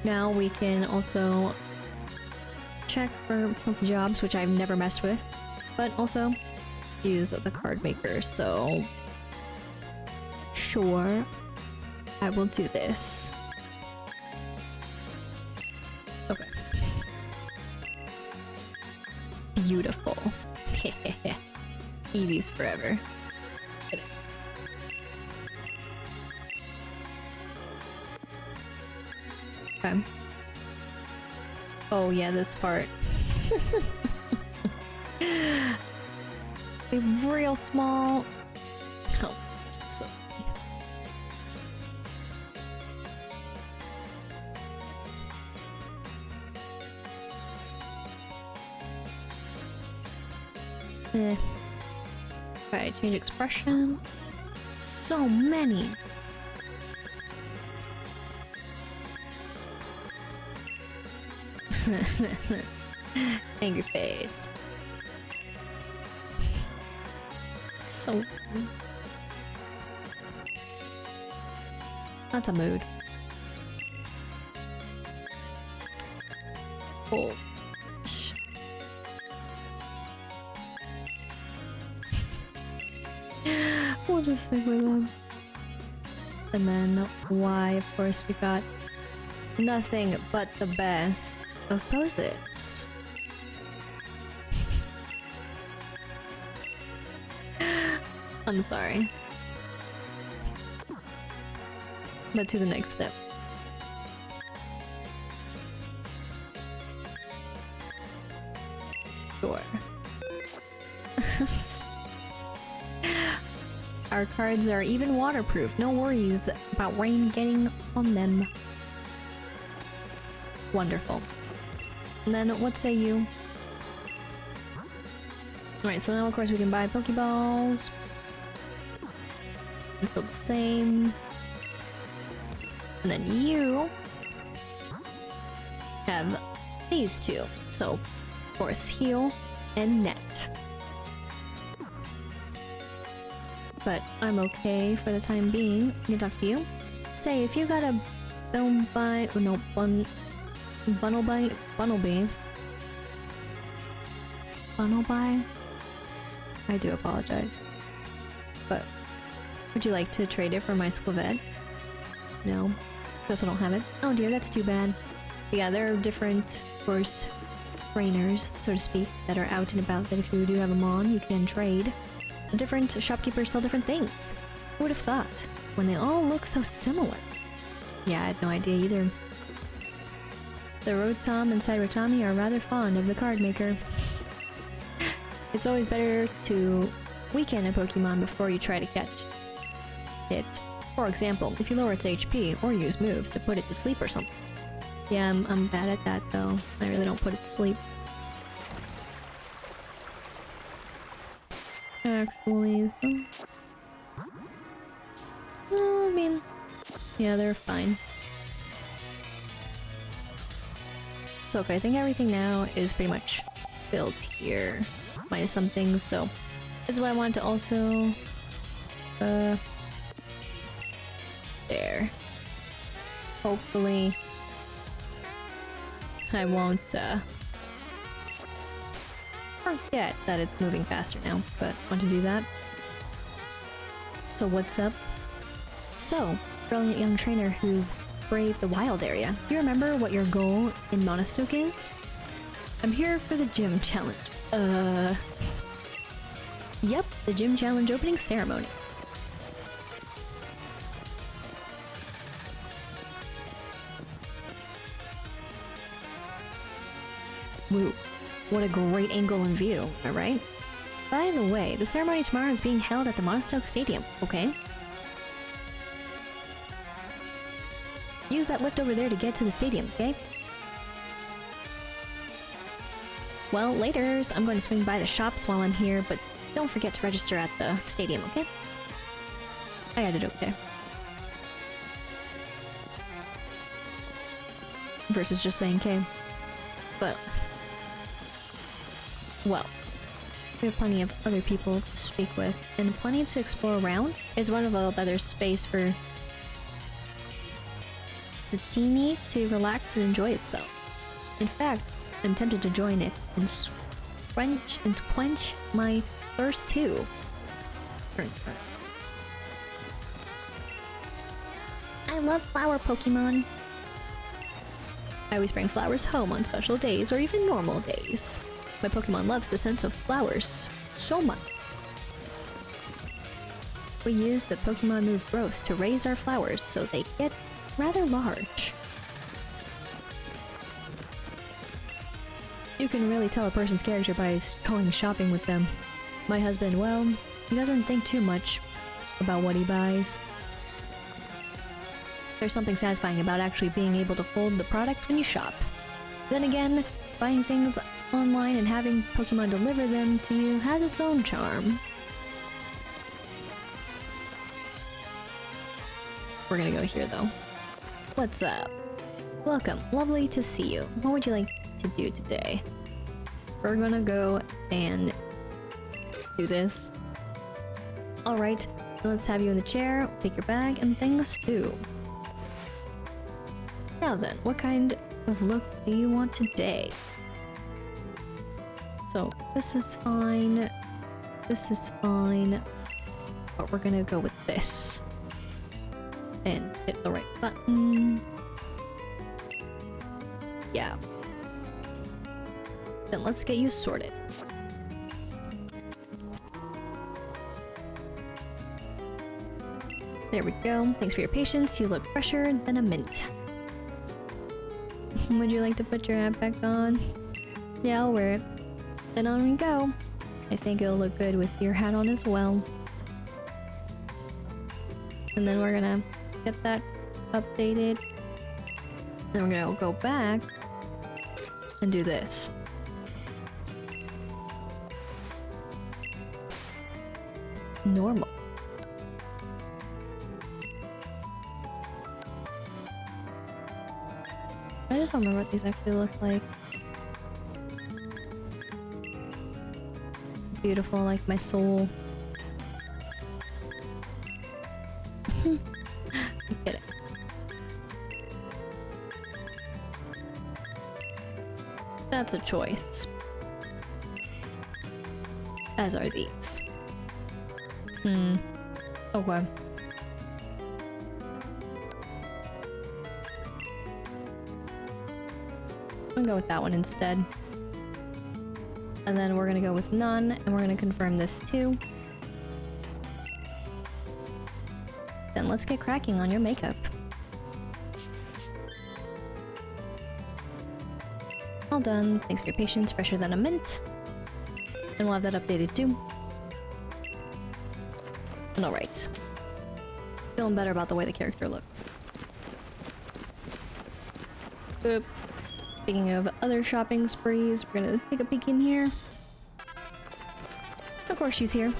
Now we can also check for Pokejobs, which I've never messed with, but also use the card maker, so sure, I will do this. Okay. Beautiful. Eevees forever. Okay. Oh yeah, this part. A real small. Oh, just so. Eh. Okay, change expression. So many. Angry face. So... That's a mood. Oh. We'll just stick with them. And then Y, of course, we got nothing but the best of poses. I'm sorry. But to the next step. Sure. Our cards are even waterproof. No worries about rain getting on them. Wonderful. And then what say you? Alright, so now of course we can buy Pokeballs. It's still the same. And then you have these two. So, of course, heal and net. But I'm okay for the time being. I can talk to you. Say, if you got a Bunnelby, oh no, Bunnelby? I do apologize. But, would you like to trade it for my Squavette? No. Guess I don't have it. Oh dear, that's too bad. But yeah, there are different, of course, trainers, so to speak, that are out and about that if you do have them on, you can trade. Different shopkeepers sell different things. Who would have thought? When they all look so similar. Yeah, I had no idea either. The Rotom and Sairotami are rather fond of the card maker. It's always better to weaken a Pokemon before you try to catch it. For example, if you lower its HP or use moves to put it to sleep or something. Yeah, I'm bad at that though. I really don't put it to sleep. Actually, so... Well, I mean... Yeah, they're fine. So okay, I think everything now is pretty much filled here. Minus some things, so... This is what I wanted to also... There. Hopefully... I won't, forget that it's moving faster now, but I want to do that. So what's up? So, brilliant young trainer who's braved the wild area. Do you remember what your goal in Motostoke is? I'm here for the gym challenge. Yep, the gym challenge opening ceremony. Woo. What a great angle and view, am I right? By the way, the ceremony tomorrow is being held at the Motostoke Stadium, okay? Use that lift over there to get to the stadium, okay? Well, laters, I'm going to swing by the shops while I'm here, but don't forget to register at the stadium, okay? I got it okay. Versus just saying okay. But... well, we have plenty of other people to speak with, and plenty to explore around. It's wonderful that there's space for Satini to relax and enjoy itself. In fact, I'm tempted to join it and quench my thirst too. I love flower Pokemon. I always bring flowers home on special days or even normal days. My Pokemon loves the scent of flowers so much. We use the Pokemon move growth to raise our flowers so they get rather large. You can really tell a person's character by going shopping with them. My husband, well, he doesn't think too much about what he buys. There's something satisfying about actually being able to hold the products when you shop. Then again, buying things online, and having Pokemon deliver them to you has its own charm. We're gonna go here though. What's up? Welcome, lovely to see you. What would you like to do today? We're gonna go and do this. Alright, let's have you in the chair, take your bag, and things too. Now then, what kind of look do you want today? So, this is fine. This is fine. But we're gonna go with this. And hit the right button. Yeah. Then let's get you sorted. There we go. Thanks for your patience. You look fresher than a mint. Would you like to put your hat back on? Yeah, I'll wear it. Then on we go. I think it'll look good with your hat on as well. And then we're gonna get that updated. Then we're gonna go back and do this. Normal. I just don't remember what these actually look like. Beautiful, like my soul. I get it. That's a choice. As are these. Okay. I'm gonna go with that one instead. And then we're gonna go with none, and we're gonna confirm this too. Then let's get cracking on your makeup. All done. Thanks for your patience. Fresher than a mint. And we'll have that updated too. And alright. Feeling better about the way the character looks. Oops. Speaking of other shopping sprees, we're gonna take a peek in here. Of course she's here.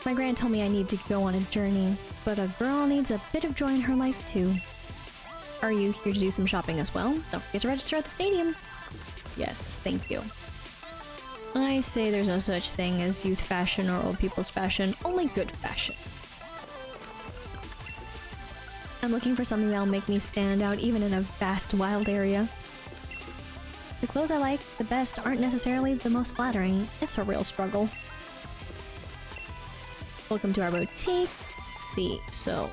My grand told me I need to go on a journey, but a girl needs a bit of joy in her life too. Are you here to do some shopping as well? Don't forget to register at the stadium. Yes, thank you. I say there's no such thing as youth fashion or old people's fashion, only good fashion. I'm looking for something that'll make me stand out even in a vast, wild area. The clothes I like the best aren't necessarily the most flattering. It's a real struggle. Welcome to our boutique. Let's see, so...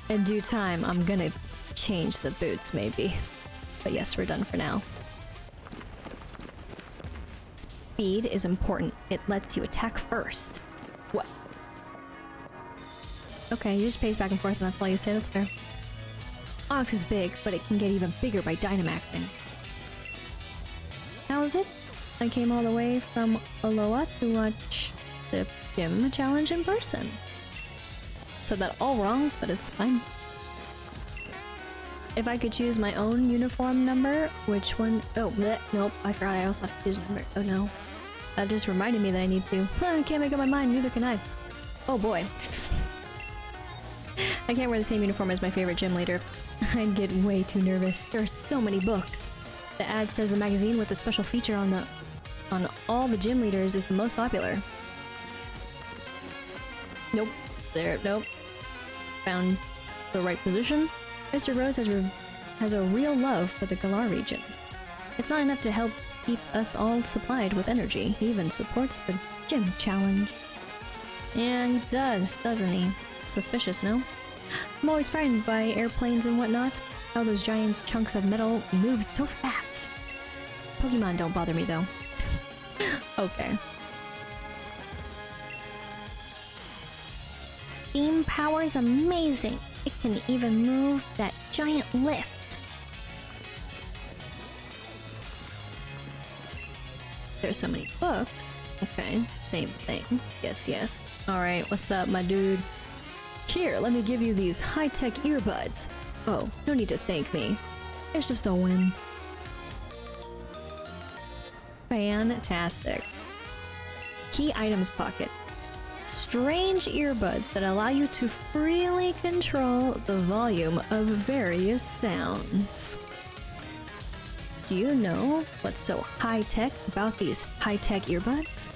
in due time, I'm gonna change the boots, maybe. But yes, we're done for now. Speed is important. It lets you attack first. What? Okay, you just pace back and forth and that's all you say, that's fair. Ox is big, but it can get even bigger by Dynamaxing. How is it? I came all the way from Aloha to watch the gym challenge in person. Said that all wrong, but it's fine. If I could choose my own uniform number, which one? Oh, bleh, nope, I forgot I also have to choose a number. Oh no. That just reminded me that I need to. I can't make up my mind, neither can I. Oh boy. I can't wear the same uniform as my favorite gym leader. I'd get way too nervous. There are so many books. The ad says the magazine with a special feature on all the gym leaders is the most popular. Nope. Nope. Found the right position. Mr. Rose has a real love for the Galar region. It's not enough to help keep us all supplied with energy. He even supports the gym challenge. Yeah, he does, doesn't he? Suspicious, no? I'm always frightened by airplanes and whatnot. How those giant chunks of metal move so fast. Pokemon don't bother me, though. Okay. Steam power's amazing. It can even move that giant lift. There's so many books. Okay, same thing. Yes, yes. Alright, what's up, my dude? Here, let me give you these high-tech earbuds. Oh, no need to thank me. It's just a win. Fantastic. Key items pocket. Strange earbuds that allow you to freely control the volume of various sounds. Do you know what's so high-tech about these high-tech earbuds?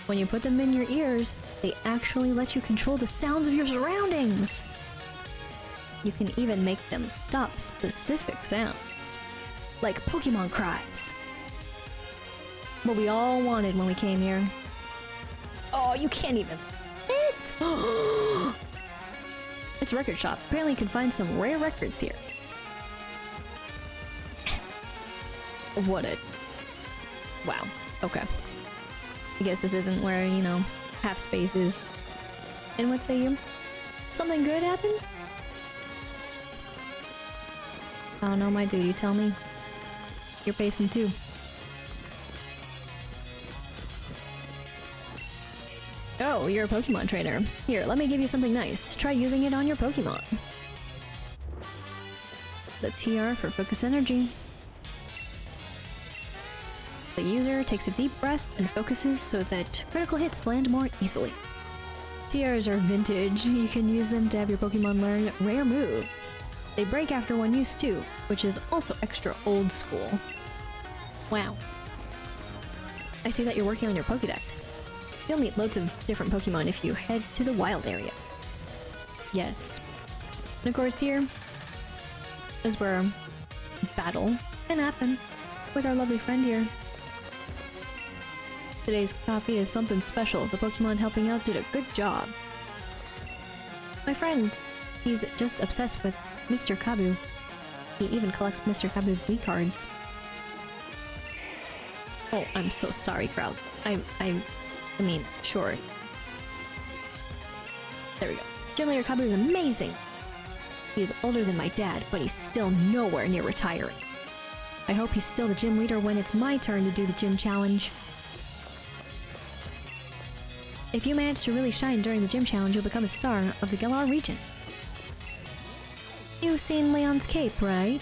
When you put them in your ears, they actually let you control the sounds of your surroundings. You can even make them stop specific sounds, like Pokemon cries. What we all wanted when we came here. Oh, you can't even fit! It's a record shop. Apparently you can find some rare records here. What a... Wow. Okay. I guess this isn't where, you know, half space is. And what say you? Something good happened? I don't know, my dude, you tell me. You're pacing too. Oh, you're a Pokemon trainer. Here, let me give you something nice. Try using it on your Pokemon. The TR for focus energy. The user takes a deep breath and focuses so that critical hits land more easily. TRs are vintage. You can use them to have your Pokemon learn rare moves. They break after one use too, which is also extra old school. Wow. I see that you're working on your Pokédex. You'll meet loads of different Pokemon if you head to the Weald area. Yes. And of course here is where battle can happen with our lovely friend here. Today's coffee is something special. The Pokemon helping out did a good job. My friend, he's just obsessed with Mr. Kabu. He even collects Mr. Kabu's League cards. Oh, I'm so sorry, crowd. I mean, sure. There we go. Gym Leader Kabu is amazing. He is older than my dad, but he's still nowhere near retiring. I hope he's still the gym leader when it's my turn to do the gym challenge. If you manage to really shine during the gym challenge, you'll become a star of the Galar Region. You've seen Leon's cape, right?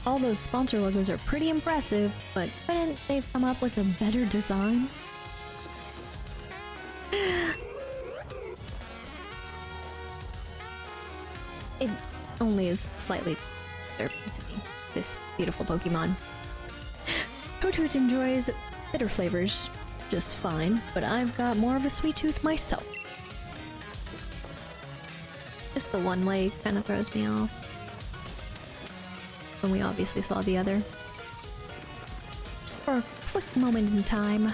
All those sponsor logos are pretty impressive, but couldn't they come up with a better design? It only is slightly disturbing to me, this beautiful Pokemon. Hoot Hoot enjoys bitter flavors just fine, but I've got more of a sweet tooth myself. Just the one leg kind of throws me off. When we obviously saw the other. Just for a quick moment in time.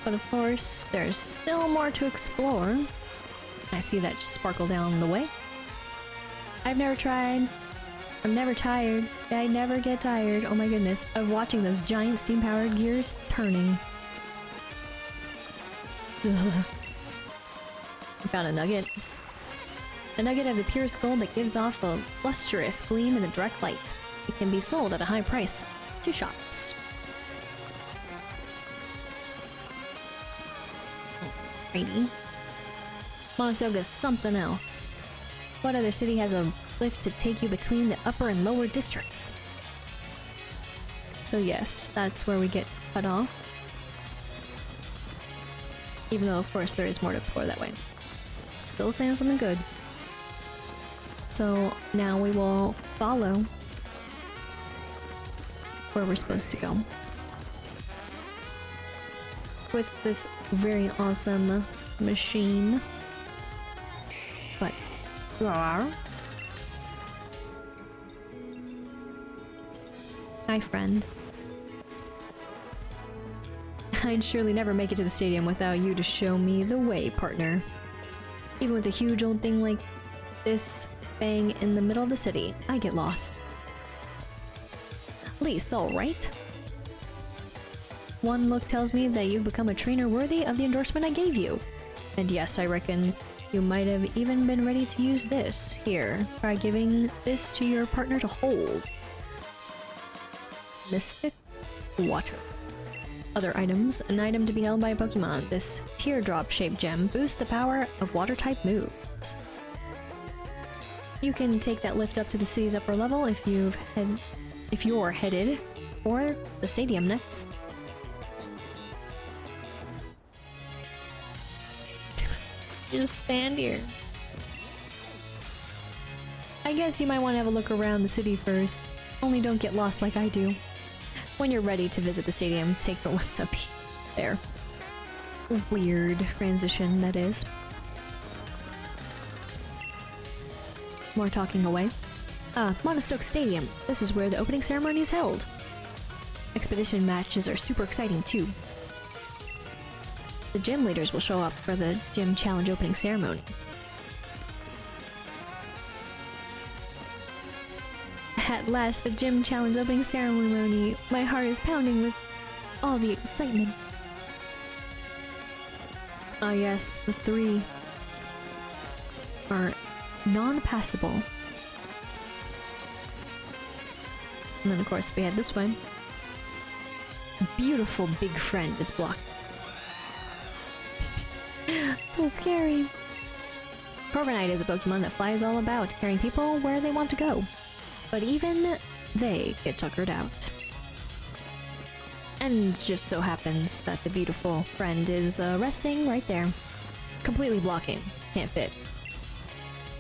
But of course, there's still more to explore. I see that sparkle down the way. I've never tried. I'm never tired. I never get tired, oh my goodness, of watching those giant steam-powered gears turning. Ugh. I found a nugget. A nugget of the purest gold that gives off a lustrous gleam in the direct light. It can be sold at a high price to shops. Alrighty. Motostoke is something else. What other city has a lift to take you between the upper and lower districts? So yes, that's where we get cut off. Even though, of course, there is more to explore that way. Still saying something good. So now we will follow where we're supposed to go. With this very awesome machine. But hi, friend. I'd surely never make it to the stadium without you to show me the way, partner. Even with a huge old thing like this bang in the middle of the city, I get lost. Lis, alright? One look tells me that you've become a trainer worthy of the endorsement I gave you. And yes, I reckon you might have even been ready to use this. Here, try giving this to your partner to hold. Mystic Water. Other items. An item to be held by a Pokemon. This teardrop-shaped gem boosts the power of water-type move. games. You can take that lift up to the city's upper level if you're headed for the stadium next. Just stand here. I guess you might want to have a look around the city first. Only don't get lost like I do. When you're ready to visit the stadium, take the lift up there. Weird transition, that is. More talking away. Motostoke Stadium. This is where the opening ceremony is held. Expedition matches are super exciting too. The gym leaders will show up for the gym challenge opening ceremony. At last, the gym challenge opening ceremony. My heart is pounding with all the excitement. Ah yes, the three are non-passable. And then of course we had this one. Beautiful big friend is blocked. So scary. Corviknight is a Pokemon that flies all about, carrying people where they want to go. But even they get tuckered out. And just so happens that the beautiful friend is resting right there. Completely blocking. Can't fit.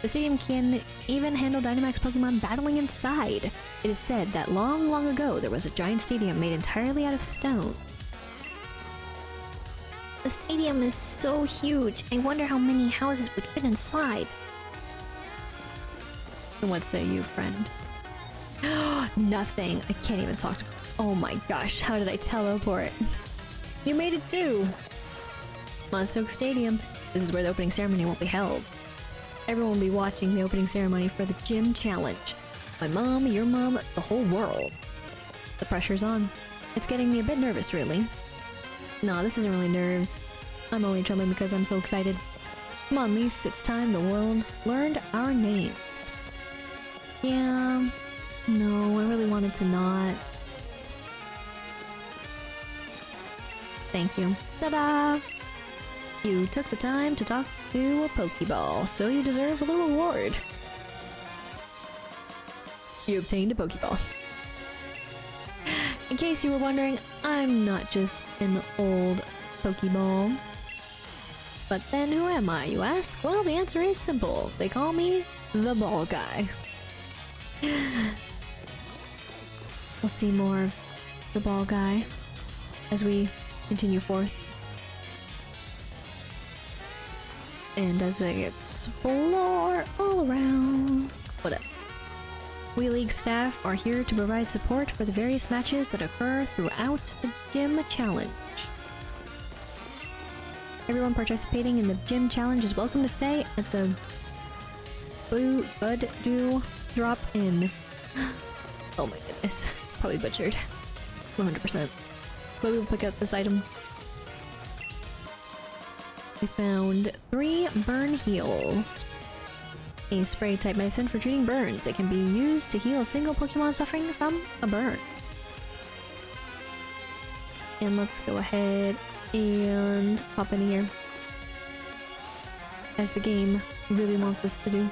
The stadium can even handle Dynamax Pokemon battling inside. It is said that long, long ago there was a giant stadium made entirely out of stone. The stadium is so huge, I wonder how many houses would fit inside. And what say you, friend? Nothing. I can't even talk to... Oh my gosh, how did I teleport? You made it too! Motostoke Stadium. This is where the opening ceremony will be held. Everyone will be watching the opening ceremony for the gym challenge. My mom, your mom, the whole world. The pressure's on. It's getting me a bit nervous, really. No, this isn't really nerves. I'm only trembling because I'm so excited. Come on, Lis, it's time the world learned our names. Yeah... No, I really wanted to not. Thank you. Ta-da! You took the time to talk to a Pokeball, so you deserve a little reward. You obtained a Pokeball. In case you were wondering, I'm not just an old Pokeball. But then who am I, you ask? Well, the answer is simple. They call me the Ball Guy. We'll see more of the Ball Guy as we continue forth. And as I explore all around. What up? We League staff are here to provide support for the various matches that occur throughout the gym challenge. Everyone participating in the gym challenge is welcome to stay at the Budew Drop Inn. Oh my goodness. Probably butchered. 100%. But we will pick up this item. We found 3 burn heals. A spray type medicine for treating burns. It can be used to heal a single Pokemon suffering from a burn. And let's go ahead and pop in here. As the game really wants us to do.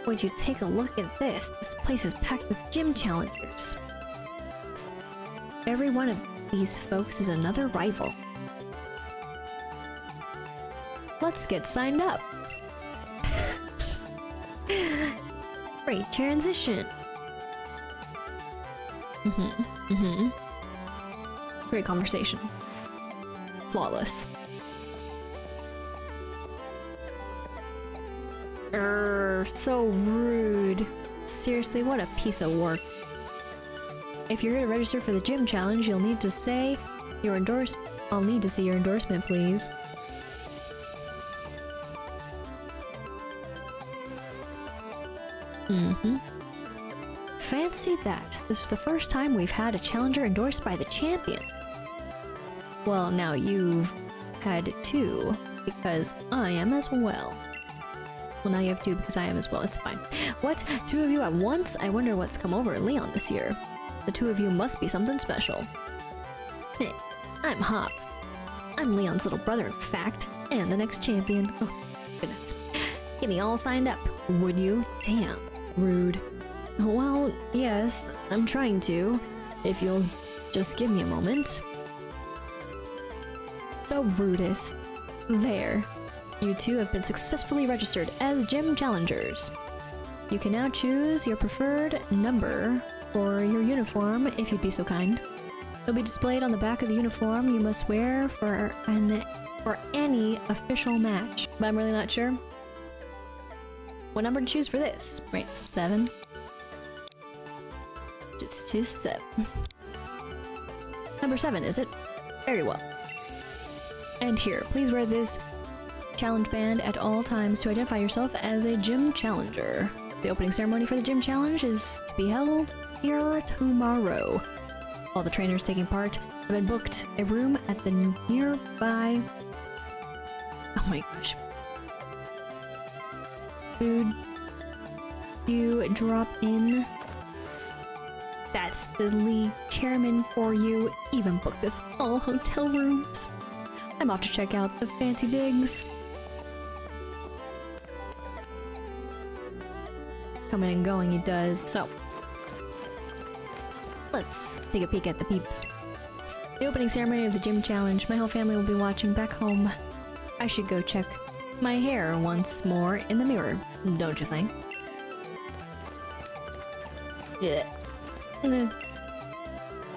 Would you take a look at this? This place is packed with gym challengers. Every one of these folks is another rival. Let's get signed up. Great transition. Great conversation. Flawless. So rude. Seriously, what a piece of work. If you're here to register for the gym challenge, you'll need to say your I'll need to see your endorsement, please. Fancy that. This is the first time we've had a challenger endorsed by the champion. Well, now you've had 2, because I am as well. Well, now you have two because I am as well. It's fine. What? Two of you at once? I wonder what's come over Leon this year. The two of you must be something special. Heh, I'm Hop. I'm Leon's little brother, in fact, and the next champion. Oh, goodness. Get me all signed up, would you? Damn, rude. Well, yes, I'm trying to. If you'll just give me a moment. The rudest. There. You two have been successfully registered as gym challengers. You can now choose your preferred number for your uniform if you'd be so kind. It'll be displayed on the back of the uniform you must wear for any official match. But I'm really not sure what number to choose for this. Right, 7. Just choose 7. Number 7, is it? Very well. And here, please wear this challenge band at all times to identify yourself as a gym challenger. The opening ceremony for the gym challenge is to be held here tomorrow. All the trainers taking part have been booked a room at the nearby... Oh my gosh. Budew Drop Inn. That's the league chairman for you. Even booked us all hotel rooms. I'm off to check out the fancy digs. Coming and going he does. So, let's take a peek at the peeps. The opening ceremony of the gym challenge. My whole family will be watching back home. I should go check my hair once more in the mirror, don't you think? Yeah.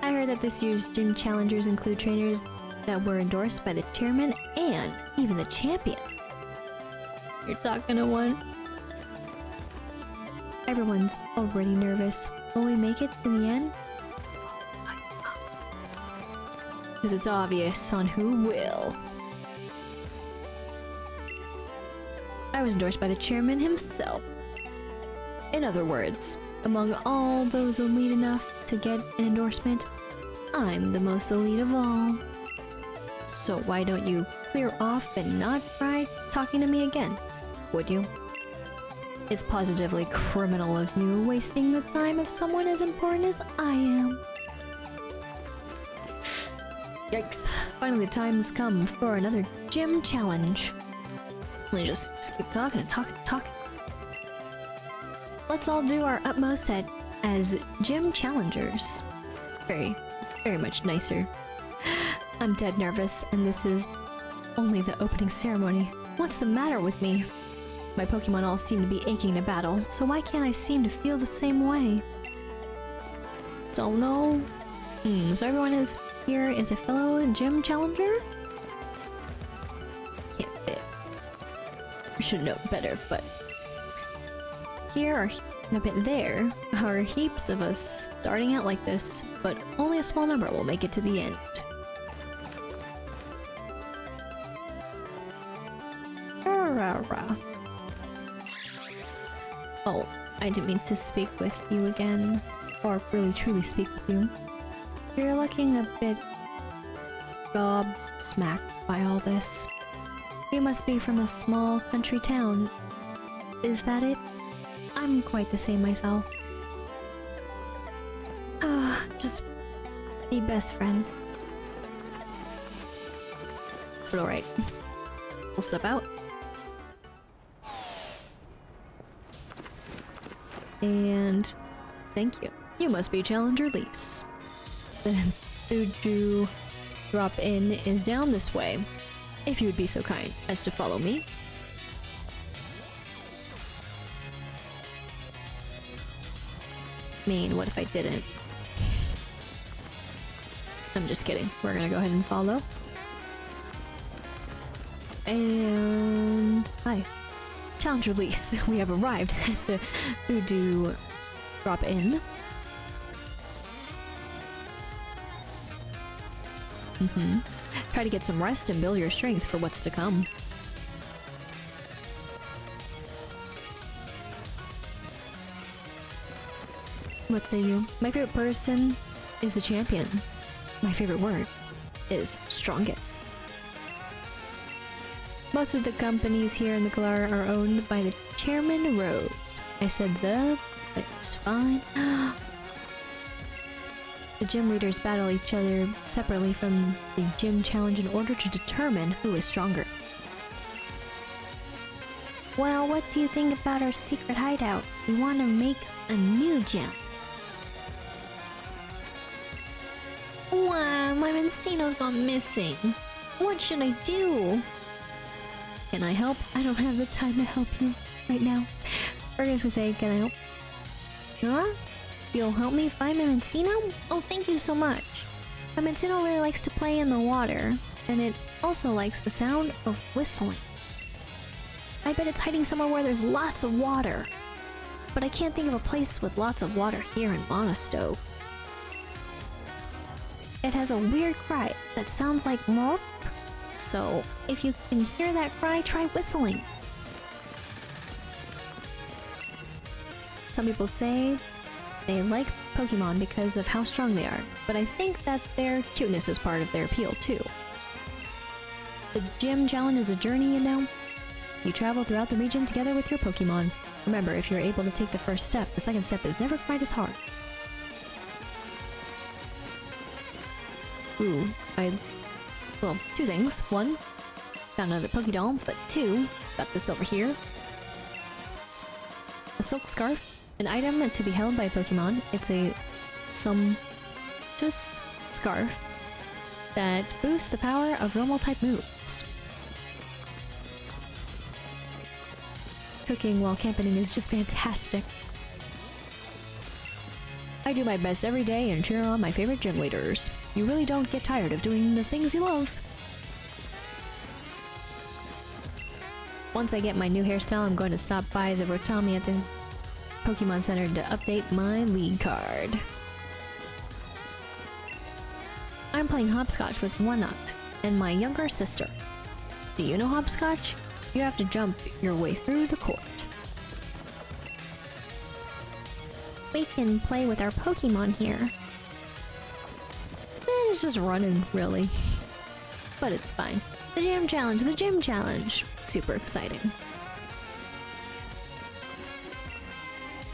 I heard that this year's gym challengers include trainers that were endorsed by the chairman and even the champion. You're talking to one. Everyone's already nervous. Will we make it to the end? Because it's obvious on who will. I was endorsed by the chairman himself. In other words, among all those elite enough to get an endorsement, I'm the most elite of all. So why don't you clear off and not try talking to me again, would you? It's positively criminal of you wasting the time of someone as important as I am. Yikes. Finally the time has come for another gym challenge. Let me just keep talking and talking and talking. Let's all do our utmost as gym challengers. Very, very much nicer. I'm dead nervous, and this is only the opening ceremony. What's the matter with me? My Pokemon all seem to be aching to battle, so why can't I seem to feel the same way? Don't know. So everyone here is a fellow gym challenger? Can't fit. I should know better, but... There are heaps of us starting out like this, but only a small number will make it to the end. Oh, I didn't mean to speak with you again, or really truly speak with you. You're looking a bit gobsmacked by all this. You must be from a small country town. Is that it? I'm quite the same myself. Just be best friend. But alright. We'll step out. And thank you. You must be Challenger Lis. The Budew Drop Inn is down this way. If you would be so kind as to follow me. What if I didn't? I'm just kidding. We're gonna go ahead and follow. And... Hi. Challenger Lis. We have arrived at the Budew Drop Inn. Try to get some rest and build your strength for what's to come. What say you? My favorite person is the champion. My favorite word is strongest. Most of the companies here in the Galar are owned by the Chairman Rose. I said the, but it's fine. The gym leaders battle each other separately from the gym challenge in order to determine who is stronger. Well, what do you think about our secret hideout? We want to make a new gym. Wow, my Mancino's gone missing. What should I do? Can I help? I don't have the time to help you right now. Burger's gonna say, can I help? Huh? You'll help me find my Mancino? Oh, thank you so much. My Mancino really likes to play in the water, and it also likes the sound of whistling. I bet it's hiding somewhere where there's lots of water. But I can't think of a place with lots of water here in Motostoke. It has a weird cry that sounds like morp. So, if you can hear that cry, try whistling. Some people say they like Pokemon because of how strong they are, but I think that their cuteness is part of their appeal too. The gym challenge is a journey, you know? You travel throughout the region together with your Pokemon. Remember, if you're able to take the first step, the second step is never quite as hard. Ooh, well, two things. One, found another Pokédoll, but two, got this over here. A silk scarf, an item to be held by a Pokemon. It's just scarf that boosts the power of normal type moves. Cooking while camping is just fantastic. I do my best every day and cheer on my favorite gym leaders. You really don't get tired of doing the things you love. Once I get my new hairstyle, I'm going to stop by the Rotami at the Pokémon Center to update my league card. I'm playing hopscotch with One-Up and my younger sister. Do you know hopscotch? You have to jump your way through the court. We can play with our Pokemon here. It's just running, really. But it's fine. The gym challenge, the gym challenge! Super exciting.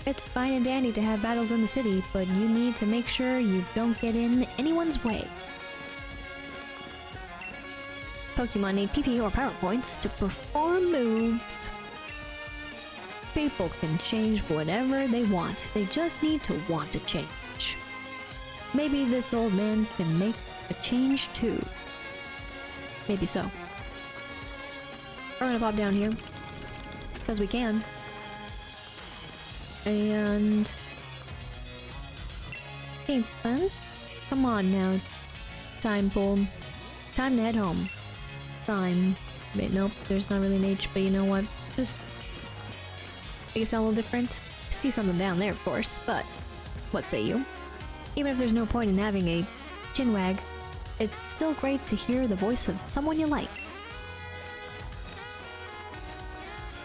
It's fine and dandy to have battles in the city, but you need to make sure you don't get in anyone's way. Pokemon need PP or power points to perform moves. People can change whatever they want. They just need to want to change. Maybe this old man can make a change too. Maybe so. We're gonna pop down here. Because we can. And... hey, fun? Come on now. Time pull. Time to head home. Time. Wait, nope, there's not really an H, but you know what? Just make it sound a little different. See something down there, of course, but what say you? Even if there's no point in having a chinwag, it's still great to hear the voice of someone you like.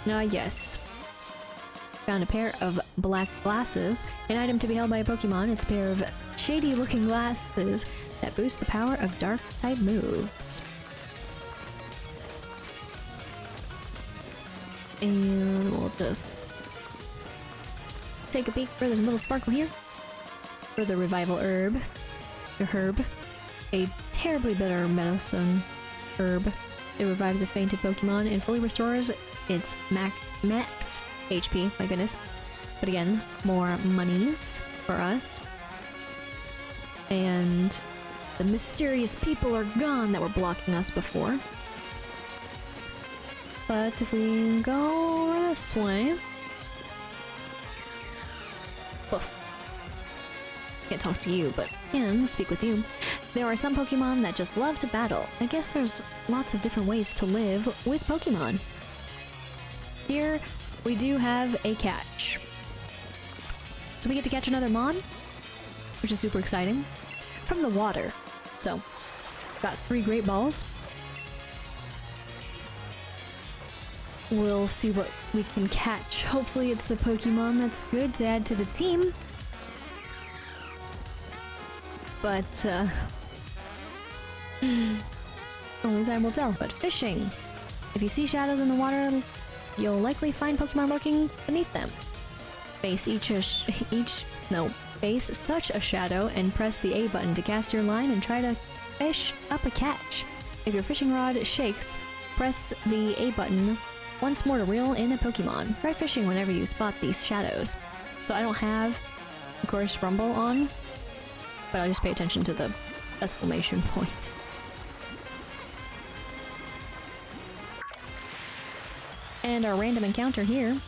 Ah, yes. Found a pair of black glasses, an item to be held by a Pokemon. It's a pair of shady-looking glasses that boost the power of dark-type moves. And we'll just take a peek for there's a little sparkle here. For the revival herb. The herb. A terribly bitter medicine herb. It revives a fainted Pokemon and fully restores its max HP. My goodness. But again, more monies for us. And the mysterious people are gone that were blocking us before. But if we go this way... Woof. Can't talk to you, but can speak with you. There are some Pokemon that just love to battle. I guess there's lots of different ways to live with Pokemon. Here, we do have a catch. So we get to catch another Mon, which is super exciting, from the water. So, got 3 Great Balls. We'll see what we can catch. Hopefully it's a Pokemon that's good to add to the team. But, only time will tell. But fishing. If you see shadows in the water, you'll likely find Pokemon lurking beneath them. Face face such a shadow and press the A button to cast your line and try to fish up a catch. If your fishing rod shakes, press the A button once more to reel in a Pokemon. Try fishing whenever you spot these shadows. So I don't have, of course, Rumble on, but I'll just pay attention to the exclamation point. And our random encounter here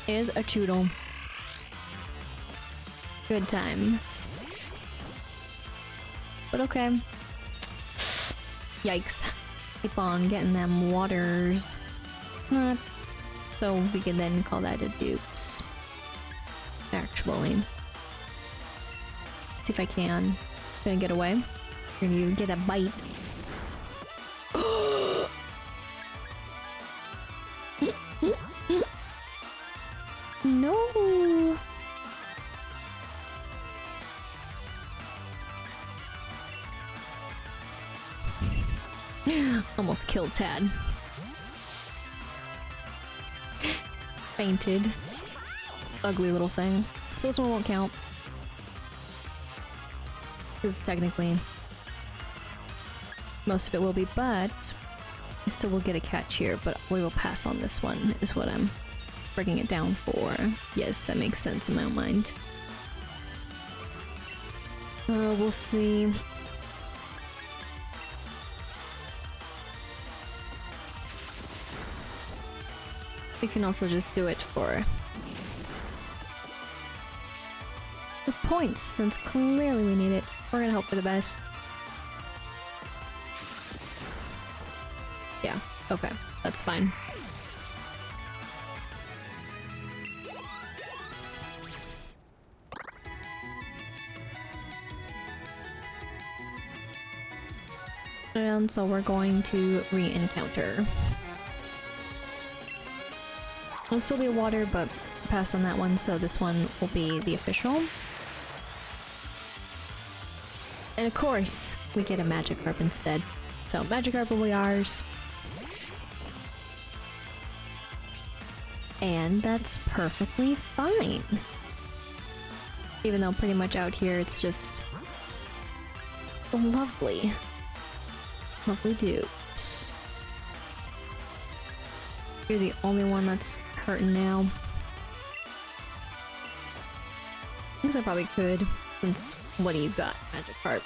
is a Choodle. Good times. But okay. Yikes. Keep on getting them waters. So we can then call that a dupes. Actually. See if I can. Gonna get away. Gonna get a bite. No. Almost killed Tad. Fainted. Ugly little thing. So this one won't count. Because technically most of it will be, but we still will get a catch here, but we will pass on this one, is what I'm breaking it down for. Yes, that makes sense in my own mind. We'll see. We can also just do it for the points, since clearly we need it. We're gonna hope for the best. Yeah, okay, that's fine. And so we're going to re-encounter. It'll still be a water, but passed on that one, so this one will be the official. And of course, we get a Magikarp instead. So Magikarp will be ours. And that's perfectly fine. Even though pretty much out here it's just lovely. Lovely dudes. You're the only one that's hurting now. I guess I probably could, since what do you got, Magikarp?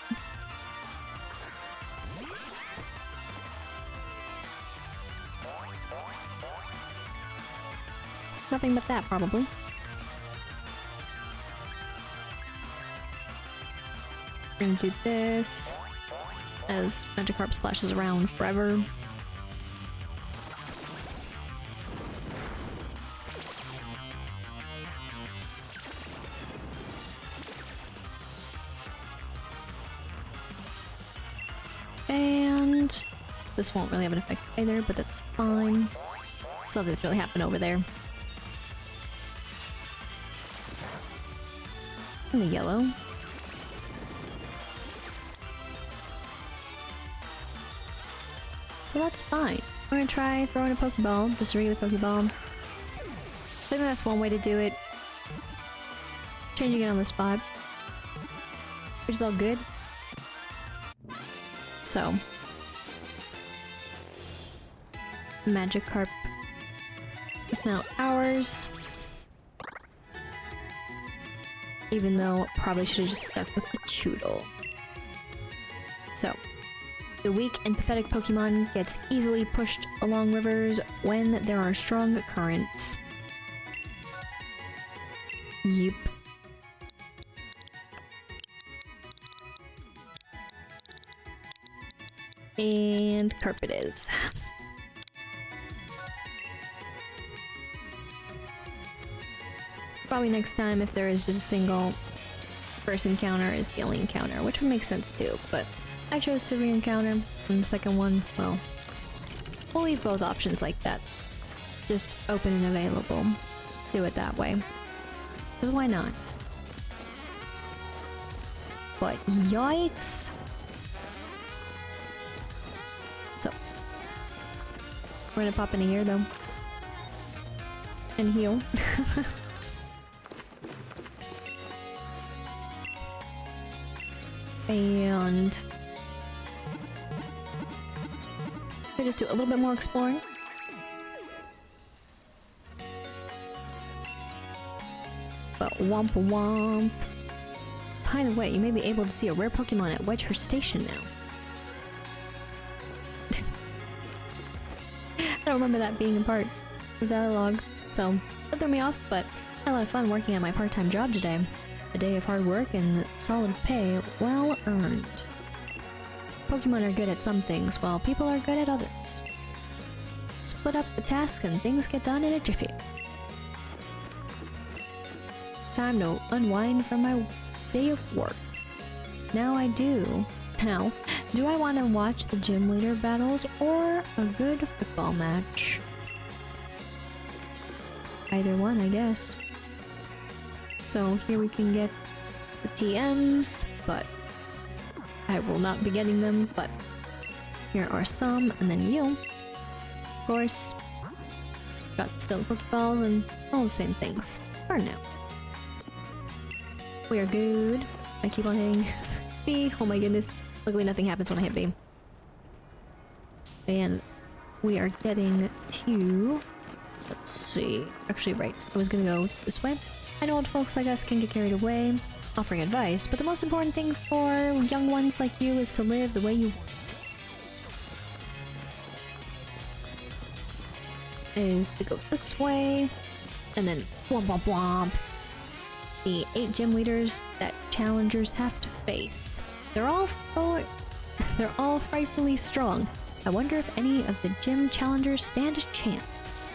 Nothing but that, probably. We're gonna do this as Magikarp splashes around forever. And this won't really have an effect either, but that's fine. Something's really happened over there. And the yellow. So that's fine. We're gonna try throwing a Pokeball, just a regular Pokeball. I think that's one way to do it. Changing it on the spot. Which is all good. So. Magikarp is now ours. Even though probably should have just stuck with the Choodle. So. The weak and pathetic Pokemon gets easily pushed along rivers when there are strong currents. Yep. And carp it is. Probably next time, if there is just a single first encounter, is the only encounter, which would make sense too, but I chose to re-encounter, and the second one, well, we'll leave both options like that. Just open and available. Do it that way. Because why not? But yikes! So, We're gonna pop in here though. And heal. And we just do a little bit more exploring. But womp womp. By the way, you may be able to see a rare Pokemon at Wedgehurst Station now. I don't remember that being a part of the dialogue, so that threw me off, but I had a lot of fun working on my part-time job today. A day of hard work and solid pay, well earned. Pokemon are good at some things, while people are good at others. Split up the task and things get done in a jiffy. Time to unwind from my day of work. Now, do I want to watch the gym leader battles or a good football match? Either one, I guess. So here we can get the TMs, but I will not be getting them, but here are some, and then you. Of course, got still the Pokeballs and all the same things for now. We are good. I keep on hitting B. Oh my goodness. Luckily nothing happens when I hit B. And we are getting to... Let's see. Actually, right. I was gonna go this way. I know old folks like us can get carried away, offering advice, but the most important thing for young ones like you is to live the way you want. Is to go this way, and then womp womp womp. The 8 gym leaders that challengers have to face. They're all frightfully strong. I wonder if any of the gym challengers stand a chance.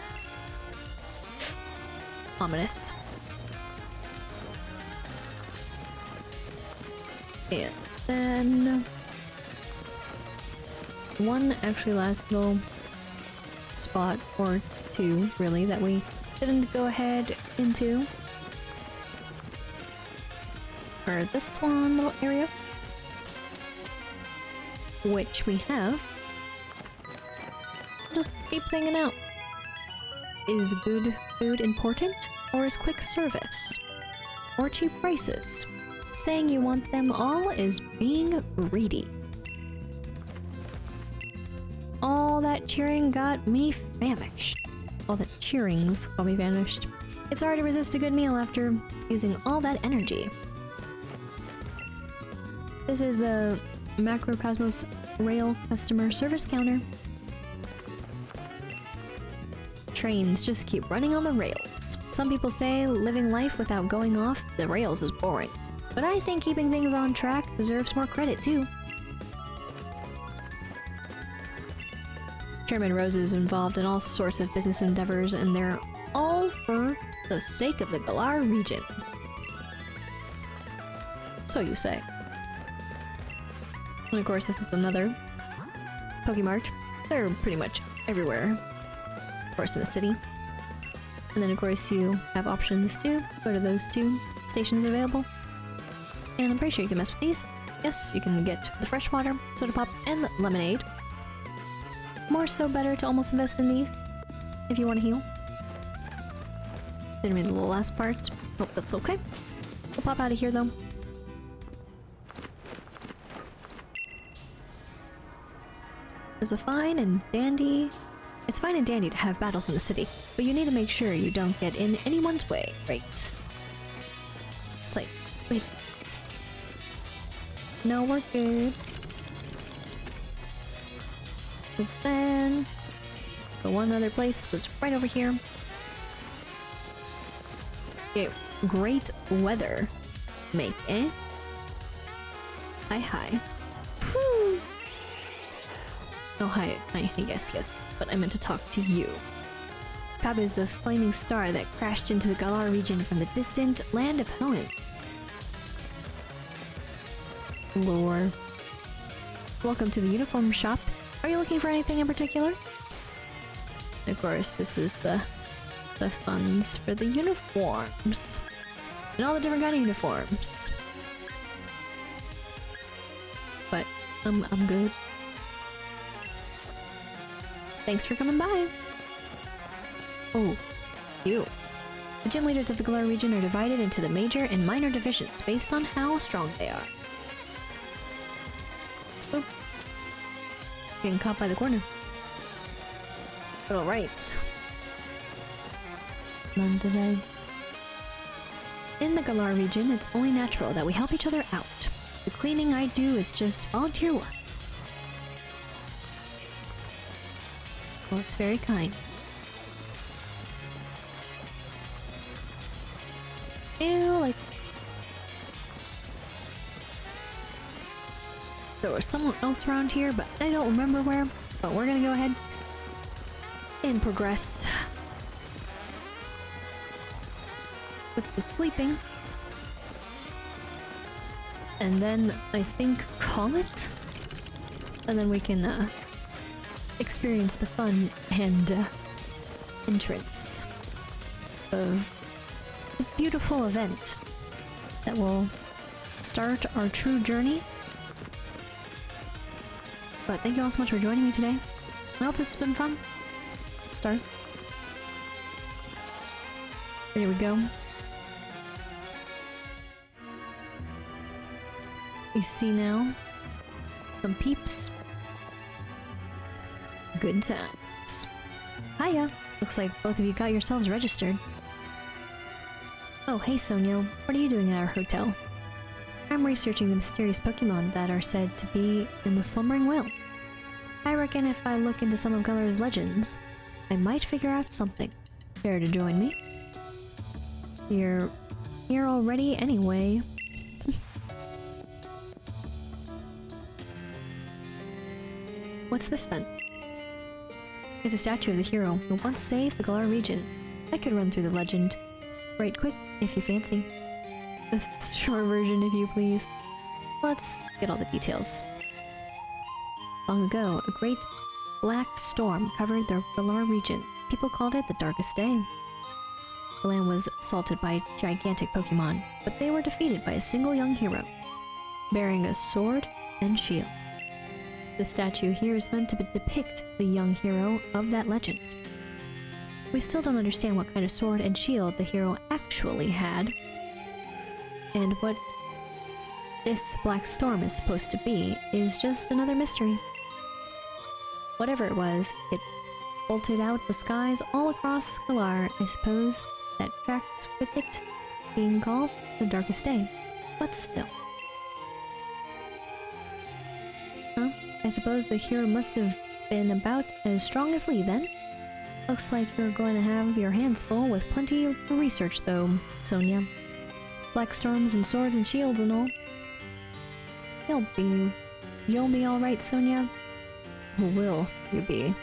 Ominous. And then one actually last little spot, or two really, that we didn't go ahead into. For this one little area, which we have, just keeps hanging out. Is good food important, or is quick service, or cheap prices? Saying you want them all is being greedy. All that cheering got me famished. All that cheerings got me famished. It's hard to resist a good meal after using all that energy. This is the Macrocosmos Rail Customer Service Counter. Trains just keep running on the rails. Some people say living life without going off the rails is boring, but I think keeping things on track deserves more credit too. Chairman Rose is involved in all sorts of business endeavors, and they're all for the sake of the Galar Region. So you say. And of course, this is another Pokemart. They're pretty much everywhere. Of course, in the city. And then, of course, you have options to go to those 2 stations available. And I'm pretty sure you can mess with these. Yes, you can get the freshwater, soda pop, and the lemonade. More so better to almost invest in these if you want to heal. Didn't read the little last part. Hope that's okay. We'll pop out of here, though. It's fine and dandy to have battles in the city, but you need to make sure you don't get in anyone's way, right? It's like, wait a minute. No, we're good. Because then the one other place was right over here. Okay, great weather. Make Hi. Whew. Oh, hi, yes, but I meant to talk to you. Kabu is the flaming star that crashed into the Galar region from the distant land of Hoenn. Lore. Welcome to the uniform shop. Are you looking for anything in particular? And of course, this is the funds for the uniforms. And all the different kind of uniforms. But I'm good. Thanks for coming by. Oh, you. The gym leaders of the Galar region are divided into the major and minor divisions based on how strong they are. Oops. Getting caught by the corner. But alright. None today. In the Galar region, it's only natural that we help each other out. The cleaning I do is just volunteer work. Well, it's very kind. Ew, like... There was someone else around here, but I don't remember where. But we're gonna go ahead and progress with the sleeping. And then, I think, call it? And then we can, experience the fun and, entrance of a beautiful event that will start our true journey. But thank you all so much for joining me today. I hope this has been fun. Start. Here we go. You see now, some peeps. Good times. Hiya! Looks like both of you got yourselves registered. Oh, hey Sonia, what are you doing at our hotel? I'm researching the mysterious Pokemon that are said to be in the Slumbering Weald. I reckon if I look into some of Galar's legends, I might figure out something. Care to join me? You're here already anyway. What's this then? It's a statue of the hero who once saved the Galar region. I could run through the legend right quick if you fancy. A short version if you please. Let's get all the details. Long ago, a great black storm covered the Galar region. People called it the darkest day. The land was assaulted by gigantic Pokemon, but they were defeated by a single young hero, bearing a sword and shield. The statue here is meant to depict the young hero of that legend. We still don't understand what kind of sword and shield the hero actually had, and what this black storm is supposed to be is just another mystery. Whatever it was, it bolted out the skies all across Galar. I suppose that tracks with it being called the darkest day, but still. Huh? I suppose the hero must have been about as strong as Lee then. Looks like you're going to have your hands full with plenty of research though, Sonia. Black storms and swords and shields and all. You'll be alright, Sonia. Or will you be?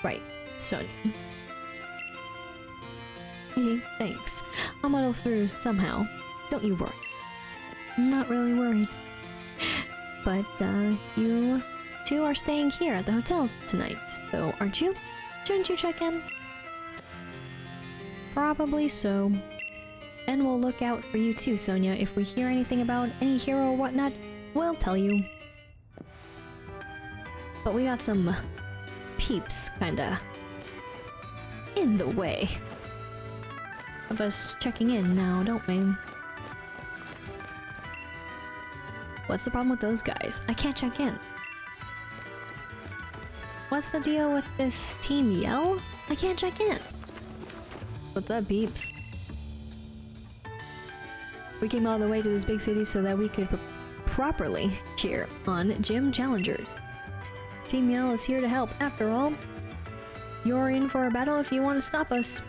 Right, Sonia. Thanks. I'll muddle through somehow. Don't you worry. I'm not really worried. But, you two are staying here at the hotel tonight, though, aren't you? Shouldn't you check in? Probably so. And we'll look out for you too, Sonia. If we hear anything about any hero or whatnot, we'll tell you. But we got some peeps, kinda, in the way of us checking in now, don't we? What's the problem with those guys? I can't check in. What's the deal with this team yell? I can't check in. What's up, peeps? We came all the way to this big city so that we could properly cheer on gym challengers. Team Yell is here to help, after all. You're in for a battle if you want to stop us.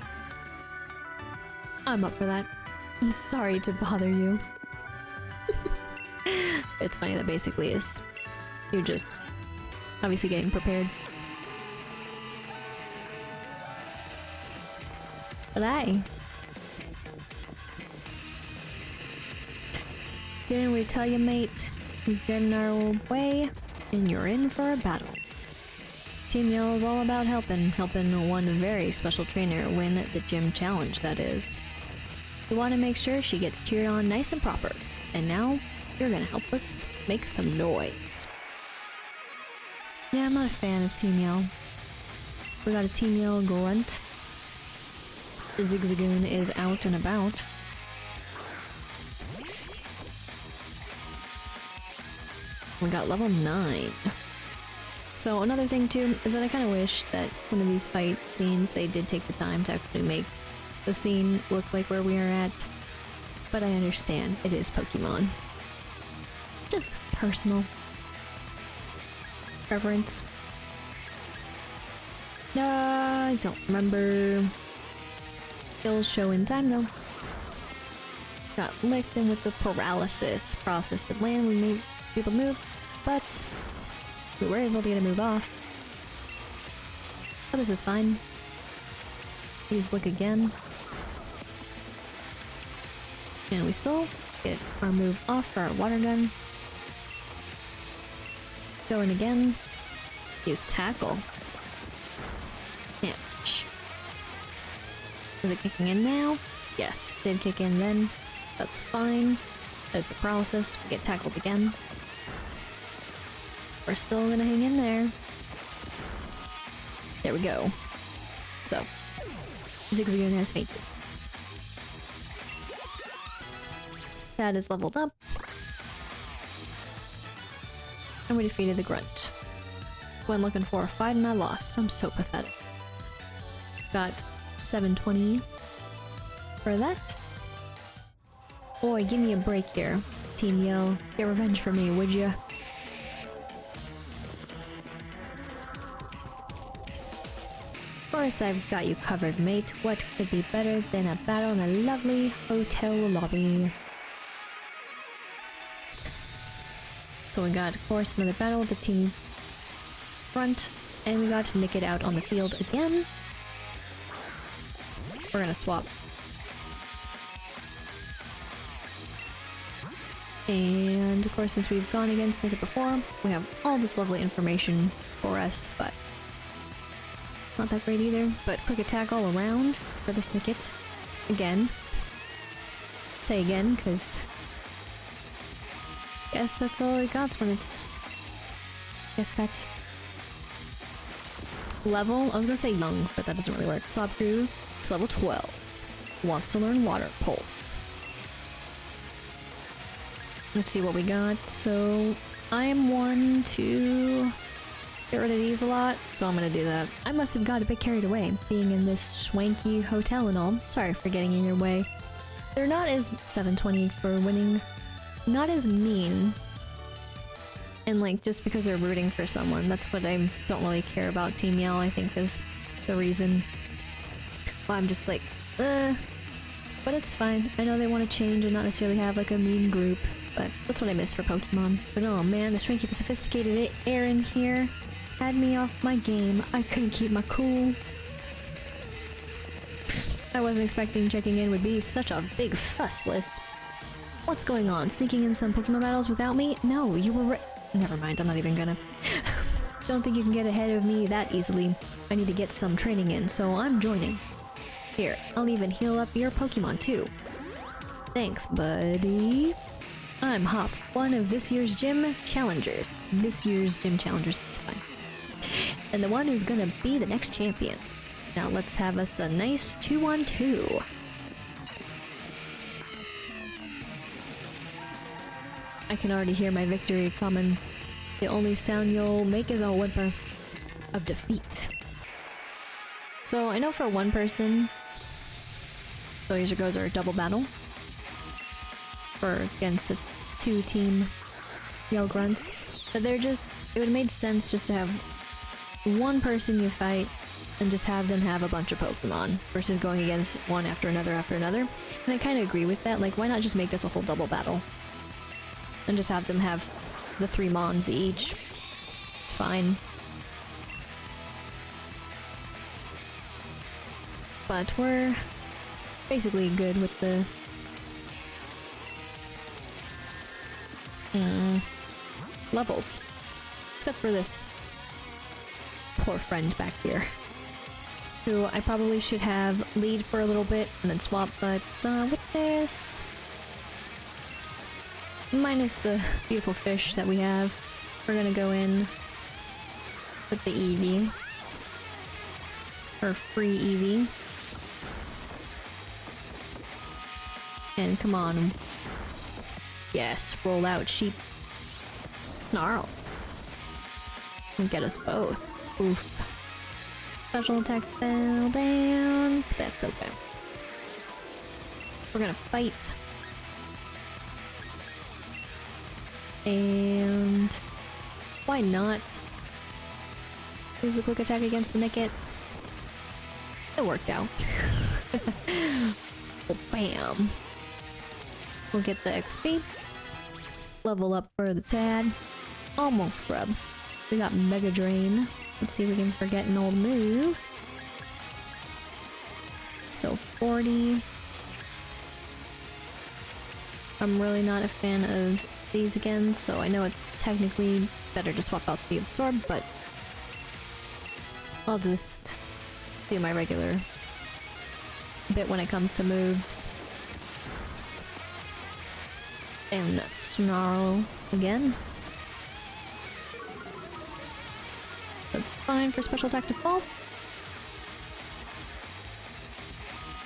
I'm up for that. I'm sorry to bother you. It's funny that basically is you're just obviously getting prepared. But aye. Didn't we tell you, mate? We're getting our way, and you're in for a battle. Team Yell is all about helping one very special trainer win the gym challenge, that is. We want to make sure she gets cheered on nice and proper, and now you're gonna help us make some noise. Yeah, I'm not a fan of Team Yell. We got a Team Yell Grunt. Zigzagoon is out and about. We got level 9. So another thing too is that I kind of wish that some of these fight scenes, they did take the time to actually make the scene look like where we are at. But I understand, it is Pokemon. Just personal preference. I don't remember. It'll show in time though. Got licked in with the paralysis. Processed the land, we made people move, but we were able to get a move off. But this is fine. Use lick again. And we still get our move off for our water gun. Go in again. Use tackle. Damage. Is it kicking in now? Yes, did kick in then. That's fine. There's the paralysis. We get tackled again. We're still gonna hang in there. There we go. So, Zigzagoon has fainted. That is leveled up. And we defeated the Grunt. Went looking for a fight and I lost. I'm so pathetic. Got 720 for that. Boy, give me a break here, Team Yell. Get revenge for me, would ya? Of course, I've got you covered, mate. What could be better than a battle in a lovely hotel lobby? So we got, of course, another battle with the team front, and we got to nick it out on the field again. We're gonna swap. And of course, since we've gone against Nick it before, we have all this lovely information for us, but not that great either. But quick attack all around for this Nickit. Again. Say again, because guess that's all it got when it's... Guess that... Level? I was gonna say young, but that doesn't really work. Sobrew, it's level 12. Wants to learn Water Pulse. Let's see what we got. So, I'm one to get rid of these a lot, so I'm gonna do that. I must have got a bit carried away, being in this swanky hotel and all. Sorry for getting in your way. They're not as 720 for winning. Not as mean. And like, just because they're rooting for someone, that's what I don't really care about Team Yell, I think is the reason why I'm just like, But it's fine. I know they want to change and not necessarily have like a mean group, but that's what I miss for Pokemon. But oh man, the Shrinky for Sophisticated air in here had me off my game. I couldn't keep my cool. I wasn't expecting checking in would be such a big fuss, Lis. What's going on? Sneaking in some Pokemon battles without me? No, you were never mind, I'm not even gonna. Don't think you can get ahead of me that easily. I need to get some training in, so I'm joining. Here, I'll even heal up your Pokemon too. Thanks, buddy. I'm Hop, one of this year's gym challengers. This year's gym challengers, it's fine. And the one who's gonna be the next champion. Now let's have us a nice 2-on-2. I can already hear my victory coming. The only sound you'll make is a whimper of defeat. So I know for one person, so here goes our double battle for against a 2-team Yell Grunts. But they're just, it would have made sense just to have one person you fight and just have them have a bunch of Pokemon versus going against one after another after another. And I kind of agree with that. Like, why not just make this a whole double battle and just have them have the 3 Mons each? It's fine. But we're basically good with the levels. Except for this poor friend back here, who I probably should have lead for a little bit and then swap, but with this, minus the beautiful fish that we have, we're gonna go in with the Eevee. Or free Eevee. And come on. Yes, roll out sheep. Snarl. And get us both. Oof. Special attack fell down. But that's okay. We're gonna fight. And why not use a quick attack against the Nickit? It worked out. Well, bam. We'll get the XP. Level up for the Tad. Almost scrub. We got Mega Drain. Let's see if we can forget an old move. So 40. I'm really not a fan of these again, so I know it's technically better to swap out the Absorb, but I'll just do my regular bit when it comes to moves. And Snarl again. That's fine for special attack to fall.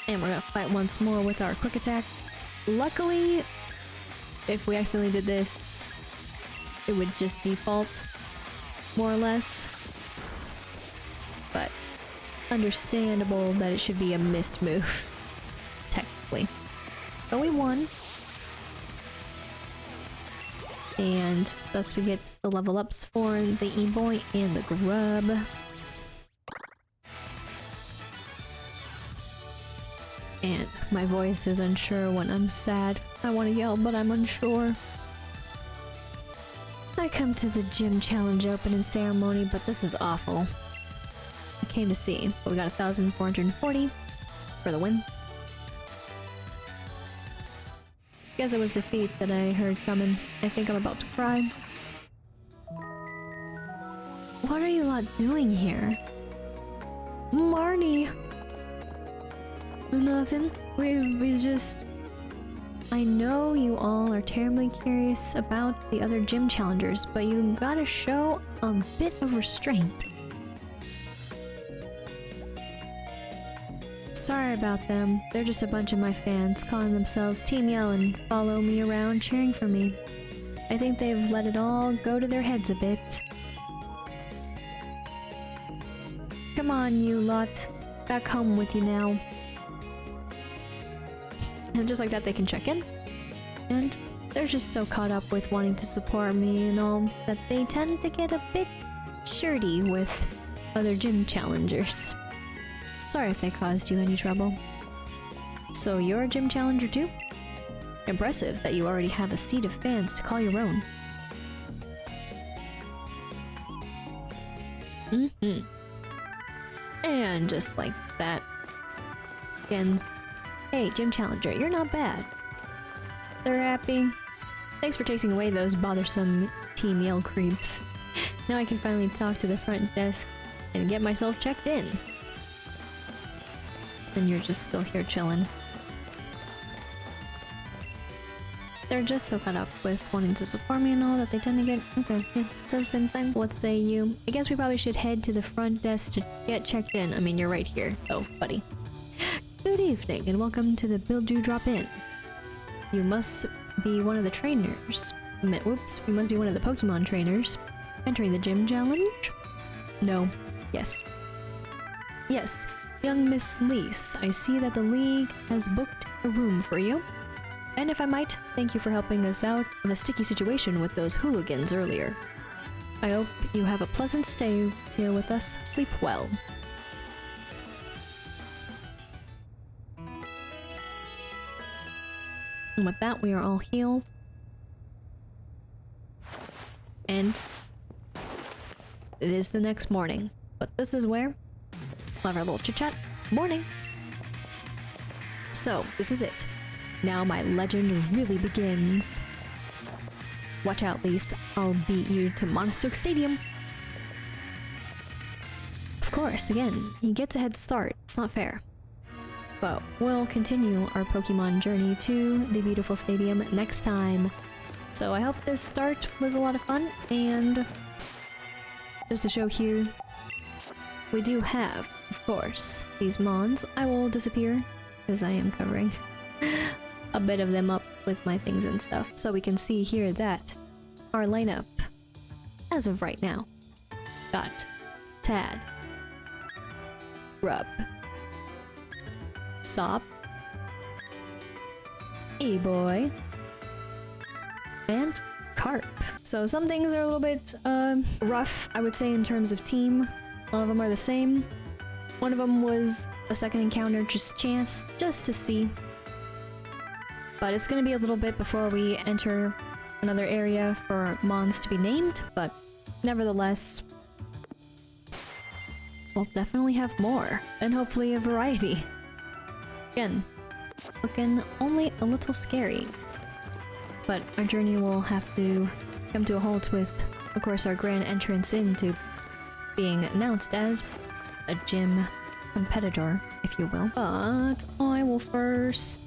And we're gonna fight once more with our quick attack. Luckily, if we accidentally did this, it would just default, more or less. But understandable that it should be a missed move, technically. But we won. And thus we get the level ups for the E-Boy and the Grub. And my voice is unsure when I'm sad. I want to yell, but I'm unsure. I come to the gym challenge opening ceremony, but this is awful. I came to see, but we got 1,440 for the win. Guess it was defeat that I heard coming. I think I'm about to cry. What are you lot doing here? Marnie! Nothing. We just... I know you all are terribly curious about the other gym challengers, but you gotta show a bit of restraint. Sorry about them. They're just a bunch of my fans, calling themselves Team Yell and follow me around cheering for me. I think they've let it all go to their heads a bit. Come on, you lot. Back home with you now. And just like that, they can check in. And they're just so caught up with wanting to support me and all that they tend to get a bit shirty with other gym challengers. Sorry if they caused you any trouble. So you're a gym challenger too? Impressive that you already have a seat of fans to call your own. And just like that. Again, hey, gym challenger, you're not bad. They're happy. Thanks for chasing away those bothersome Team Yell creeps. Now I can finally talk to the front desk and get myself checked in. And you're just still here chilling. They're just so caught up with wanting to support me and all that they tend to get... Okay, yeah, says the same thing. What say you? I guess we probably should head to the front desk to get checked in. I mean, you're right here. Oh, buddy. Good evening and welcome to the Budew Drop Inn. You must be one of the trainers. Whoops, you must be one of the Pokemon trainers. Entering the gym challenge? No. Yes. Yes. Young Miss Lis, I see that the League has booked a room for you. And if I might, thank you for helping us out in a sticky situation with those hooligans earlier. I hope you have a pleasant stay here with us. Sleep well. And with that, we are all healed. And it is the next morning. But this is where we'll have our little chit-chat. Morning! So, this is it. Now my legend really begins. Watch out, Lis. I'll beat you to Motostoke Stadium. Of course, again, he gets a head start. It's not fair. But we'll continue our Pokemon journey to the beautiful stadium next time. So I hope this start was a lot of fun, and just to show here, we do have, of course, these mons. I will disappear, because I am covering a bit of them up with my things and stuff. So we can see here that our lineup, as of right now, got Tad, Grub, Sop, E-Boy, and Carp. So some things are a little bit rough, I would say, in terms of team. All of them are the same. One of them was a second encounter, just chance, just to see. But it's gonna be a little bit before we enter another area for mons to be named, but nevertheless, we'll definitely have more, and hopefully a variety. Again, looking only a little scary, but our journey will have to come to a halt with, of course, our grand entrance into being announced as a gym competitor, if you will. But I will first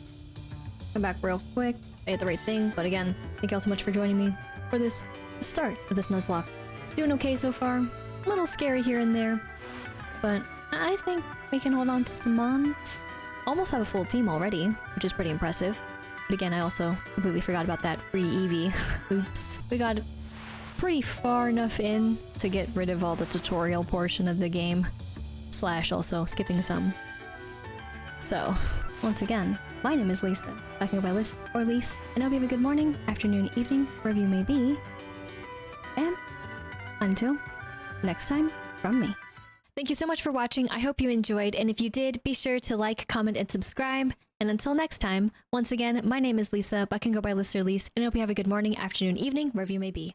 come back real quick. I did the right thing, but again, thank you all so much for joining me for this start of this Nuzlocke. Doing okay so far. A little scary here and there, but I think we can hold on to some mons. Almost have a full team already, which is pretty impressive. But again, I also completely forgot about that free Eevee. Oops. We got pretty far enough in to get rid of all the tutorial portion of the game. Slash also skipping some. So, once again, my name is Lisa. I can go by Lis or Lis, and I hope you have a good morning, afternoon, evening, wherever you may be. And until next time, from me. Thank you so much for watching. I hope you enjoyed, and if you did, be sure to like, comment, and subscribe. And until next time, once again, my name is Lisa, but I can go by Lis or Lis, and I hope you have a good morning, afternoon, evening, wherever you may be.